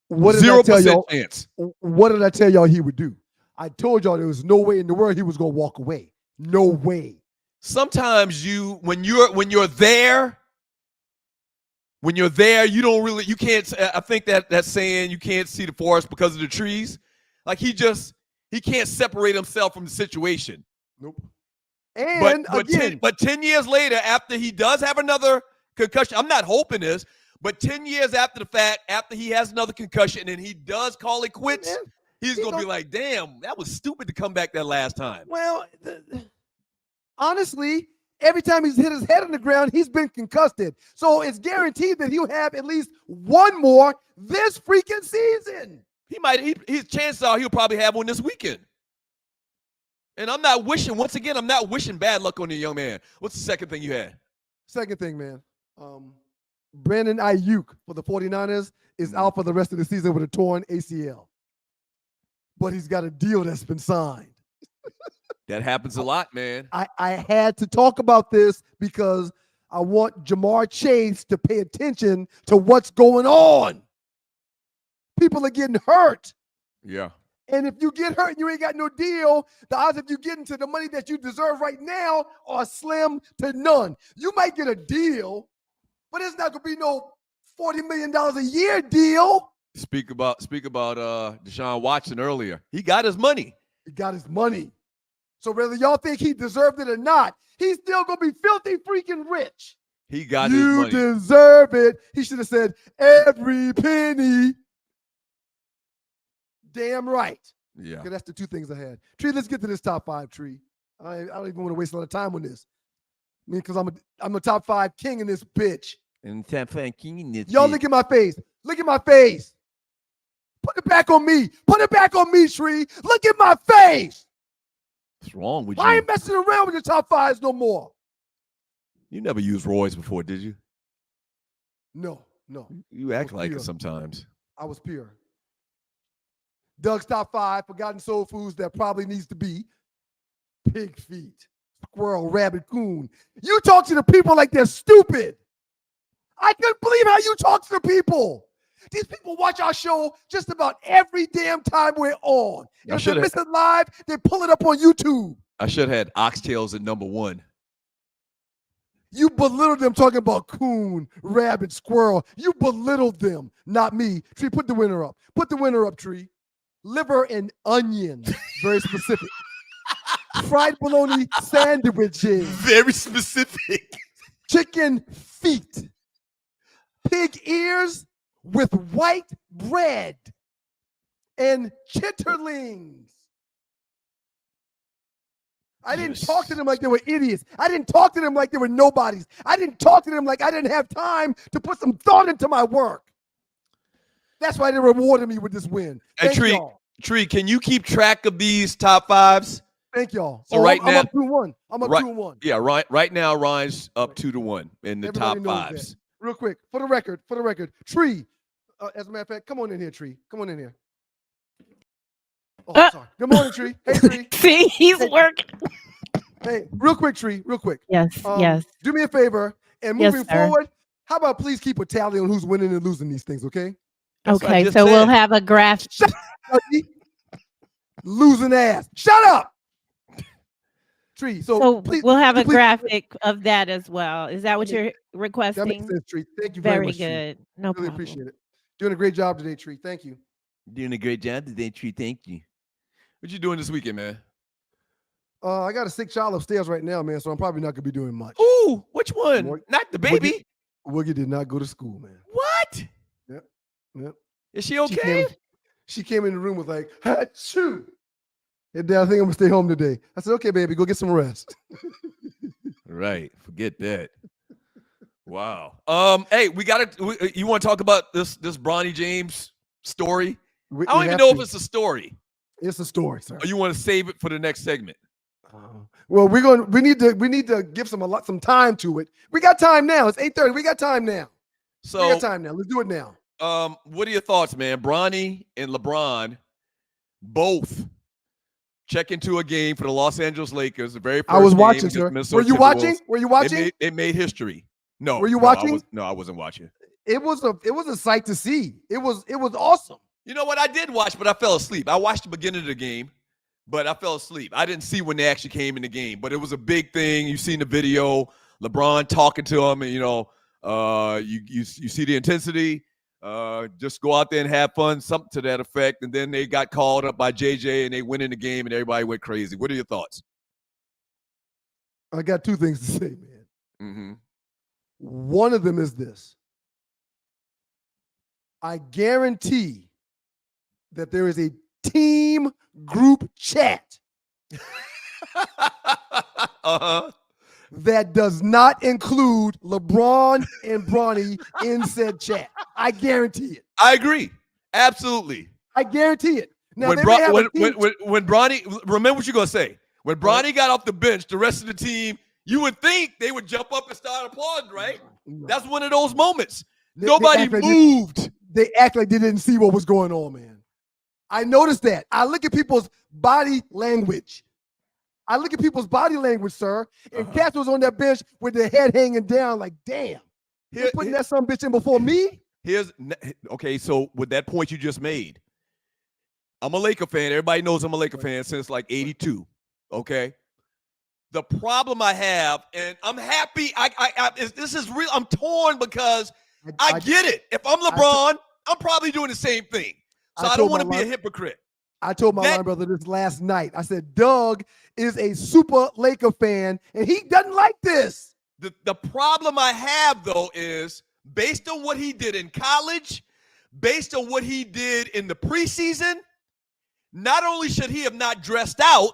B: What did I tell y'all?
C: Chance.
B: What did I tell y'all he would do? I told y'all there was no way in the world he was gonna walk away. No way.
C: Sometimes when you're there, you can't. I think that saying, you can't see the forest because of the trees. Like he can't separate himself from the situation.
B: Nope. And
C: but 10 years later, after he does have another concussion, I'm not hoping this, but 10 years after the fact, after he has another concussion and he does call it quits, he's going to be like, damn, that was stupid to come back that last time.
B: Well, honestly, Every time he's hit his head on the ground, he's been concussed. So it's guaranteed that he'll have at least one more this freaking season.
C: His chances are he'll probably have one this weekend. And I'm not wishing bad luck on the young man. What's the second thing you had?
B: Second thing, man. Brandon Ayuk for the 49ers is out for the rest of the season with a torn ACL. But he's got a deal that's been signed.
C: That happens a lot, man.
B: I had to talk about this because I want Jamar Chase to pay attention to what's going on. People are getting hurt.
C: Yeah.
B: And if you get hurt and you ain't got no deal, the odds of you getting to the money that you deserve right now are slim to none. You might get a deal, but it's not going to be no $40 million a year deal.
C: Speak about Deshaun Watson earlier. He got his money.
B: He got his money. So whether y'all think he deserved it or not, he's still going to be filthy freaking rich.
C: He got his money.
B: You deserve it. He should have said every penny. Damn right.
C: Yeah.
B: Okay, that's the two things I had. Tree, let's get to this top five, Tree. I don't even want to waste a lot of time on this. I mean, because I'm a top five king in this bitch.
C: And top five king in this
B: Y'all look at my face. Look at my face. Put it back on me. Put it back on me, Tree. Look at my face.
C: What's wrong with you?
B: I ain't messing around with the top fives no more.
C: You never used Roy's before, did you?
B: No.
C: You act like
B: pure.
C: it sometimes.
B: I was pure. Doug's top five forgotten soul foods that probably needs to be pig feet, squirrel, rabbit, coon. You talk to the people like they're stupid. I couldn't believe how you talk to the people. These people watch our show just about every damn time we're on. If they miss it live, they pull it up on YouTube.
C: I should have had oxtails at number one.
B: You belittled them talking about coon, rabbit, squirrel. You belittled them, not me. Tree, put the winner up. Put the winner up, Tree. Liver and onions, very specific. Fried bologna sandwiches.
C: Very specific.
B: Chicken feet. Pig ears with white bread. And chitterlings. I didn't talk to them like they were idiots. I didn't talk to them like they were nobodies. I didn't talk to them like I didn't have time to put some thought into my work. That's why they rewarded me with this win.
C: Hey, Tree, can you keep track of these top fives?
B: Thank y'all.
C: So right
B: I'm
C: now,
B: up 2-1. I'm up 2-1.
C: Yeah, right now, Ryan's up 2-1 in the top fives.
B: Real quick, for the record, Tree, as a matter of fact, come on in here, Tree. Come on in here. Oh, sorry. Good morning, Tree. Hey, Tree.
K: See, he's working.
B: Hey, real quick, Tree, real quick.
K: Yes, yes.
B: Do me a favor, and moving
K: Yes, sir.
B: forward, how about please keep a tally on who's winning and losing these things, okay?
K: Okay, so we'll have a graph.
B: Shut up, losing ass. Shut up. Tree, so please,
K: we'll have a
B: please,
K: graphic of that as well. Is that what you're
B: that
K: requesting?
B: makes sense, Tree. Thank you very much.
K: Very good.
B: Tree.
K: No
B: really
K: problem.
B: appreciate it. Doing a great job today, Tree. Thank you.
C: Doing a great job today, Tree. Thank you. What you doing this weekend, man?
B: I got a sick child upstairs right now, man, so I'm probably not gonna be doing much.
C: Ooh, which one? Not the baby.
B: Woogie did not go to school, man.
C: What?
B: Yep.
C: Is she okay?
B: She came in the room with like, achoo. And Dad, I think I'm gonna stay home today. I said, okay, baby, go get some rest.
C: Right. Forget that. Wow. Hey, you want to talk about this Bronny James story? I don't even know if it's a story.
B: It's a story, sir.
C: Or you want to save it for the next segment?
B: Well, we need to give some time to it. We got time now. It's 8:30. We got time now.
C: So
B: we got time now. Let's do it now.
C: What are your thoughts, man? Bronny and LeBron both check into a game for the Los Angeles Lakers. The very first
B: I was watching,
C: game
B: sir.
C: Minnesota
B: Were you watching?
C: Timberwolves.
B: Were you watching?
C: It made history. No.
B: Were you watching?
C: I wasn't watching.
B: It was a sight to see. It was awesome.
C: You know what? I did watch, but I fell asleep. I watched the beginning of the game, but I fell asleep. I didn't see when they actually came in the game, but it was a big thing. You've seen the video, LeBron talking to him, and you see the intensity. Just go out there and have fun, something to that effect. And then they got called up by JJ, and they went in the game, and everybody went crazy. What are your thoughts?
B: I got two things to say, man.
C: Mm-hmm.
B: One of them is this. I guarantee that there is a team group chat that does not include LeBron and Bronny in said chat. I guarantee it.
C: I agree. Absolutely.
B: I guarantee it. Now,
C: When
B: they may have a team.
C: Bronny, remember what you're going to say. When Bronny got off the bench, the rest of the team, you would think they would jump up and start applauding, right? That's one of those moments. Nobody moved.
B: They act like they didn't see what was going on, man. I noticed that. I look at people's body language. Sir. And Cats was on that bench with their head hanging down like, damn. You're putting that son bitch in before me?
C: Okay, so with that point you just made, I'm a Laker fan. Everybody knows I'm a Laker fan since like 82, okay? The problem I have, and I'm happy, this is real. I'm torn because I get it. If I'm LeBron, I'm probably doing the same thing. So I don't want to be a hypocrite.
B: I told my line brother this last night. I said, Doug is a super Laker fan, and he doesn't like this.
C: The problem I have, though, is based on what he did in college, based on what he did in the preseason, not only should he have not dressed out,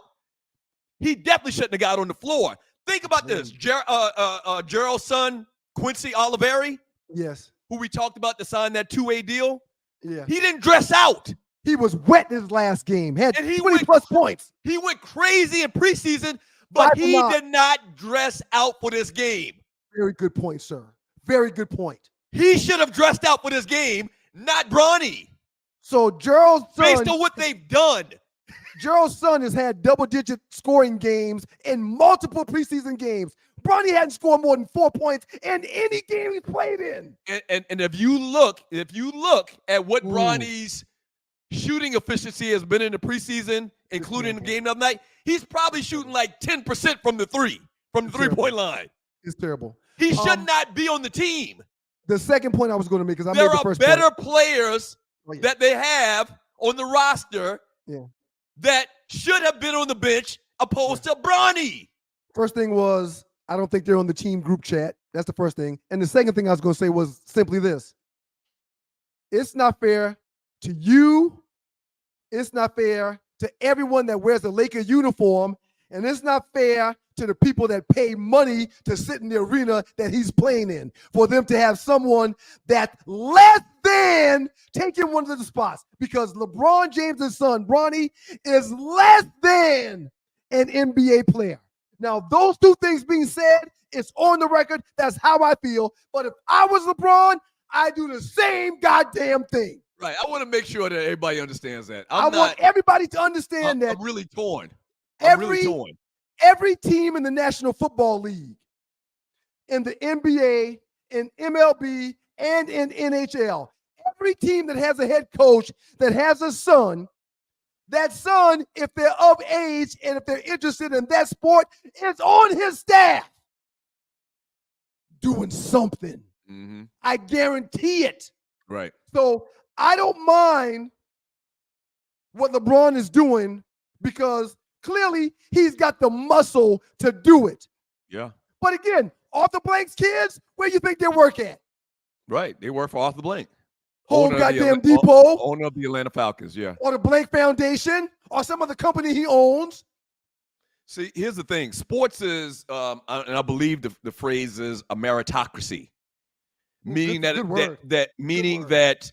C: he definitely shouldn't have got on the floor. Think about this. Gerald's son, Quincy Oliveri,
B: yes,
C: who we talked about to sign that 2-way deal,
B: yeah,
C: he didn't dress out.
B: He was wet his last game. Had 20-plus points.
C: He went crazy in preseason, but he did not dress out for this game.
B: Very good point, sir. Very good point.
C: He should have dressed out for this game, not Bronny.
B: So Gerald's son,
C: based on what they've done,
B: Gerald's son has had double-digit scoring games in multiple preseason games. Bronny hadn't scored more than 4 points in any game he played in.
C: And if you look at what Bronny's shooting efficiency has been in the preseason, including the game the other night, he's probably shooting like 10% from the three-point line.
B: It's terrible.
C: He should not be on the team.
B: The second point I was going to make, because
C: there are better players that they have on the roster that should have been on the bench opposed to Bronny.
B: First thing was, I don't think they're on the team group chat. That's the first thing. And the second thing I was going to say was simply this. It's not fair to you. It's not fair to everyone that wears a Laker uniform. And it's not fair to the people that pay money to sit in the arena that he's playing in, for them to have someone that's less than taking one of the spots, because LeBron James' son, Bronny, is less than an NBA player. Now, those two things being said, it's on the record. That's how I feel. But if I was LeBron, I'd do the same goddamn thing.
C: Right. I want to make sure that everybody understands that.
B: I want everybody to understand that.
C: I'm really torn.
B: Every team in the National Football League, in the NBA, in MLB, and in NHL, every team that has a head coach that has a son, that son, if they're of age and if they're interested in that sport, is on his staff doing something.
C: Mm-hmm.
B: I guarantee it.
C: Right.
B: So I don't mind what LeBron is doing, because clearly he's got the muscle to do it.
C: Yeah.
B: But again, off the blanks kids, where you think they work at?
C: Right. They work for Off the Blank.
B: Home goddamn Depot.
C: Owner of the Atlanta Falcons, yeah.
B: Or the Blank Foundation, or some other company he owns.
C: See, here's the thing. Sports is, and I believe the phrase is a meritocracy. Meaning that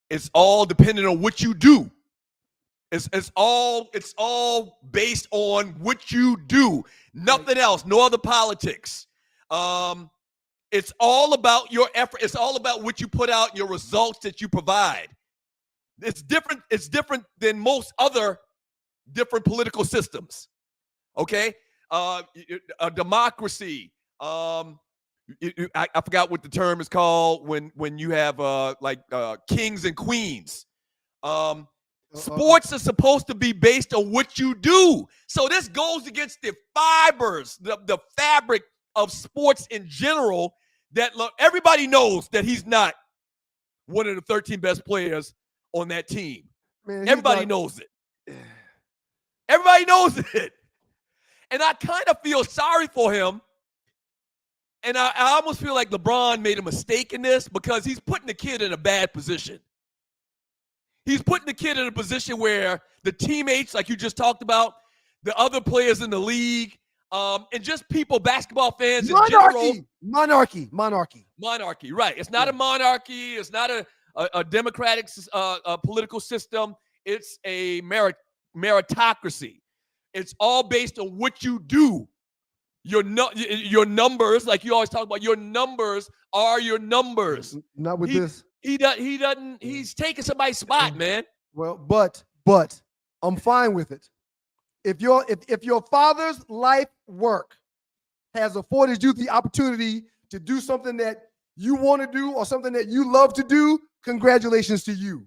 C: it's all dependent on what you do. It's all based on what you do. Nothing else. No other politics. It's all about your effort. It's all about what you put out, your results that you provide. It's different. It's different than most other different political systems. Okay, a democracy. I forgot what the term is called when you have kings and queens. Sports are supposed to be based on what you do. So this goes against the fibers, the fabric of sports in general, that everybody knows that he's not one of the 13 best players on that team. Man, everybody knows it. Everybody knows it. And I kind of feel sorry for him. And I almost feel like LeBron made a mistake in this, because he's putting the kid in a bad position. He's putting the kid in a position where the teammates, like you just talked about, the other players in the league, and just people, basketball fans in general.
B: Monarchy.
C: Right. It's not a monarchy. It's not a democratic political system. It's a meritocracy. It's all based on what you do. Your numbers, like you always talk about, your numbers are your numbers.
B: Not with this.
C: He doesn't. He's taking somebody's spot, man.
B: Well, but I'm fine with it. If your father's life work has afforded you the opportunity to do something that you want to do or something that you love to do, congratulations to you.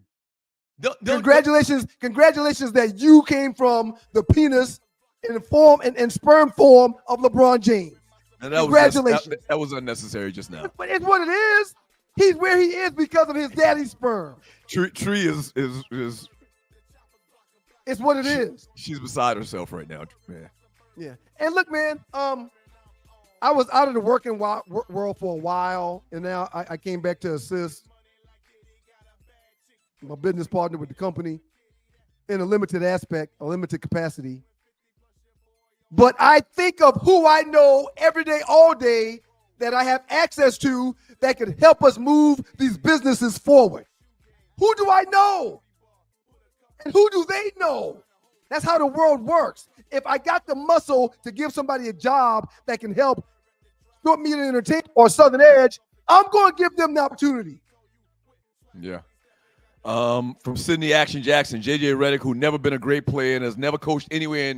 B: Congratulations that you came from the penis and sperm form of LeBron James. Congratulations.
C: That was unnecessary just now.
B: But it's what it is. He's where he is because of his daddy's sperm.
C: Tree is
B: it's what it is.
C: She's beside herself right now, man.
B: Yeah. And look, man, I was out of the working world for a while, and now I came back to assist my business partner with the company in a limited capacity. But I think of who I know every day, all day, that I have access to that could help us move these businesses forward. Who do I know? And who do they know? That's how the world works. If I got the muscle to give somebody a job that can help Short Meat and Entertainment or Southern Edge, I'm going to give them the opportunity.
C: Yeah. From Sydney Action Jackson, JJ Redick, who never been a great player and has never coached anywhere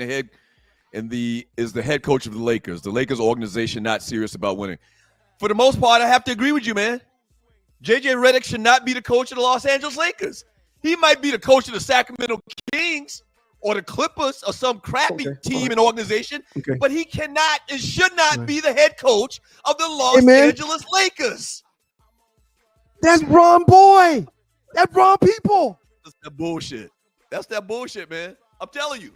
C: is the head coach of the Lakers. The Lakers organization not serious about winning. For the most part, I have to agree with you, man. JJ Redick should not be the coach of the Los Angeles Lakers. He might be the coach of the Sacramento Kings or the Clippers or some crappy team and organization, but he cannot and should not be the head coach of the Los Angeles Lakers.
B: That's Bron boy. That's Bron people.
C: That's that bullshit. That's that bullshit, man. I'm telling you.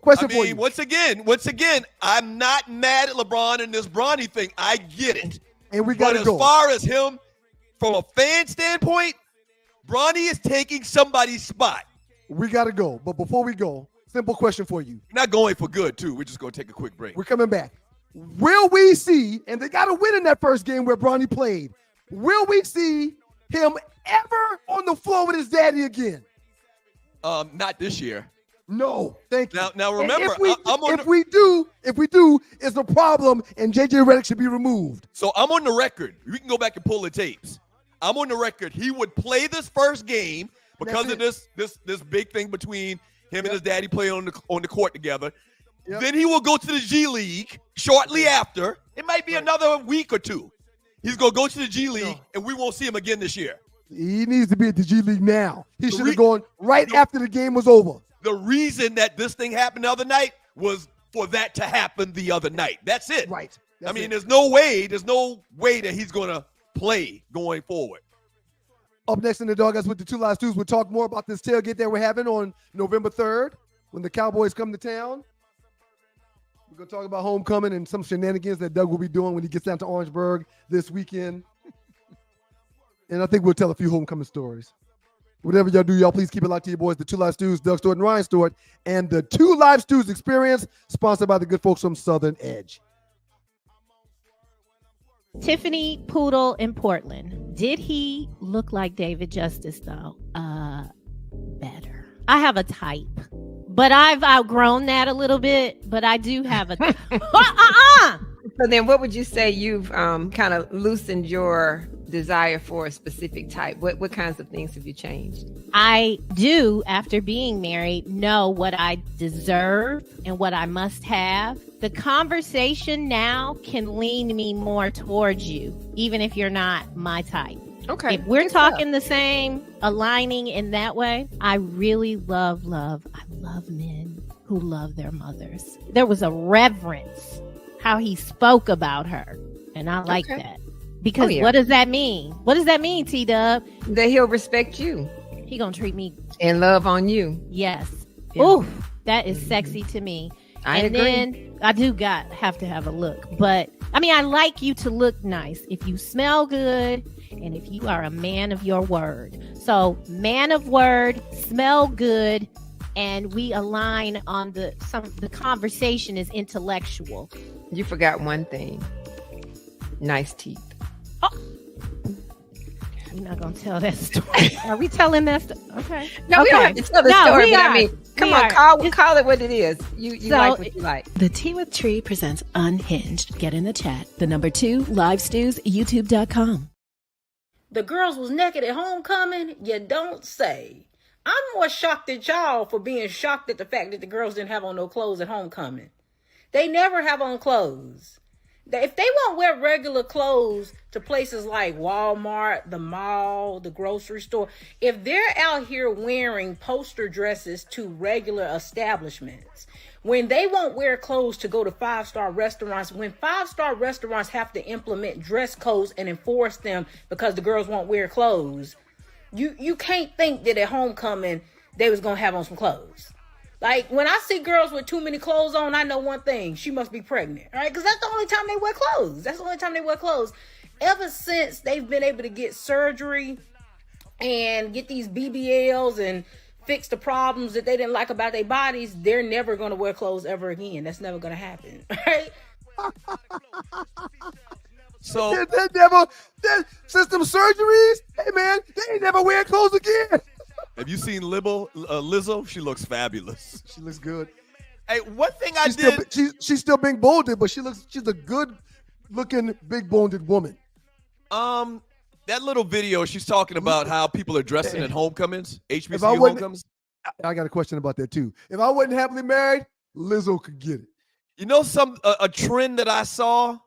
B: Question for you.
C: Once again, I'm not mad at LeBron and this Bronny thing. I get it.
B: And we got to go.
C: As far as him, from a fan standpoint, Bronny is taking somebody's spot.
B: We got to go. But before we go, simple question for you.
C: You're not going for good, too. We're just going to take a quick break.
B: We're coming back. Will we see, and they got to win in that first game where Bronny played, will we see him ever on the floor with his daddy again?
C: Not this year.
B: No, thank you.
C: Now remember,
B: if we do, it's a problem, and JJ Redick should be removed.
C: So I'm on the record. We can go back and pull the tapes. I'm on the record. He would play this first game because of this big thing between him and his daddy playing on the court together. Yep. Then he will go to the G League shortly after. It might be another week or two. He's going to go to the G League, and we won't see him again this year.
B: He needs to be at the G League now. He should have gone right after the game was over.
C: The reason that this thing happened the other night was for that to happen the other night. That's it.
B: Right.
C: There's no way that he's going to play going forward.
B: Up next in the Doghouse with the Two Live Stews, we'll talk more about this tailgate that we're having on November 3rd when the Cowboys come to town. We're going to talk about homecoming and some shenanigans that Doug will be doing when he gets down to Orangeburg this weekend. And I think we'll tell a few homecoming stories. Whatever y'all do, y'all please keep it locked to your boys, the Two Live Stews, Doug Stewart and Ryan Stewart, and the Two Live Stews Experience, sponsored by the good folks from Southern Edge.
K: Tiffany Poodle in Portland. Did he look like David Justice, though? Better. I have a type, but I've outgrown that a little bit, but I do have a
G: So then what would you say you've kind of loosened your desire for a specific type? What kinds of things have you changed?
K: I do, after being married, know what I deserve and what I must have. The conversation now can lean me more towards you, even if you're not my type.
G: Okay.
K: If we're talking the same, aligning in that way, I really love. I love men who love their mothers. There was a reverence how he spoke about her, and I like that. Because what does that mean? What does that mean, T-Dub?
G: That he'll respect you.
K: He gonna treat me
G: and love on you.
K: Yes. Yeah. Ooh, that is sexy to me.
G: I agree.
K: Then I do have to have a look. But I like you to look nice. If you smell good and if you are a man of your word. So man of word, smell good, and we align on the conversation is intellectual.
G: You forgot one thing. Nice teeth.
K: We're not gonna tell that story. Are we telling that story? Okay.
G: No, we don't have to tell the story, but I mean, come on, call it what it is. You
A: So,
G: like what you like.
A: The Tea with Tree presents Unhinged. Get in the chat. The number 2, Live Stews, YouTube.com.
L: The girls was naked at homecoming? You don't say. I'm more shocked at y'all for being shocked at the fact that the girls didn't have on no clothes at homecoming. They never have on clothes. If they won't wear regular clothes to places like Walmart, the mall, the grocery store, if they're out here wearing poster dresses to regular establishments, when they won't wear clothes to go to 5-star restaurants, when 5-star restaurants have to implement dress codes and enforce them because the girls won't wear clothes, you can't think that at homecoming they was going to have on some clothes. Like, when I see girls with too many clothes on, I know one thing. She must be pregnant, right? Because that's the only time they wear clothes. That's the only time they wear clothes. Ever since they've been able to get surgery and get these BBLs and fix the problems that they didn't like about their bodies, they're never going to wear clothes ever again. That's never going to happen, right?
B: So since them surgeries, hey man, they ain't never wear clothes again.
C: Have you seen Lizzo? She looks fabulous.
B: She looks good.
C: Hey, one thing
B: she's still big boned, but she's a good looking big boned woman.
C: That little video, she's talking about how people are dressing at homecomings, HBCU homecomings.
B: I got a question about that too. If I wasn't happily married, Lizzo could get it.
C: You know a trend that I saw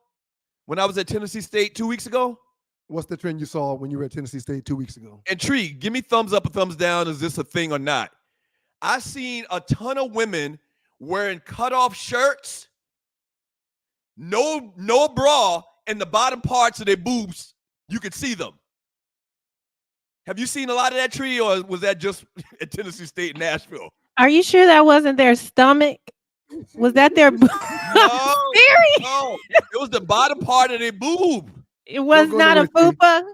C: when I was at Tennessee State 2 weeks ago?
B: What's the trend you saw when you were at Tennessee State 2 weeks ago?
C: And Tree, give me thumbs up or thumbs down. Is this a thing or not? I seen a ton of women wearing cutoff shirts, no bra, and the bottom parts of their boobs, you could see them. Have you seen a lot of that, Tree, or was that just at Tennessee State in Nashville?
K: Are you sure that wasn't their stomach? Was that their boob?
C: No, it was the bottom part of their boob.
K: It was not a fupa?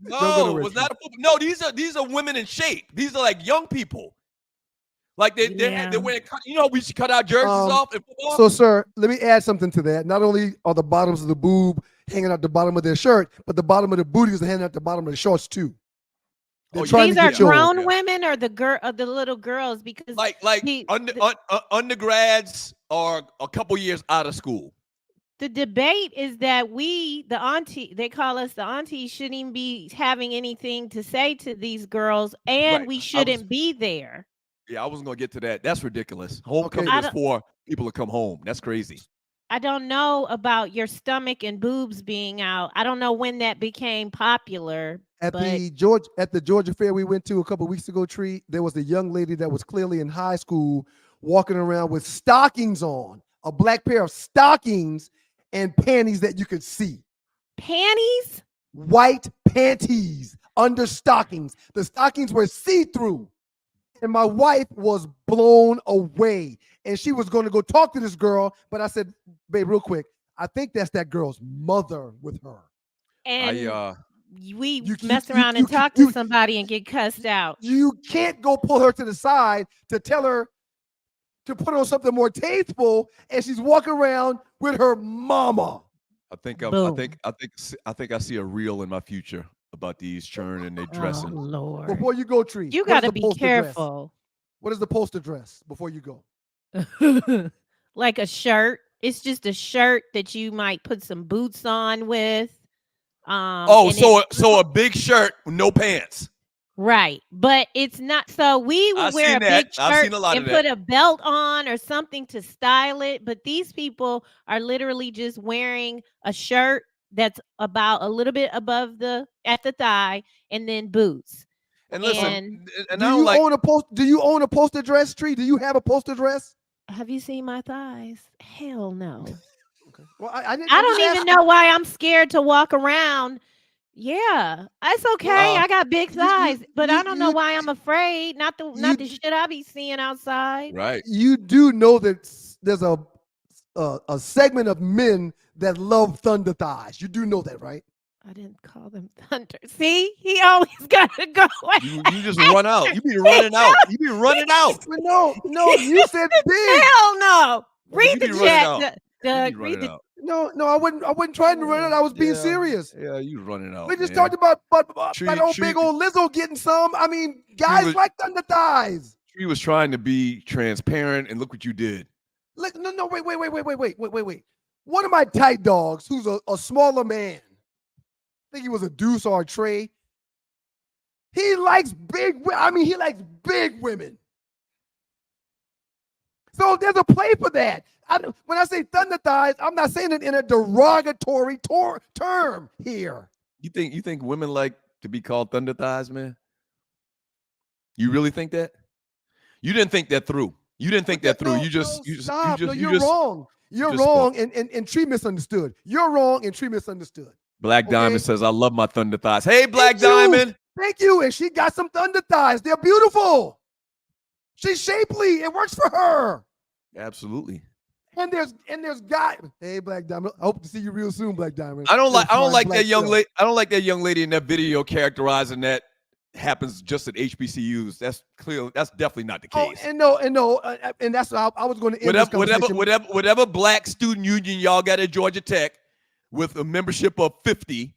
C: No, it was not a fupa. No, these are women in shape. These are like young people. Like they're wearing, we should cut our jerseys off in football.
B: So, sir, let me add something to that. Not only are the bottoms of the boob hanging out the bottom of their shirt, but the bottom of the booty is hanging out the bottom of the shorts too.
K: These are grown women or the little girls? Because
C: undergrads are a couple years out of school.
K: The debate is that they call us the aunties, shouldn't even be having anything to say to these girls, and we shouldn't be there.
C: Yeah, I wasn't going to get to that. That's ridiculous. Homecoming is for people to come home. That's crazy.
K: I don't know about your stomach and boobs being out. I don't know when that became popular.
B: At the Georgia Fair we went to a couple of weeks ago, Tree, there was a young lady that was clearly in high school walking around with stockings on, a black pair of stockings and panties that you could see.
K: Panties?
B: White panties under stockings. The stockings were see-through. And my wife was blown away. And she was going to go talk to this girl. But I said, babe, real quick, I think that's that girl's mother with her.
K: And we mess around and talk to somebody and get cussed out.
B: You can't go pull her to the side to tell her to put on something more tasteful, and she's walking around with her mama.
C: I think I see a reel in my future about these churn and their dressing.
K: Oh, Lord.
B: Before you go, Tree,
K: you got to be careful.
B: What is the poster dress before you go?
K: Like a shirt. It's just a shirt that you might put some boots on with.
C: So a big shirt with no pants.
K: Right. But it's not. So we would wear a big shirt and put a belt on or something to style it. But these people are literally just wearing a shirt that's about a little bit above at the thigh do
B: you own a poster dress, Tree? Do you have a poster dress?
K: Have you seen my thighs? Hell no.
B: Okay. Well, I
K: don't even know why I'm scared to walk around. Yeah, it's okay. I got big thighs, but I don't know why I'm afraid. Not the shit I be seeing outside.
C: Right.
B: You do know that there's a segment of men that love thunder thighs. You do know that, right?
K: I didn't call them thunder. See, he always got to go.
C: You just run out. You be running out. You be running out.
B: No, you said big.
K: Hell no. Read
C: You
K: the
C: be running out.
K: chat,
C: You
K: Doug.
C: be
K: Read
C: running
K: the.
C: out.
B: No, I wasn't trying to run it. I was being
C: Yeah.
B: serious.
C: Yeah, you running out.
B: We just
C: man.
B: talked about
C: Tree-
B: old
C: Tree-
B: big old Lizzo getting some. I mean, guys
C: was-
B: like thunder thighs.
C: Tree was trying to be transparent, and look what you did.
B: Look, no, wait. One of my tight dogs, who's a smaller man, I think he was a Deuce or a Trey. He likes big women. So there's a play for that. When I say thunder thighs, I'm not saying it in a derogatory term here.
C: You think women like to be called thunder thighs, man? You really think that? You didn't think that through. You didn't think that through.
B: Stop. You're wrong. You're wrong, and Tree misunderstood. You're wrong, and Tree misunderstood.
C: Black Diamond says, "I love my thunder thighs." Hey, Black
B: Thank you.
C: Diamond.
B: Thank you. And she got some thunder thighs. They're beautiful. She's shapely. It works for her.
C: Absolutely.
B: And there's guy. Hey, Black Diamond. I hope to see you real soon, Black Diamond.
C: I don't like
B: Black
C: that young
B: girl.
C: lady. I don't like that young lady in that video characterizing that happens just at HBCUs. That's clear. That's definitely not the case.
B: And that's how I was going to end this conversation.
C: Whatever black student union y'all got at Georgia Tech with a membership of 50,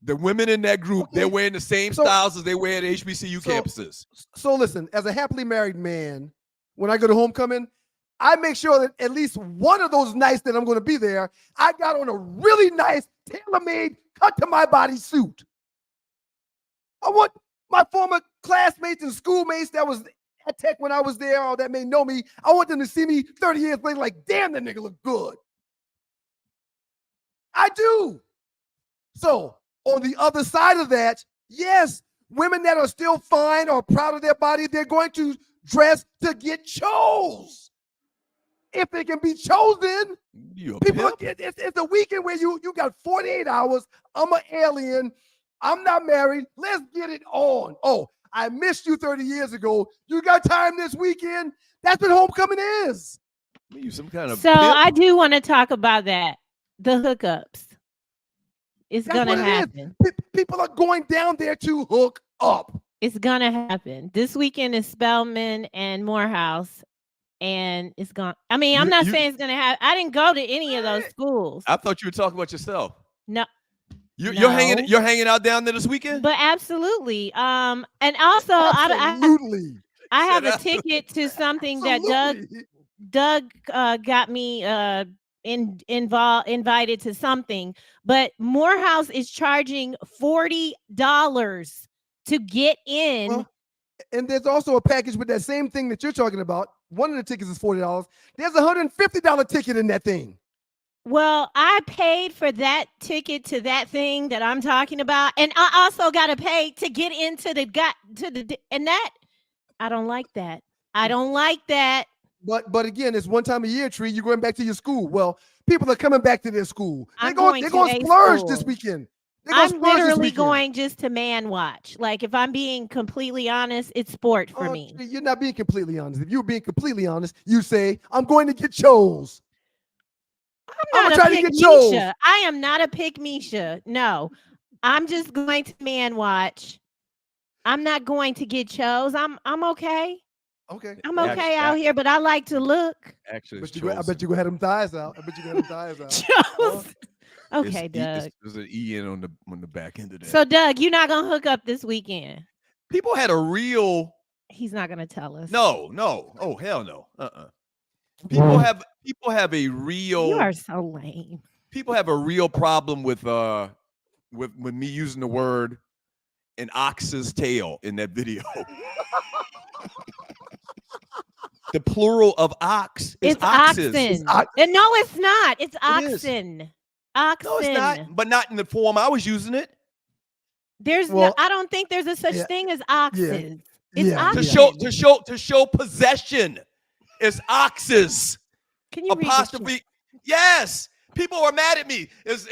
C: the women in that group, they're wearing the same styles as they wear at HBCU campuses.
B: So listen, as a happily married man, when I go to homecoming, I make sure that at least one of those nights that I'm going to be there, I got on a really nice, tailor-made, cut-to-my-body suit. I want my former classmates and schoolmates that was at Tech when I was there or that may know me, I want them to see me 30 years later like, damn, that nigga look good. I do. So on the other side of that, yes, women that are still fine or proud of their body, they're going to dress to get chose. If they can be chosen, it's a weekend where you got 48 hours. I'm an alien. I'm not married. Let's get it on. Oh, I missed you 30 years ago. You got time this weekend? That's what homecoming is.
C: You some kind of
K: So
C: pimp.
K: I do want to talk about that. The hookups. It's
B: That's
K: gonna
B: what it is.
K: happen.
B: People are going down there to hook up.
K: It's gonna happen. This weekend is Spelman and Morehouse, and it's gone. I mean, I'm not saying it's gonna happen. I didn't go to any of those schools.
C: I thought you were talking about yourself.
K: No.
C: You're hanging out down there this weekend?
K: But absolutely. And also
B: absolutely.
K: I have a ticket to something that Doug got me invited to something, but Morehouse is charging $40 to get in.
B: Well, and there's also a package with that same thing that you're talking about. One of the tickets is $40. There's a $150 ticket in that thing.
K: Well, I paid for that ticket to that thing that I'm talking about, and I also got to pay to get into and that I don't like that. I don't like that.
B: But again, it's one time a year, Tree. You're going back to your school. Well, people are coming back to their school. They're going to splurge this weekend.
K: I'm literally going just to man watch. Like, if I'm being completely honest, it's sport for me.
B: Tree, you're not being completely honest. If you were being completely honest, you say, I'm going to get chose.
K: I'm not a pick-misha. I am not a pick-misha. No, I'm just going to man watch. I'm not going to get chose. I'm okay.
B: Okay.
K: I'm okay out here, but I like to look.
C: Actually,
B: I bet you go have them thighs out.
K: Okay, Doug.
C: There's an E in on the back end of that.
K: So, Doug, you're not gonna hook up this weekend.
C: People had a real.
K: He's not gonna tell us.
C: No. Oh, hell no. People have a real.
K: You are so lame.
C: People have a real problem with me using the word an ox's tail in that video. The plural of ox is oxes.
K: Oxen. No, it's not. It's oxen. Oxen.
C: No, it's not. But not in the form I was using it.
K: I don't think there's a such thing as oxes. It's oxen.
C: To show possession. It's oxes.
K: Can you
C: apostrophe? Yes. People are mad at me. It's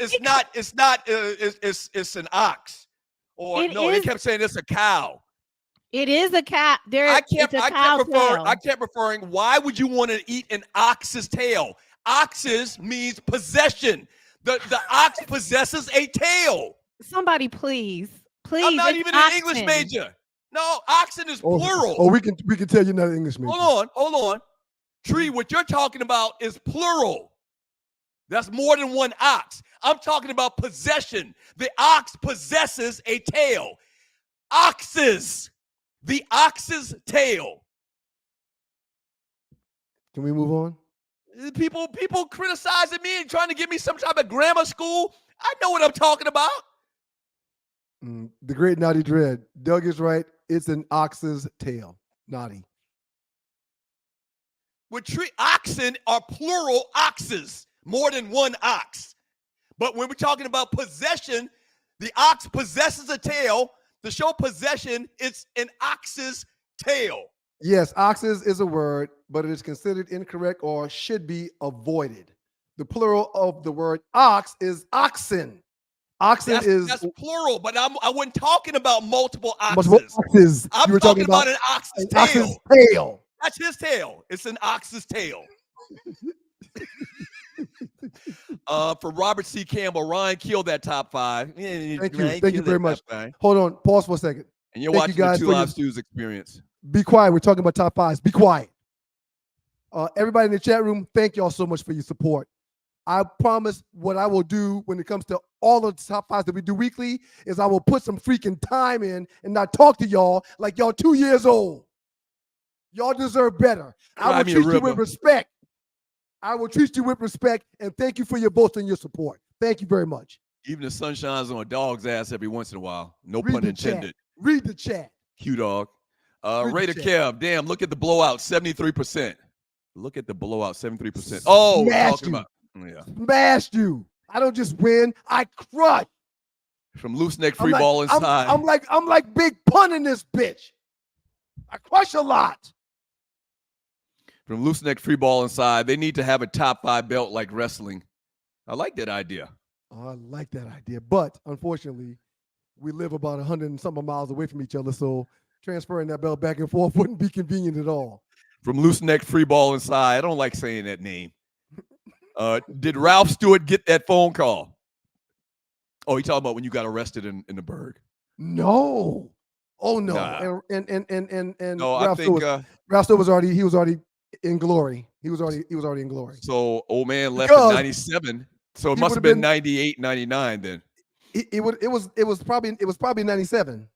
C: an ox. Or they kept saying it's a cow.
K: It is a cow. I
C: kept referring. Why would you want to eat an ox's tail? Oxes means possession. The ox possesses a tail.
K: Somebody please.
C: I'm not
K: it's
C: even an English
K: oxen.
C: major. No, oxen is plural.
B: we can tell you're not an English major.
C: Hold on. Tree, what you're talking about is plural. That's more than one ox. I'm talking about possession. The ox possesses a tail. Oxes. The ox's tail.
B: Can we move on?
C: People criticizing me and trying to give me some type of grammar school. I know what I'm talking about.
B: The great Naughty Dread. Doug is right. It's an ox's tail. Naughty.
C: Oxen are plural oxes, more than one ox. But when we're talking about possession, the ox possesses a tail. To show possession, it's an ox's tail.
B: Yes, oxes is a word, but it is considered incorrect or should be avoided. The plural of the word ox is oxen. That's
C: plural, but I wasn't talking about multiple oxes.
B: Multiple oxes.
C: I'm
B: you were
C: talking about an ox's tail.
B: Ox's tail.
C: That's his tail. It's an ox's tail. For Robert C. Campbell, Ryan killed that top five.
B: Thank you very much. Hold on. Pause for a second.
C: And you're watching the Two Live Stews experience.
B: Be quiet. We're talking about top fives. Be quiet. Everybody in the chat room, thank y'all so much for your support. I promise what I will do when it comes to all of the top fives that we do weekly is I will put some freaking time in and not talk to y'all like y'all 2 years old. Y'all deserve better. I will treat you with respect. I will treat you with respect, and thank you for your votes and your support. Thank you very much.
C: Even the sun shines on a dog's ass every once in a while. No pun intended.
B: Read the chat.
C: Q dog. Raider Kev, damn, look at the blowout, 73%. Look at the blowout, 73%. Oh, we're talking about. Yeah.
B: Smashed you. I don't just win. I crush.
C: From loose neck free ball inside.
B: I'm like Big Pun in this bitch. I crush a lot.
C: From loose neck free ball inside. They need to have a top 5 belt like wrestling. I like that idea.
B: Oh, I like that idea. But unfortunately, we live about 100 and something miles away from each other. So transferring that belt back and forth wouldn't be convenient at all.
C: From loose neck free ball inside. I don't like saying that name. Did Ralph Stewart get that phone call? Oh, you talking about when you got arrested in the Berg?
B: No. Oh no.
C: Nah.
B: And
C: no,
B: Ralph
C: I think
B: Ralph Stewart was already in glory. He was already in glory.
C: So old man left in 97. So it must have been 98, 99 then.
B: It was probably 97.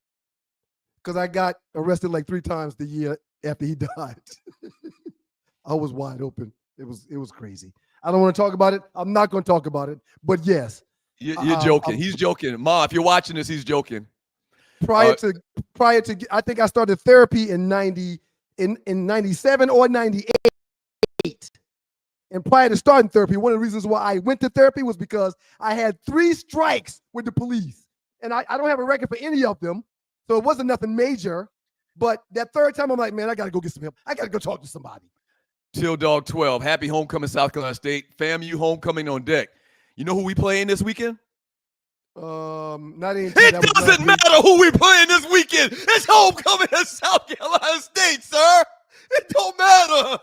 B: Because I got arrested like 3 times the year after he died. I was wide open. It was crazy. I don't want to talk about it. I'm not going to talk about it. But yes.
C: You're joking. He's joking. Ma, if you're watching this, he's joking.
B: Prior to I think I started therapy in 97 or 98. And prior to starting therapy, one of the reasons why I went to therapy was because I had 3 strikes with the police. And I don't have a record for any of them. So it wasn't nothing major. But that 3rd time, I'm like, man, I got to go get some help. I got to go talk to somebody.
C: Till Dog 12. Happy homecoming, South Carolina State. FAMU homecoming on deck. You know who we playing this weekend?
B: Not any.
C: It doesn't matter who we playing this weekend. It's homecoming in South Carolina State, sir. It don't matter.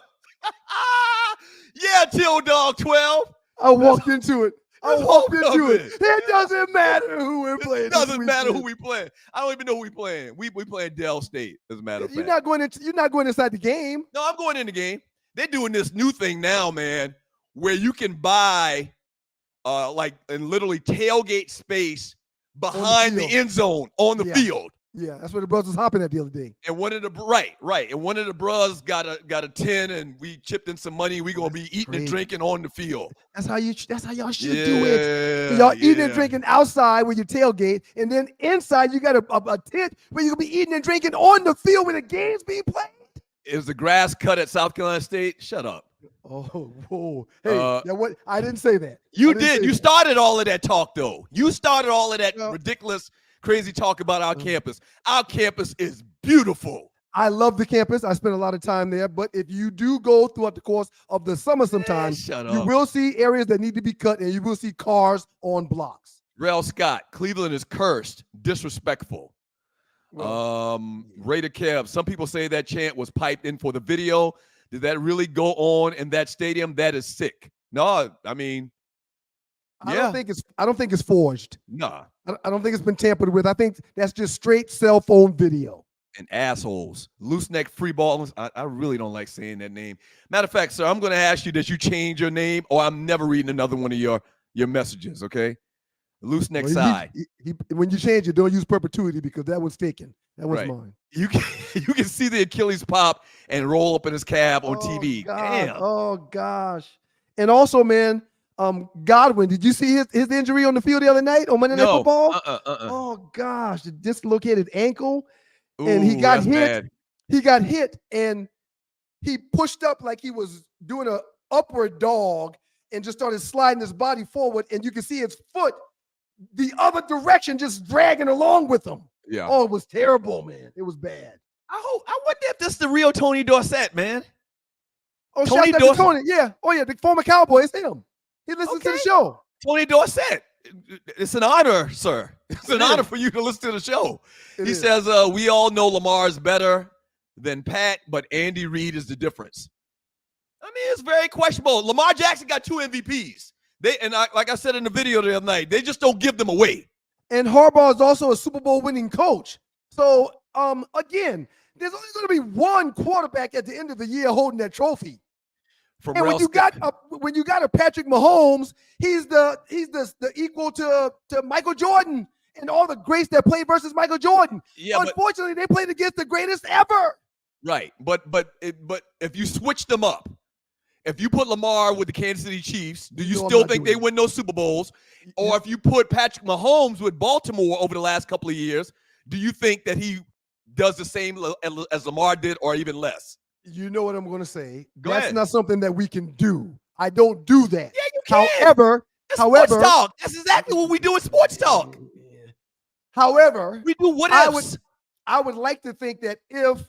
C: Yeah, Till Dog 12.
B: I walked into it. It doesn't matter who we're playing.
C: It doesn't matter who we playing. I don't even know who we playing. We playing Dell State, as a matter of fact.
B: You're not going inside the game.
C: No, I'm going in the game. They're doing this new thing now, man, where you can buy and literally tailgate space behind the end zone on the field.
B: Yeah, that's where the brothers was hopping at the other day.
C: And one of the right. And one of the brothers got a 10, and we chipped in some money. We gonna be eating and drinking on the field.
B: That's how y'all should do it. Y'all eating and drinking outside where you tailgate, and then inside you got a tent where you can be eating and drinking on the field when the game's being played.
C: Is the grass cut at South Carolina State? Shut up.
B: Oh, whoa. Hey, what? I didn't say that.
C: You did. You started all of that talk, though. You started all of that ridiculous, crazy talk about our campus. Our campus is beautiful.
B: I love the campus. I spent a lot of time there. But if you do go throughout the course of the summer sometimes, you will see areas that need to be cut, and you will see cars on blocks.
C: Rel Scott, Cleveland is cursed, disrespectful. Raider Kev, some people say that chant was piped in for the video. Did that really go on in that stadium? That is sick. No, I mean,
B: I don't think it's forged.
C: Nah.
B: I don't think it's been tampered with. I think that's just straight cell phone video.
C: And assholes. Loose neck free ball. I really don't like saying that name. Matter of fact, sir, I'm going to ask you that you change your name, or I'm never reading another one of your messages, okay? Loose neck side.
B: When you change it, don't use perpetuity because that was taken. That was
C: Right.
B: mine.
C: You can see the Achilles pop and roll up in his cab on TV.
B: God.
C: Damn.
B: Oh, gosh. And also, man, Godwin, did you see his injury on the field the other night on Monday Night Football? Oh, gosh. The dislocated ankle. And he got hit.
C: Bad.
B: He got hit and he pushed up like he was doing a upward dog and just started sliding his body forward. And you can see his foot the other direction, just dragging along with him.
C: Yeah.
B: Oh, it was terrible, man. It was bad.
C: I wonder if this is the real Tony Dorsett, man.
B: Oh,
C: Tony
B: shout out to
C: Dorsett.
B: Tony. Yeah. Oh, yeah. The former Cowboy. It's him. He listens to the show.
C: Tony Dorsett. It's an honor, sir. It's an honor for you to listen to the show. He says, we all know Lamar is better than Pat, but Andy Reid is the difference. I mean, it's very questionable. Lamar Jackson got 2 MVPs. Like I said in the video the other night, they just don't give them away.
B: And Harbaugh is also a Super Bowl winning coach. So, again, there's only going to be one quarterback at the end of the year holding that trophy. And when you got a Patrick Mahomes, he's the equal to Michael Jordan and all the greats that played versus Michael Jordan. Yeah, unfortunately, they played against the greatest ever.
C: Right, but if you switch them up, if you put Lamar with the Kansas City Chiefs, do you still think they win those Super Bowls? Or if you put Patrick Mahomes with Baltimore over the last couple of years, do you think that he does the same as Lamar did or even less?
B: You know what I'm going to say.
C: That's
B: ahead. Not something that we can do. I don't do that.
C: Yeah, you can.
B: However,
C: sports talk. That's exactly what we do in sports talk.
B: However,
C: we do what else?
B: I would like to think that if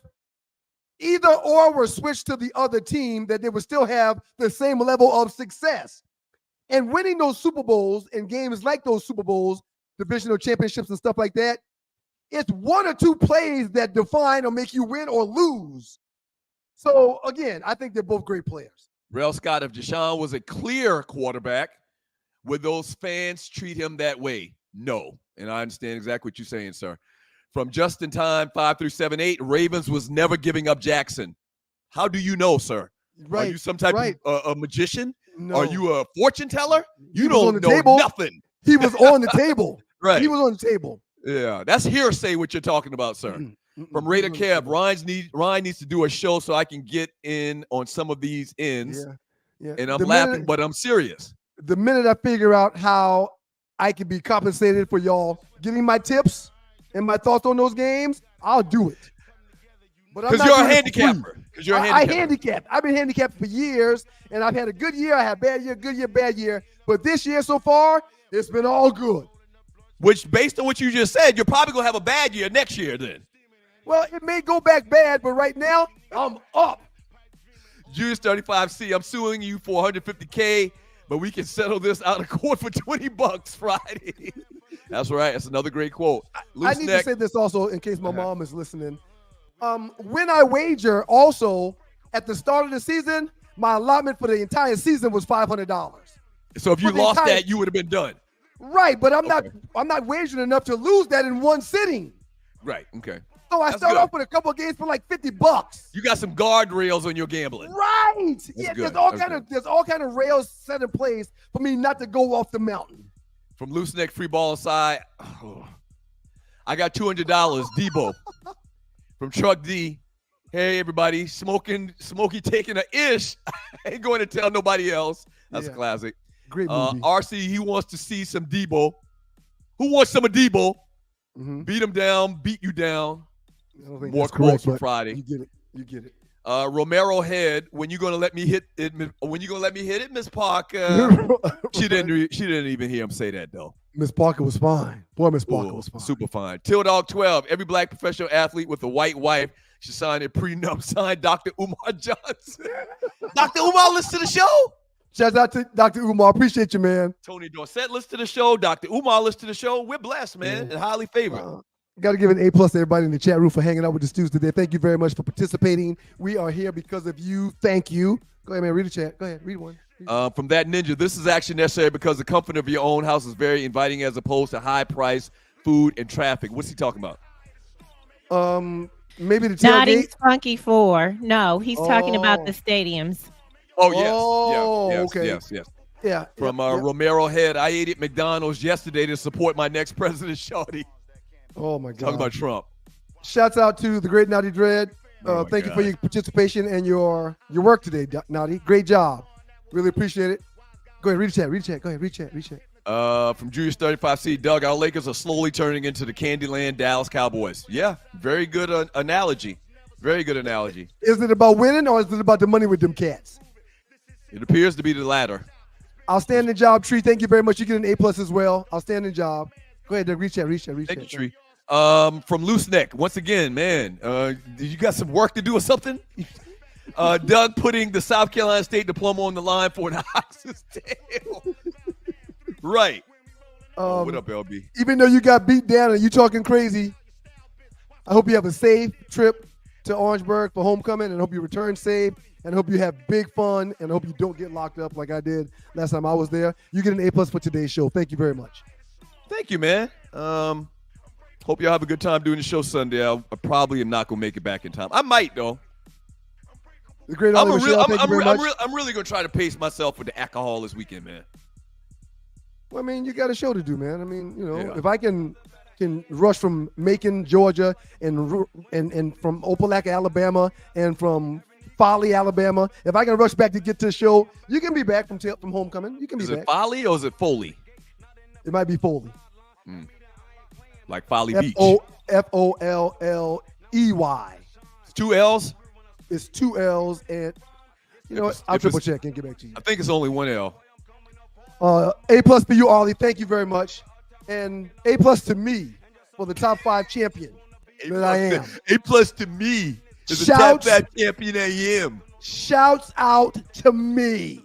B: either or were switched to the other team, that they would still have the same level of success. And winning those Super Bowls and games like those Super Bowls, divisional championships and stuff like that, it's 1 or 2 plays that define or make you win or lose. So, again, I think they're both great players.
C: Rel Scott, if Deshaun was a clear quarterback, would those fans treat him that way? No. And I understand exactly what you're saying, sir. From Just in Time, 5378, Ravens was never giving up Jackson. How do you know, sir?
B: Right.
C: Are you some type of a magician?
B: No.
C: Are you a fortune teller? You
B: don't
C: know
B: table.
C: Nothing.
B: He was on the table.
C: Right.
B: He was on the table.
C: Yeah, that's hearsay what you're talking about, sir. From Raider Kev, Ryan needs to do a show so I can get in on some of these ends.
B: Yeah.
C: And I'm laughing, but I'm serious.
B: The minute I figure out how I can be compensated for y'all getting my tips and my thoughts on those games, I'll do it.
C: Because you're a handicapper.
B: I handicap. I've been handicapped for years, and I've had a good year. I had a bad year, good year, bad year. But this year so far, it's been all good.
C: Which, based on what you just said, you're probably going to have a bad year next year then.
B: Well, it may go back bad, but right now, I'm up.
C: Julius 35C, I'm suing you for $150K, but we can settle this out of court for $20 Friday. That's right. That's another great quote.
B: I need to say this also in case my mom is listening. When I wager also at the start of the season, my allotment for the entire season was $500.
C: So if you lost that, you would have been done.
B: Right, but I'm not wagering enough to lose that in one sitting.
C: Right. Okay.
B: So I start off with a couple of games for like $50.
C: You got some guardrails on your gambling.
B: Right. There's all kind of rails set in place for me not to go off the mountain.
C: From Loose Neck Free Ball Aside, I got $200. Debo. From Truck D. Hey everybody, Smokey taking a ish. I ain't going to tell nobody else. That's a classic.
B: Great movie.
C: RC, he wants to see some Debo. Who wants some of Debo? Beat him down, beat you down. More quotes from Friday.
B: You get it.
C: Romero Head, when you gonna let me hit it? When you gonna let me hit it, Miss Parker? She didn't even hear him say that though.
B: Miss Parker was fine. Boy, Miss Parker was fine.
C: Super fine. Till Dog 12. Every black professional athlete with a white wife should sign a prenup. Signed Dr. Umar Johnson. Dr. Umar, listen to the show.
B: Shout out to Dr. Umar. Appreciate you, man.
C: Tony Dorsett, listen to the show. Dr. Umar, listen to the show. We're blessed, man, and highly favored.
B: Got to give an A+ to everybody in the chat room for hanging out with the students today. Thank you very much for participating. We are here because of you. Thank you. Go ahead, man. Read the chat. Go ahead. Read one.
C: From that ninja, this is actually necessary because the comfort of your own house is very inviting as opposed to high price, food, and traffic. What's he talking about?
B: Maybe the
K: Naughty
B: tailgate.
K: Funky 4. No, he's talking about the stadiums.
C: Oh, yes.
B: Oh,
C: yes,
B: okay.
C: yes.
B: Yeah.
C: From
B: yep.
C: Romero Head, I ate at McDonald's yesterday to support my next president, Shorty.
B: Oh, my God.
C: Talking about Trump.
B: Shouts out to the great Naughty Dread.
C: Oh,
B: thank you
C: God.
B: for your participation and your work today, Naughty. Great job. Really appreciate it. Go ahead, read the chat. Go ahead, read chat.
C: From Julius 35C, Doug, our Lakers are slowly turning into the Candyland Dallas Cowboys. Yeah, very good analogy. Very good analogy.
B: Is it about winning or is it about the money with them cats?
C: It appears to be the latter.
B: Outstanding job, Tree. Thank you very much. You get an A+ as well. Outstanding job. Go ahead, Doug. Read chat.
C: Thank you, Tree. From Loose Neck, once again, man, you got some work to do or something? Doug putting the South Carolina State diploma on the line for an ox's tail. Right. What up, LB?
B: Even though you got beat down and you talking crazy, I hope you have a safe trip to Orangeburg for homecoming, and I hope you return safe, and I hope you have big fun, and I hope you don't get locked up like I did last time I was there. You get an A+ for today's show. Thank you very much.
C: Thank you, man. Hope y'all have a good time doing the show Sunday. I probably am not gonna make it back in time. I might though.
B: The great
C: I'm
B: Arlewood Show. Thank you very much.
C: I'm really gonna try to pace myself with the alcohol this weekend, man.
B: Well, I mean, you got a show to do, man. I mean,
C: Yeah.
B: if I can rush from Macon, Georgia, and from Opelika, Alabama, and from Foley, Alabama, if I can rush back to get to the show, you can be back from homecoming. You can be
C: Is
B: back.
C: it Foley or is it Foley?
B: It might be Foley.
C: Like Foley Beach.
B: Folley.
C: It's 2 L's?
B: It's 2 L's, and I'll triple check and get back to you.
C: I think it's only 1 L.
B: A+ for you, Arlie. Thank you very much. And A+ to me for the top 5 champion that I am.
C: A+ to me is the top 5 champion I am.
B: Shouts out to me.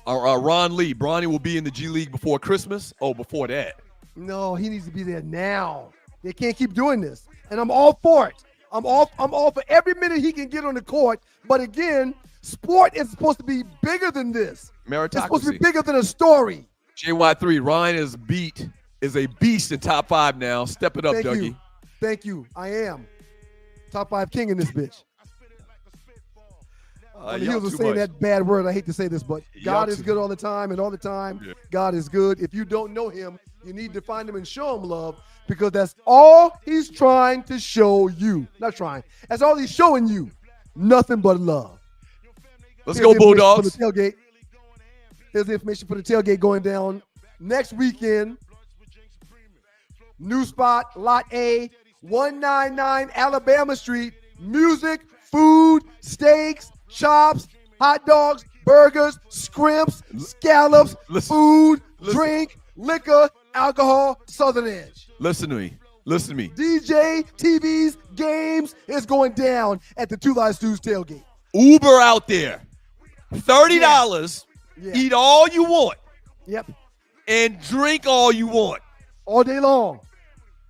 C: Ron Lee, Bronny will be in the G League before Christmas. Oh, before that.
B: No, he needs to be there now. They can't keep doing this. And I'm all for it. I'm all for every minute he can get on the court. But again, sport is supposed to be bigger than this.
C: Meritocracy.
B: It's supposed to be bigger than a story.
C: JY3, Ryan is a beast in top 5 now. Step it up, Dougie.
B: Thank you. I am. Top 5 king in this bitch. On the heels of saying that bad word, I hate to say this, but God is good all the time, and all the time, God is good. If you don't know him, you need to find him and show him love, because that's all he's trying to show you. Not trying. That's all he's showing you. Nothing but love.
C: Let's go, Bulldogs.
B: For the tailgate. Here's the information for the tailgate going down next weekend. New spot, Lot A, 199 Alabama Street. Music, food, steaks, chops, hot dogs, burgers, scrimps, scallops, food, drink, liquor, alcohol, Southern Edge.
C: Listen to me.
B: DJ, TVs, games is going down at the Two Live Stews tailgate.
C: Uber out there. $30.
B: Yeah.
C: Eat all you want.
B: Yep.
C: And drink all you want.
B: All day long.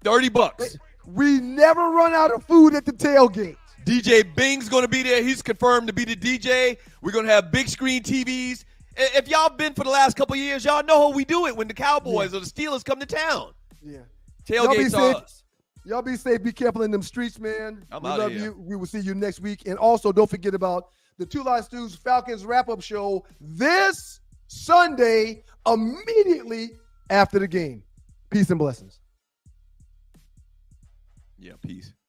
C: $30.
B: We never run out of food at the tailgate.
C: DJ Bing's going to be there. He's confirmed to be the DJ. We're going to have big screen TVs. If y'all been for the last couple of years, y'all know how we do it when the Cowboys or the Steelers come to town.
B: Yeah.
C: Tailgates are us.
B: Y'all be safe. Be careful in them streets, man.
C: We
B: love you. We will see you next week. And also, don't forget about the Two Live Stews Falcons wrap-up show this Sunday, immediately after the game. Peace and blessings.
C: Yeah, peace.